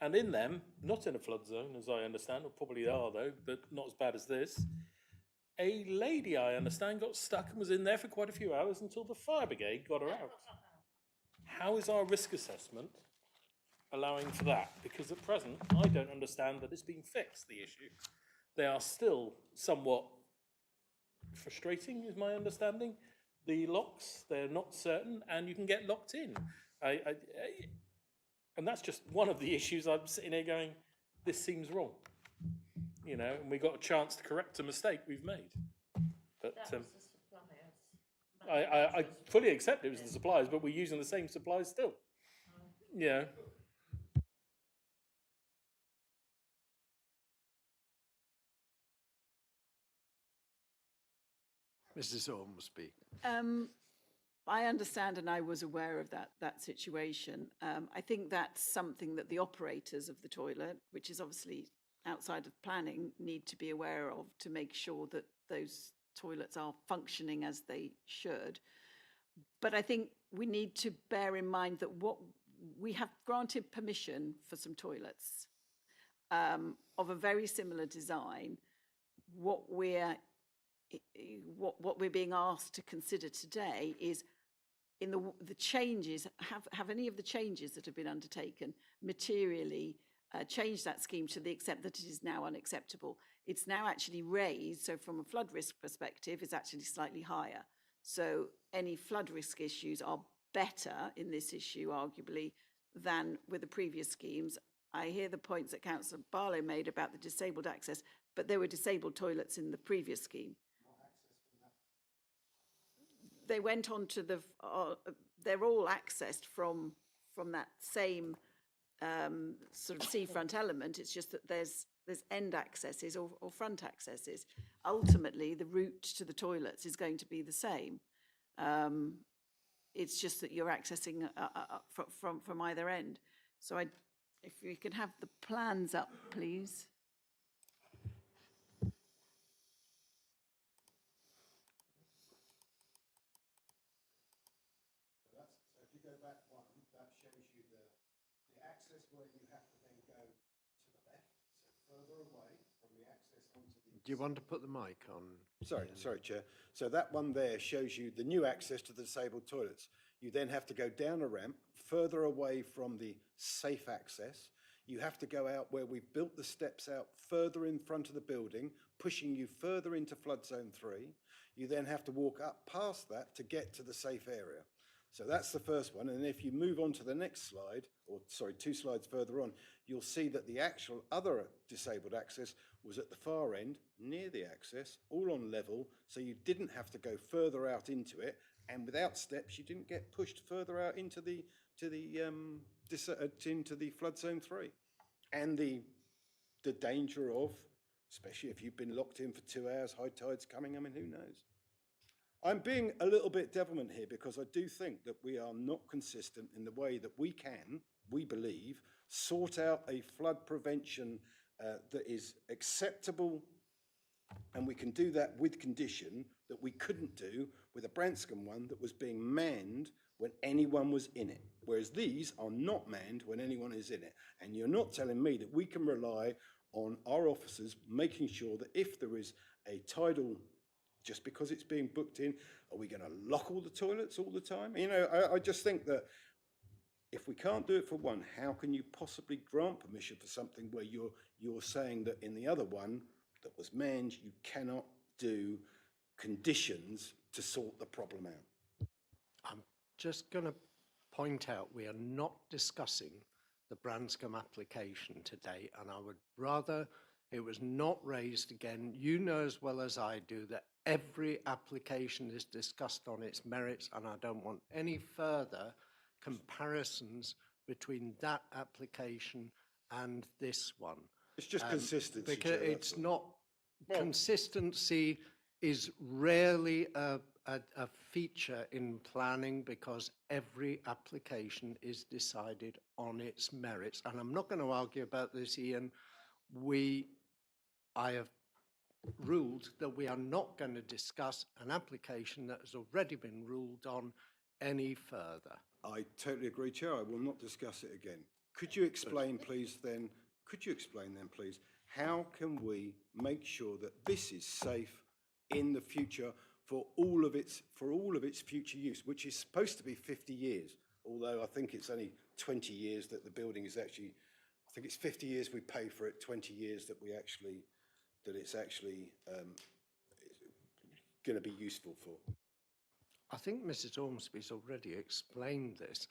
And in them, not in a flood zone, as I understand, or probably are though, but not as bad as this, a lady, I understand, got stuck and was in there for quite a few hours until the fire brigade got her out. How is our risk assessment allowing for that? Because at present, I don't understand that it's been fixed, the issue. They are still somewhat frustrating, is my understanding. The locks, they're not certain, and you can get locked in. And that's just one of the issues. I'm sitting here going, this seems wrong. You know, and we got a chance to correct a mistake we've made. But I fully accept it was the suppliers, but we're using the same suppliers still. Yeah. Mrs. Ormsby. I understand, and I was aware of that situation. I think that's something that the operators of the toilet, which is obviously outside of planning, need to be aware of to make sure that those toilets are functioning as they should. But I think we need to bear in mind that what we have granted permission for some toilets of a very similar design. What we're being asked to consider today is in the changes, have any of the changes that have been undertaken materially changed that scheme to the extent that it is now unacceptable. It's now actually raised, so from a flood risk perspective, it's actually slightly higher. So any flood risk issues are better in this issue, arguably, than with the previous schemes. I hear the points that Councillor Barlow made about the disabled access, but there were disabled toilets in the previous scheme. They went on to the, they're all accessed from that same sort of seafront element. It's just that there's end accesses or front accesses. Ultimately, the route to the toilets is going to be the same. It's just that you're accessing from either end. So if we can have the plans up, please. Do you want to put the mic on? Sorry, Chair. So that one there shows you the new access to the disabled toilets. You then have to go down a ramp further away from the safe access. You have to go out where we've built the steps out further in front of the building, pushing you further into flood zone 3. You then have to walk up past that to get to the safe area. So that's the first one. And if you move on to the next slide, or sorry, 2 slides further on, you'll see that the actual other disabled access was at the far end, near the access, all on level, so you didn't have to go further out into it, and without steps, you didn't get pushed further out into the flood zone 3. And the danger of, especially if you've been locked in for 2 hours, high tides coming, I mean, who knows? I'm being a little bit devilment here because I do think that we are not consistent in the way that we can, we believe, sort out a flood prevention that is acceptable, and we can do that with condition that we couldn't do with a Branscombe one that was being manned when anyone was in it, whereas these are not manned when anyone is in it. And you're not telling me that we can rely on our officers making sure that if there is a tidal, just because it's being booked in, are we going to lock all the toilets all the time? You know, I just think that if we can't do it for one, how can you possibly grant permission for something where you're saying that in the other one that was manned, you cannot do conditions to sort the problem out? I'm just going to point out we are not discussing the Branscombe application today, and I would rather it was not raised again. You know as well as I do that Every application is discussed on its merits, and I don't want any further comparisons between that application and this one. It's just consistency, Because Chair, that's it's not, consistency is rarely a feature in planning because every application is decided on its merits. And I'm not going to argue about this, Ian. I have ruled that we are not going to discuss an application that has already been ruled on any further. I totally agree, Chair. I will not discuss it again. Could you explain, please, then, how can we make sure that this is safe in the future for all of its future use, which is supposed to be 50 years, although I think it's only 20 years that the building is actually, I think it's 50 years we pay for it, 20 years that it's actually going to be useful for. I think Mrs. Ormsby's already explained this.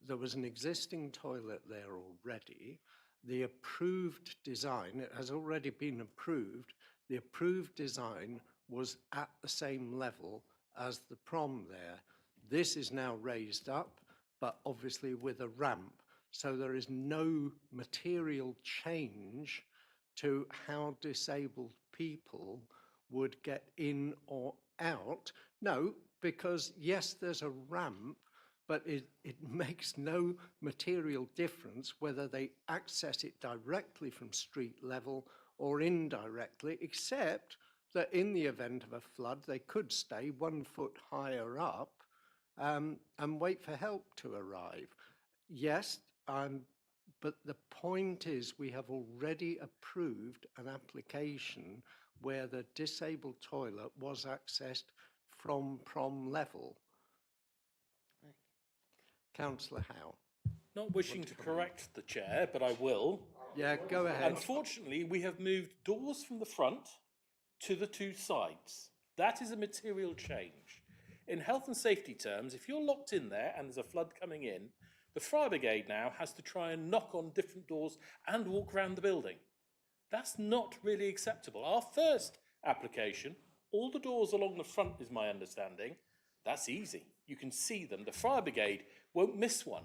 There was an existing toilet there already. The approved design, it has already been approved, the approved design was at the same level as the prom there. This is now raised up, but obviously with a ramp. So there is no material change to how disabled people would get in or out. No, because yes, there's a ramp, but it makes no material difference whether they access it directly from street level or indirectly, except that in the event of a flood, they could stay 1 foot higher up and wait for help to arrive. Yes, but the point is we have already approved an application where the disabled toilet was accessed from prom level. Councillor Howe. Not wishing to correct the chair, but I will. Yeah, go ahead. Unfortunately, we have moved doors from the front to the two sides. That is a material change. In health and safety terms, if you're locked in there and there's a flood coming in, the fire brigade now has to try and knock on different doors and walk around the building. That's not really acceptable. Our first application, all the doors along the front is my understanding, that's easy. You can see them. The fire brigade won't miss one.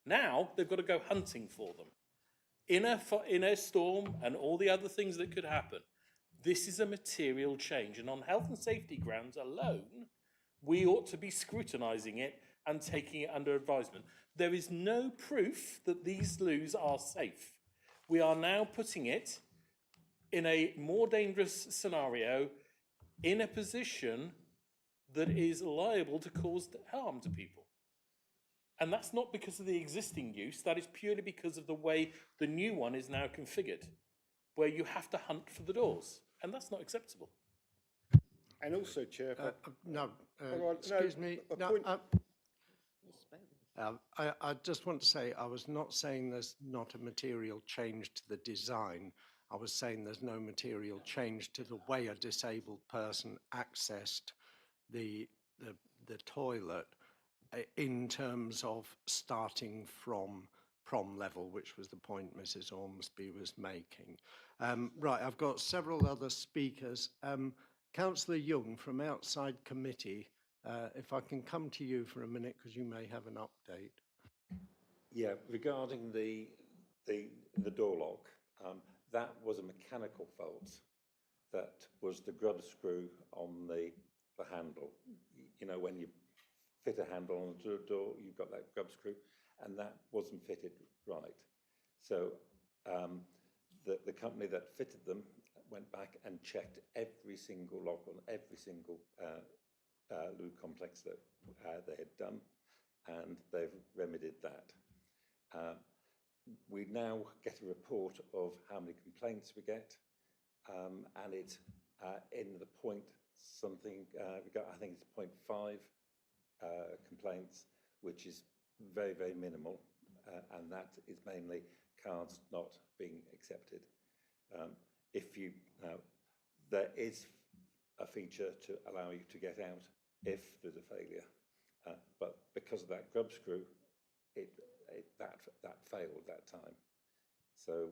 Now they've got to go hunting for them. In a storm and all the other things that could happen, this is a material change. And on health and safety grounds alone, we ought to be scrutinising it and taking it under advisement. There is no proof that these loos are safe. We are now putting it in a more dangerous scenario in a position that is liable to cause harm to people. And that's not because of the existing use, that is purely because of the way the new one is now configured, where you have to hunt for the doors, and that's not acceptable. And also, Chair, Excuse me. I just want to say, I was not saying there's not a material change to the design. I was saying there's no material change to the way a disabled person accessed the toilet in terms of starting from prom level, which was the point Mrs. Ormsby was making. Right, I've got several other speakers. Councillor Young from outside committee, if I can come to you for a minute because you may have an update. Yeah, regarding the door lock, that was a mechanical fault. That was the grub screw on the handle. You know, when you fit a handle on the door, you've got that grub screw, and that wasn't fitted right. So the company that fitted them went back and checked every single lock on every single loo complex that they had done, and they've remedied that. We now get a report of how many complaints we get, and it's in the point something, we got, I think it's 0.5 complaints, which is very, very minimal, and that is mainly cards not being accepted. If you, there is a feature to allow you to get out if there's a failure, but because of that grub screw, that failed that time. So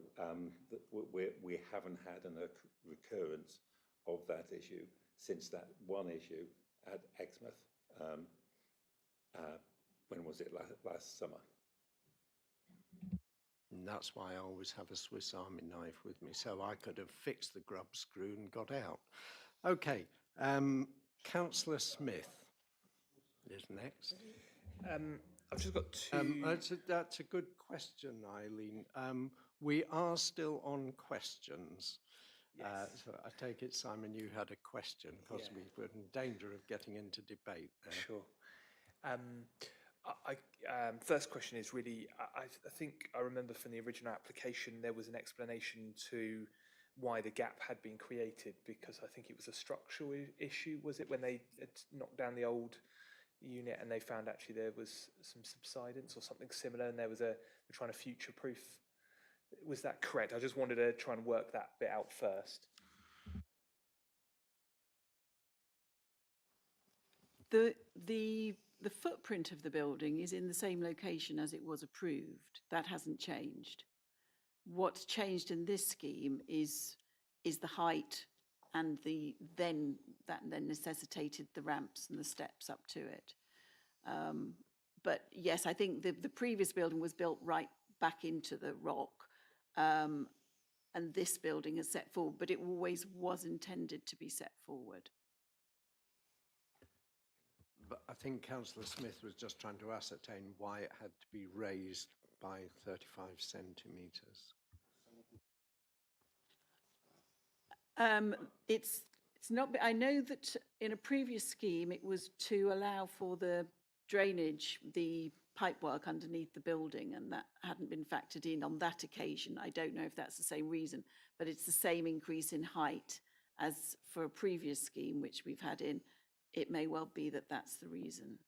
we haven't had a recurrence of that issue, since that one issue at Exmouth. When was it? Last summer. And that's why I always have a Swiss Army knife with me, so I could have fixed the grub screw and got out. Okay, Councillor Smith is next. I've just got two. That's a good question, Eileen. We are still on questions. Yes. So I take it, Simon, you had a question, because we were in danger of getting into debate there. Sure. First question is really, I think I remember from the original application there was an explanation to why the gap had been created, because I think it was a structural issue, was it, when they had knocked down the old unit and they found actually there was some subsidence or something similar, and they're trying to future-proof. Was that correct? I just wanted to try and work that bit out first. The footprint of the building is in the same location as it was approved. That hasn't changed. What's changed in this scheme is the height, and that then necessitated the ramps and the steps up to it. But yes, I think the previous building was built right back into the rock, and this building is set forward, but it always was intended to be set forward. But I think Councillor Smith was just trying to ascertain why it had to be raised by 35 centimetres. It's not. I know that in a previous scheme it was to allow for the drainage, the pipework underneath the building, and that hadn't been factored in on that occasion. I don't know if that's the same reason, but it's the same increase in height as for a previous scheme which we've had in. It may well be that that's the reason.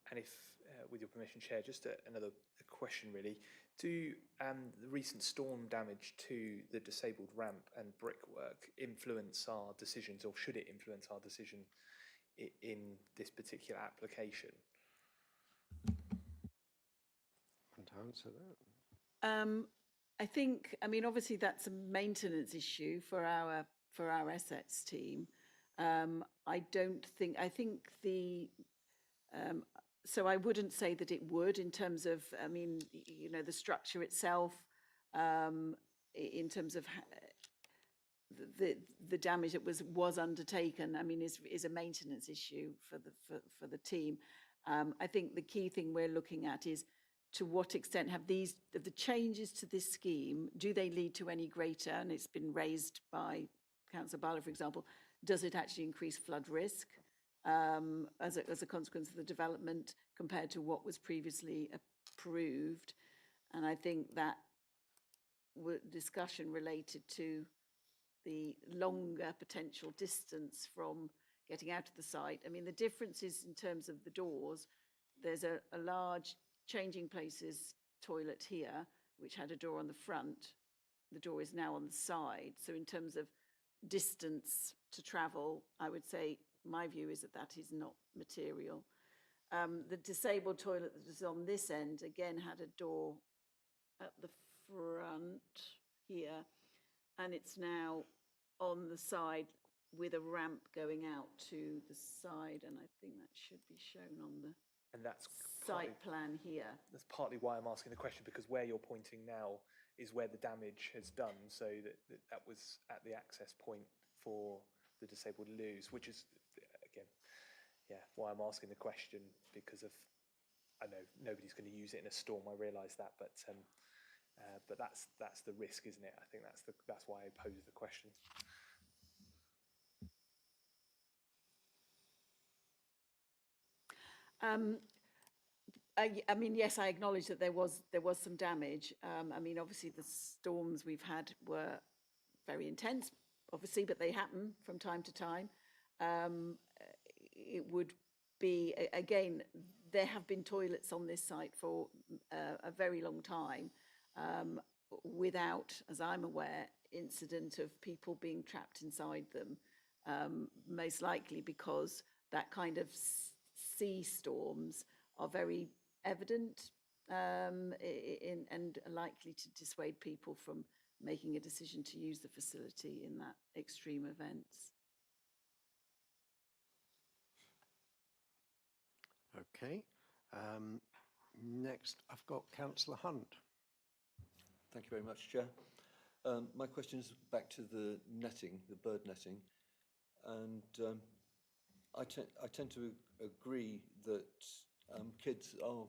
And if, with your permission, Chair, just another question really. Do the recent storm damage to the disabled ramp and brickwork influence our decisions, or should it influence our decision in this particular application? Want to answer that? I think, obviously that's a maintenance issue for our assets team. So I wouldn't say that it would, in terms of, the structure itself, in terms of the damage that was undertaken, is a maintenance issue for the team. I think the key thing we're looking at is, to what extent have the changes to this scheme, do they lead to any greater, and it's been raised by Councillor Barlow, for example, does it actually increase flood risk as a consequence of the development compared to what was previously approved? And I think that discussion related to the longer potential distance from getting out of the site. The difference is in terms of the doors. There's a large changing places toilet here, which had a door on the front. The door is now on the side. So in terms of distance to travel, I would say my view is that is not material. The disabled toilet that is on this end, again, had a door at the front here, and it's now on the side with a ramp going out to the side, and I think that should be shown on the site plan here. That's partly why I'm asking the question, because where you're pointing now is where the damage has done, so that was at the access point for the disabled loos, which is, again, why I'm asking the question, because of, I know nobody's going to use it in a storm, I realise that, but that's the risk, isn't it? I think that's why I pose the question. Yes, I acknowledge that there was some damage. Obviously the storms we've had were very intense, obviously, but they happen from time to time. It would be, again, there have been toilets on this site for a very long time, without, as I'm aware, incident of people being trapped inside them, most likely because that kind of sea storms are very evident and likely to dissuade people from making a decision to use the facility in that extreme events. Okay. Next, I've got Councillor Hunt. Thank you very much, Chair. My question is back to the netting, the bird netting, and I tend to agree that kids are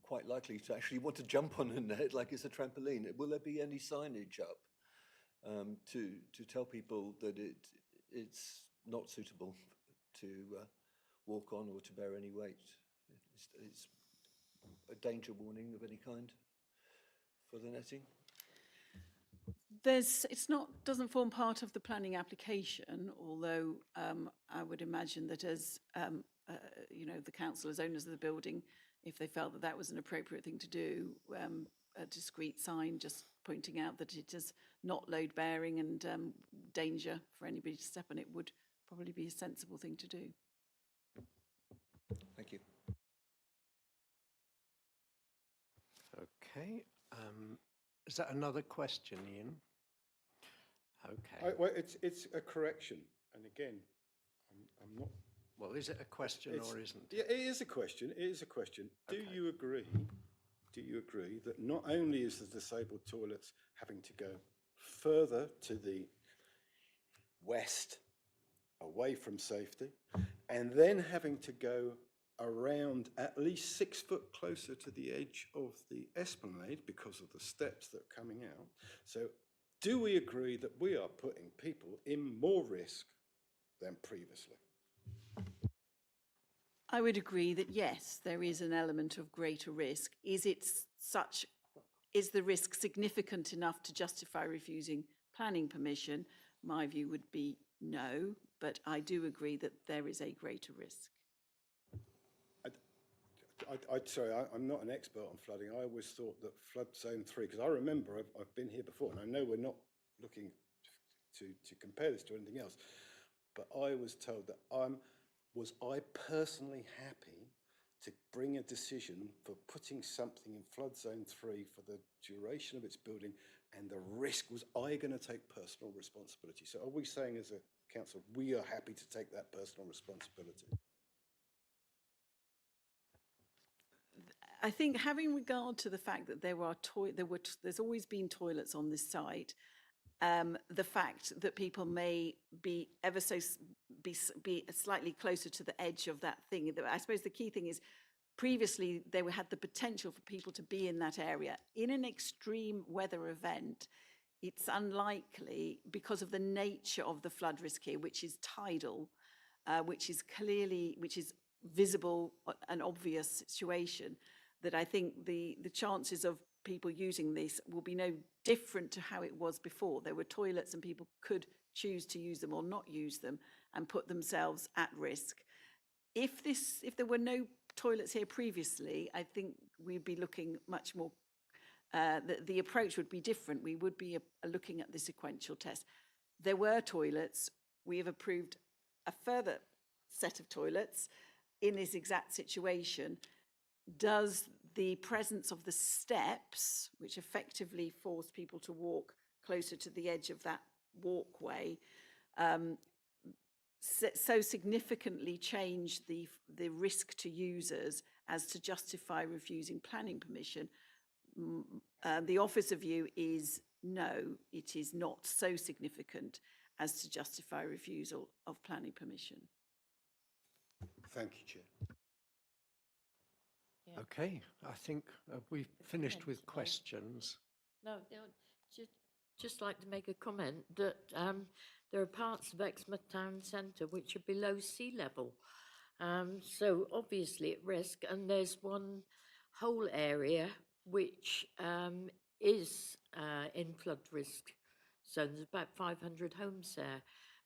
quite likely to actually want to jump on a net like it's a trampoline. Will there be any signage up to tell people that it's not suitable to walk on or to bear any weight? It's a danger warning of any kind for the netting? Doesn't form part of the planning application, although I would imagine that as the council, as owners of the building, if they felt that that was an appropriate thing to do, a discrete sign just pointing out that it is not load bearing and danger for anybody to step on it would probably be a sensible thing to do. Thank you. Okay. Is that another question, Ian? Okay. Well, it's a correction, and again, I'm not. Well, is it a question or isn't? Yeah, it is a question. It is a question. Do you agree? Do you agree that not only is the disabled toilets having to go further to the west, away from safety, and then having to go around at least 6 foot closer to the edge of the esplanade because of the steps that are coming out? So do we agree that we are putting people in more risk than previously? I would agree that yes, there is an element of greater risk. Is the risk significant enough to justify refusing planning permission? My view would be no, but I do agree that there is a greater risk. Sorry, I'm not an expert on flooding. I always thought that flood zone 3, because I remember I've been here before, and I know we're not looking to compare this to anything else, but I was told that was I personally happy to bring a decision for putting something in flood zone 3 for the duration of its building, and the risk was I going to take personal responsibility. So are we saying as a council, we are happy to take that personal responsibility? I think having regard to the fact that there's always been toilets on this site, the fact that people may be be slightly closer to the edge of that thing. I suppose the key thing is previously they had the potential for people to be in that area. In an extreme weather event, it's unlikely because of the nature of the flood risk here, which is tidal, which is visible, an obvious situation, that I think the chances of people using this will be no different to how it was before. There were toilets and people could choose to use them or not use them and put themselves at risk. If there were no toilets here previously, I think we'd be looking much more, the approach would be different. We would be looking at the sequential test. There were toilets. We have approved a further set of toilets in this exact situation. Does the presence of the steps, which effectively force people to walk closer to the edge of that walkway, so significantly change the risk to users as to justify refusing planning permission? The officer view is no, it is not so significant as to justify refusal of planning permission. Thank you, Chair. Yeah. Okay, I think we've finished with questions. No, just like to make a comment that there are parts of Exmouth Town Centre which are below sea level, so obviously at risk, and there's one whole area which is in flood risk. So there's about 500 homes there.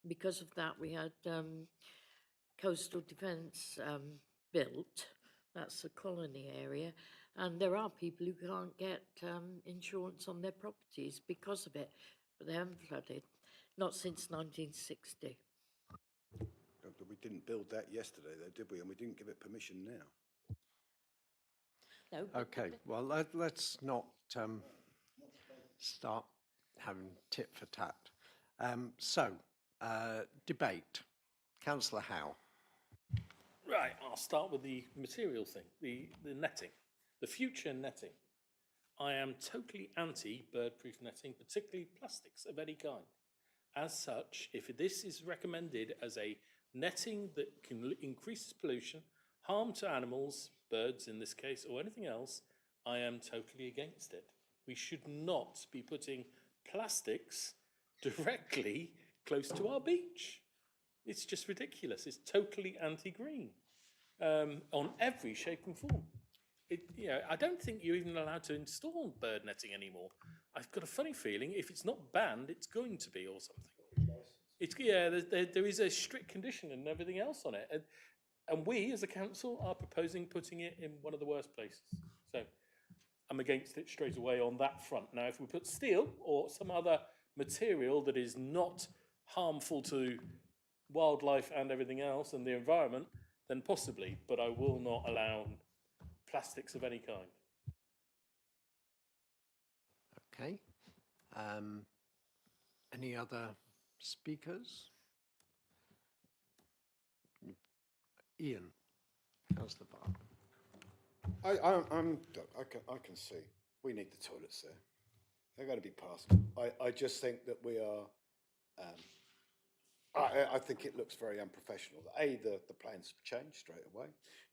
Because of that, we had coastal defence built. That's the colony area, and there are people who can't get insurance on their properties because of it, but they haven't flooded, not since 1960. We didn't build that yesterday, though, did we? And we didn't give it permission now. No. Okay, well, let's not start having tit for tat. Debate. Councillor Howe. Right, I'll start with the material thing, the netting, the future netting. I am totally anti bird-proof netting, particularly plastics of any kind. As such, if this is recommended as a netting that can increase pollution, harm to animals, birds in this case, or anything else, I am totally against it. We should not be putting plastics directly close to our beach. It's just ridiculous. It's totally anti-green on every shape and form. I don't think you're even allowed to install bird netting anymore. I've got a funny feeling if it's not banned, it's going to be or something. There is a strict condition and everything else on it. And we, as a council, are proposing putting it in one of the worst places. So I'm against it straight away on that front. Now, if we put steel or some other material that is not harmful to wildlife and everything else and the environment, then possibly, but I will not allow plastics of any kind. Okay. Any other speakers? Ian, Councillor Barker. I can see we need the toilets there. They're going to be passed. I just think that we are. I think it looks very unprofessional. The plans have changed straight away.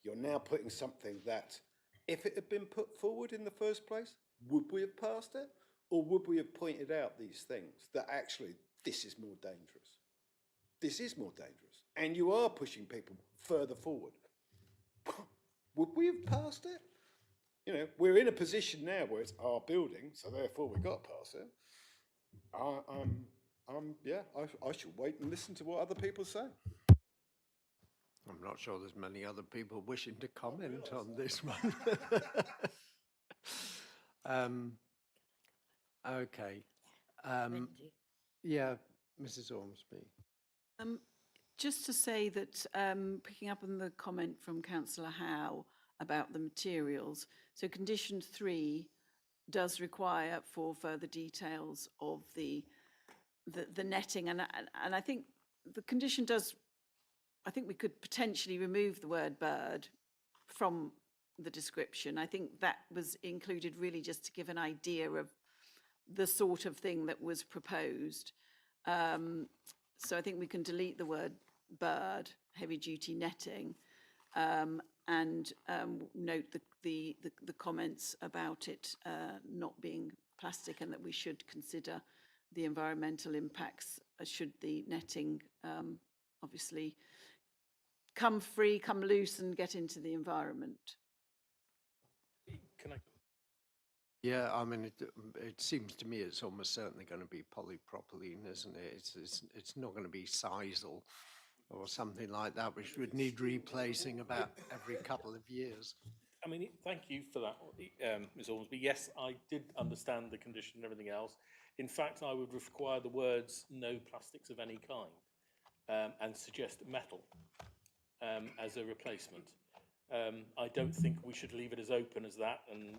You're now putting something that, if it had been put forward in the first place, would we have passed it? Or would we have pointed out these things that actually this is more dangerous? This is more dangerous. And you are pushing people further forward. Would we have passed it? You know, we're in a position now where it's our building, so therefore we've got to pass it. I should wait and listen to what other people say. I'm not sure there's many other people wishing to comment on this one. Okay. Yeah, Mrs. Ormsby. Just to say that, picking up on the comment from Councillor Howe about the materials, so condition 3 does require for further details of the netting, and I think the condition does. I think we could potentially remove the word bird from the description. I think that was included really just to give an idea of the sort of thing that was proposed. So I think we can delete the word bird, heavy duty netting, and note the comments about it not being plastic, and that we should consider the environmental impacts should the netting obviously come free, come loose and get into the environment. Can I? Yeah, I mean, it seems to me it's almost certainly going to be polypropylene, isn't it? It's not going to be sisal or something like that, which would need replacing about every couple of years. I mean, thank you for that, Ms. Ormsby. Yes, I did understand the condition and everything else. In fact, I would require the words "no plastics of any kind" and suggest metal as a replacement. I don't think we should leave it as open as that, and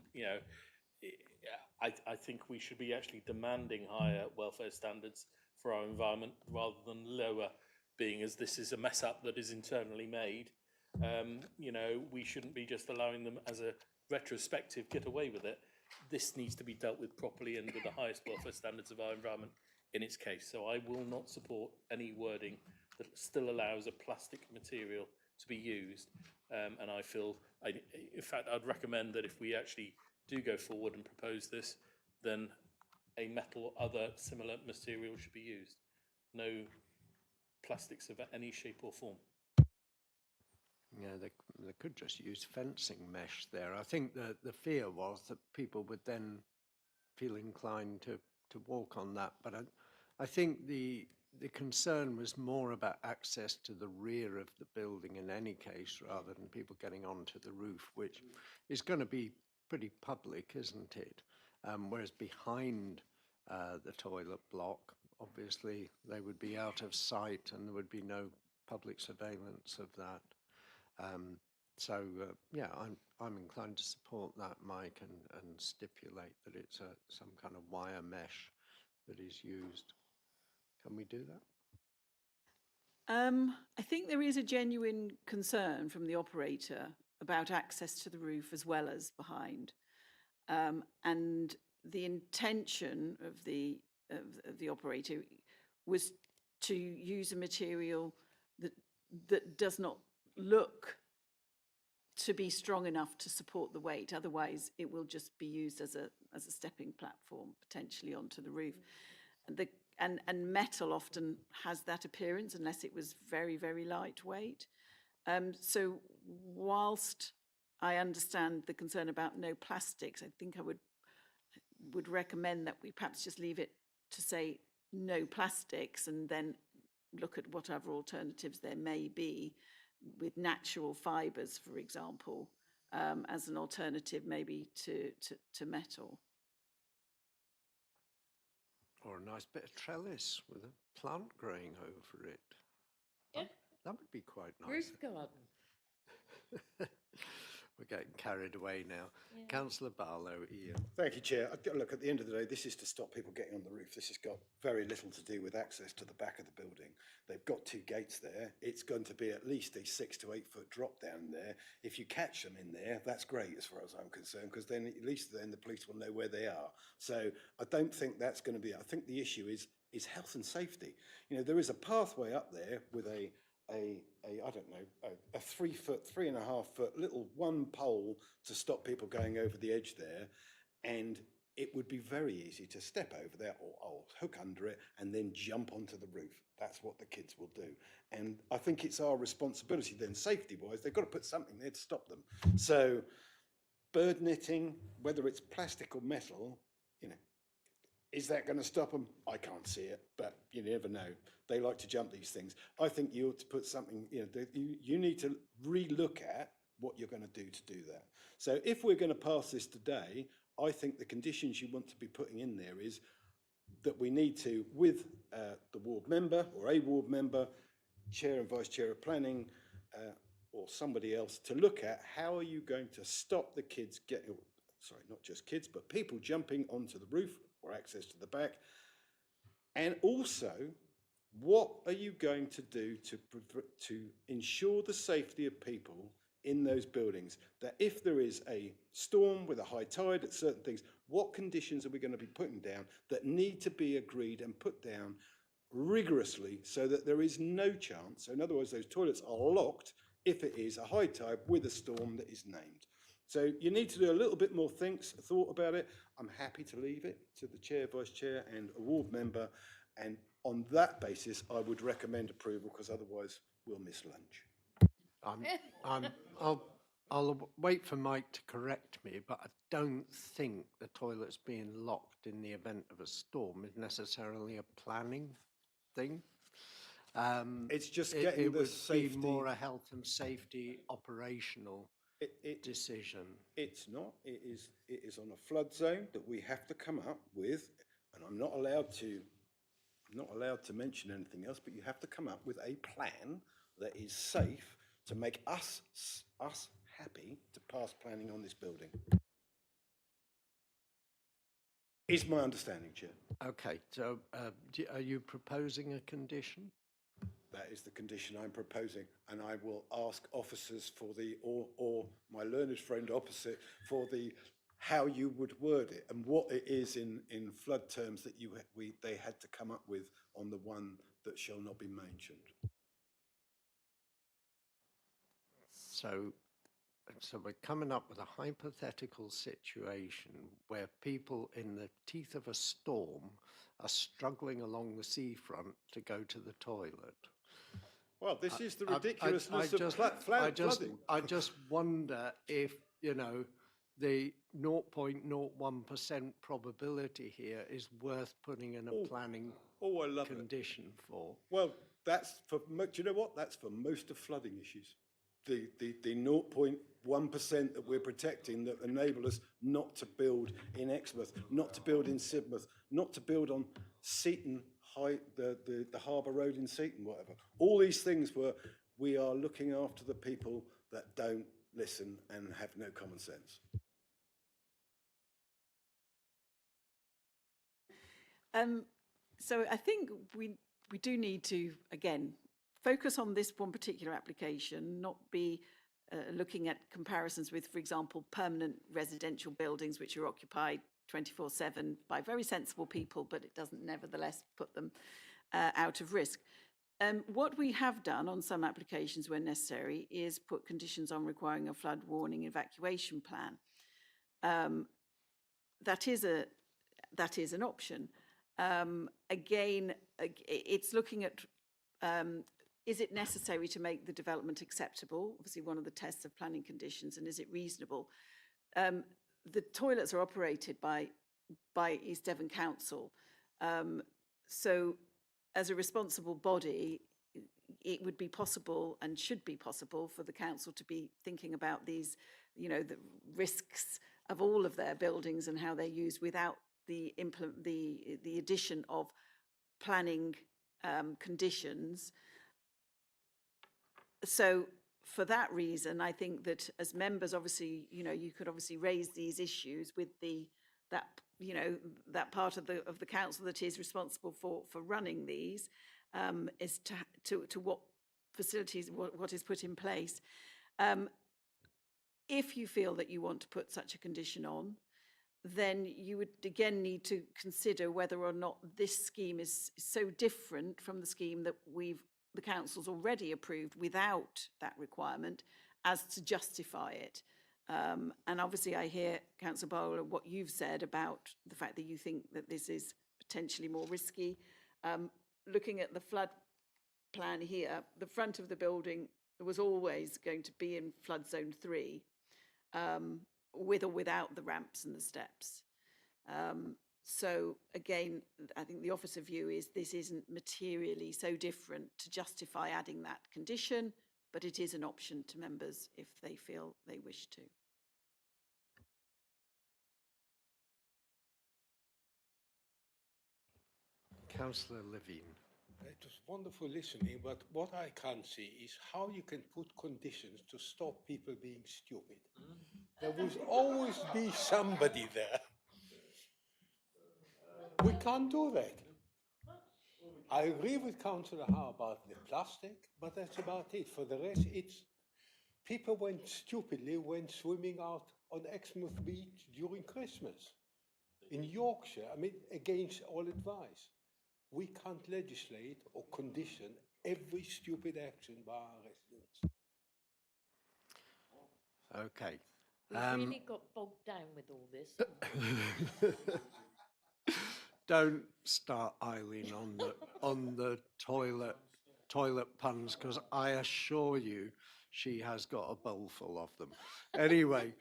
I think we should be actually demanding higher welfare standards for our environment rather than lower, being as this is a mess up that is internally made. We shouldn't be just allowing them as a retrospective get away with it. This needs to be dealt with properly and with the highest welfare standards of our environment in its case. So I will not support any wording that still allows a plastic material to be used. And I feel, in fact, I'd recommend that if we actually do go forward and propose this, then a metal or other similar material should be used. No plastics of any shape or form. Yeah, they could just use fencing mesh there. I think that the fear was that people would then feel inclined to walk on that. But I think the concern was more about access to the rear of the building in any case, rather than people getting onto the roof, which is going to be pretty public, isn't it? Whereas behind the toilet block, obviously, they would be out of sight and there would be no public surveillance of that. Yeah, I'm inclined to support that, Mike, and stipulate that it's some kind of wire mesh that is used. Can we do that? I think there is a genuine concern from the operator about access to the roof as well as behind. And the intention of the operator was to use a material that does not look to be strong enough to support the weight. Otherwise, it will just be used as a stepping platform potentially onto the roof. And metal often has that appearance unless it was very, very lightweight. So whilst I understand the concern about no plastics, I think I would recommend that we perhaps just leave it to say no plastics and then look at what other alternatives there may be with natural fibres, for example, as an alternative maybe to metal. Or a nice bit of trellis with a plant growing over it. Yeah. That would be quite nice. Roof garden. We're getting carried away now. Yeah. Councillor Barlow, Ian. Thank you, Chair. Look, at the end of the day, this is to stop people getting on the roof. This has got very little to do with access to the back of the building. They've got 2 gates there. It's going to be at least a 6 to 8 foot drop down there. If you catch them in there, that's great as far as I'm concerned, because then at least then the police will know where they are. So I don't think that's going to be, I think the issue is health and safety. You know, there is a pathway up there with a I don't know, a 3 foot, 3.5 foot little one pole to stop people going over the edge there. And it would be very easy to step over there or hook under it and then jump onto the roof. That's what the kids will do. And I think it's our responsibility then, safety-wise, they've got to put something there to stop them. So bird netting, whether it's plastic or metal, you know, is that going to stop them? I can't see it, but you never know. They like to jump these things. I think you ought to put something, you know, you need to re-look at what you're going to do that. So if we're going to pass this today, I think the conditions you want to be putting in there is that we need to, with the ward member or a ward member, chair and vice chair of planning, or somebody else, to look at how are you going to stop the kids getting, sorry, not just kids, but people jumping onto the roof or access to the back. And also, what are you going to do to ensure the safety of people in those buildings? That if there is a storm with a high tide at certain things, what conditions are we going to be putting down that need to be agreed and put down rigorously so that there is no chance? So in other words, those toilets are locked if it is a high tide with a storm that is named. So you need to do a little bit more thought about it. I'm happy to leave it to the chair, vice chair and a ward member. And on that basis, I would recommend approval because otherwise we'll miss lunch. I'll wait for Mike to correct me, but I don't think the toilets being locked in the event of a storm is necessarily a planning thing. It's just getting it the would safety. be more a health and safety operational decision. It's not. It is on a flood zone that we have to come up with, and I'm not allowed to mention anything else, but you have to come up with a plan that is safe to make us happy to pass planning on this building. Is my understanding, Chair. Okay, so are you proposing a condition? That is the condition I'm proposing, and I will ask officers for the, or my learned friend opposite, for the, how you would word it and what it is in flood terms that they had to come up with on the one that shall not be mentioned. So we're coming up with a hypothetical situation where people in the teeth of a storm are struggling along the seafront to go to the toilet. Well, this is the ridiculousness of flooding. I just wonder if, you know, the 0.01% probability here is worth putting in a planning condition for. Well, that's for, do you know what? That's for most of flooding issues. The 0.1% that we're protecting that enable us not to build in Exmouth, not to build in Sidmouth, not to build on Seaton High, the Harbour Road in Seaton, whatever. All these things where we are looking after the people that don't listen and have no common sense. So I think we do need to, again, focus on this one particular application, not be looking at comparisons with, for example, permanent residential buildings which are occupied 24/7 by very sensible people, but it doesn't nevertheless put them out of risk. What we have done on some applications where necessary is put conditions on requiring a flood warning evacuation plan. That is an option. Again, it's looking at, is it necessary to make the development acceptable? Obviously, one of the tests of planning conditions, and is it reasonable? The toilets are operated by East Devon Council. So as a responsible body, it would be possible and should be possible for the council to be thinking about these, the risks of all of their buildings and how they're used without the addition of planning conditions. So for that reason, I think that as members, obviously, you could obviously raise these issues with that part of the council that is responsible for running these, is to what facilities, what is put in place. If you feel that you want to put such a condition on, then you would again need to consider whether or not this scheme is so different from the scheme that the council's already approved without that requirement as to justify it. And obviously I hear, Councillor Bowler, what you've said about the fact that you think that this is potentially more risky. Looking at the flood plan here, the front of the building was always going to be in flood zone 3, with or without the ramps and the steps. So again, I think the officer view is this isn't materially so different to justify adding that condition, but it is an option to members if they feel they wish to. Councillor Levine. It was wonderful listening, but what I can't see is how you can put conditions to stop people being stupid. There will always be somebody there. We can't do that. I agree with Councillor Howe about the plastic, but that's about it. For the rest, people went swimming out on Exmouth Beach during Christmas. In Yorkshire, against all advice. We can't legislate or condition every stupid action by our residents. Okay. We've really got bogged down with all this. Don't start, Eileen, on the toilet puns, because I assure you she has got a bowl full of them. Anyway,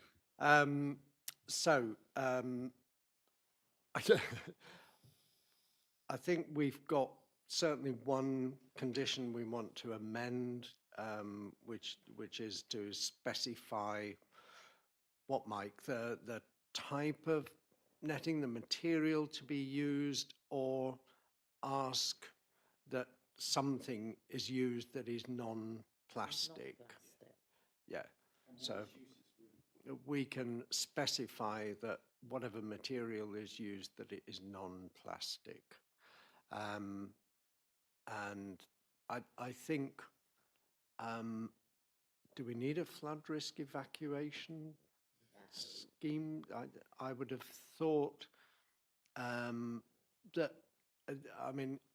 I think we've got certainly one condition we want to amend, which is to specify what, Mike, the type of netting, the material to be used, or ask that something is used that is non-plastic. Yeah, so we can specify that whatever material is used, that it is non-plastic. And I think, do we need a flood risk evacuation scheme? I would have thought that,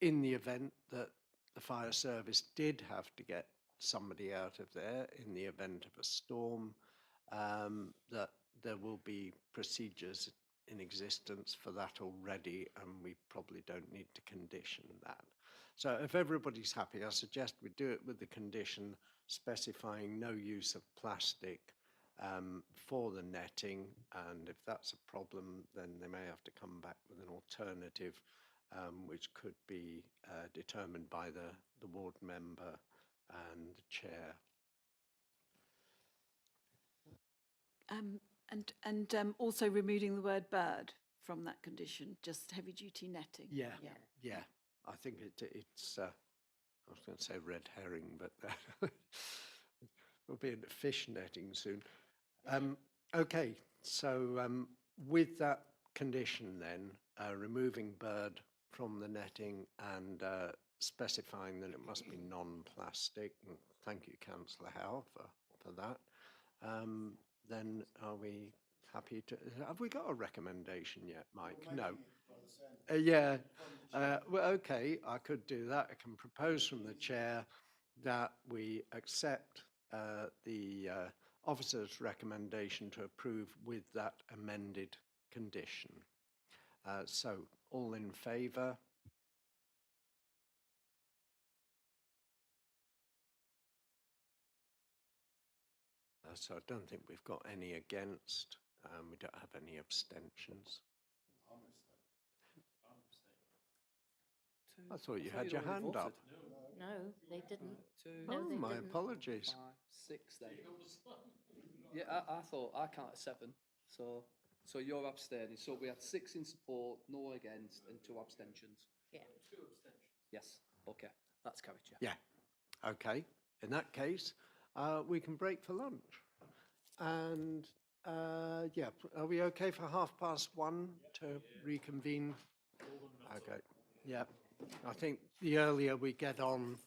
in the event that the fire service did have to get somebody out of there in the event of a storm, that there will be procedures in existence for that already, and we probably don't need to condition that. So if everybody's happy, I suggest we do it with the condition specifying no use of plastic for the netting, and if that's a problem, then they may have to come back with an alternative, which could be determined by the ward member and the chair. And also removing the word bird from that condition, just heavy duty netting. Yeah. I think it's, I was going to say red herring, but we'll be into fish netting soon. Okay, so with that condition then, removing bird from the netting and specifying that it must be non-plastic. And thank you, Councillor Howe, for that. Then are we happy to, have we got a recommendation yet, Mike? No. Yeah, well, okay, I could do that. I can propose from the chair that we accept the officer's recommendation to approve with that amended condition. So, all in favour? So I don't think we've got any against. We don't have any abstentions. I thought you had your hand up. No, they didn't. Oh, No, they my didn't. apologies. 5, 6 then. Yeah, I thought I counted 7. So you're abstaining. So we had 6 in support, no against, and 2 abstentions. Yeah. Yes. Okay. That's carried, Chair. Yeah. Okay. In that case, we can break for lunch. And yeah, are we okay for 1:30 to reconvene? Okay. Yeah. I think the earlier we get on,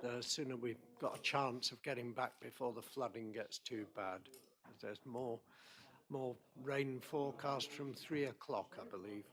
the sooner we've got a chance of getting back before the flooding gets too bad. There's more rain forecast from 3 o'clock, I believe.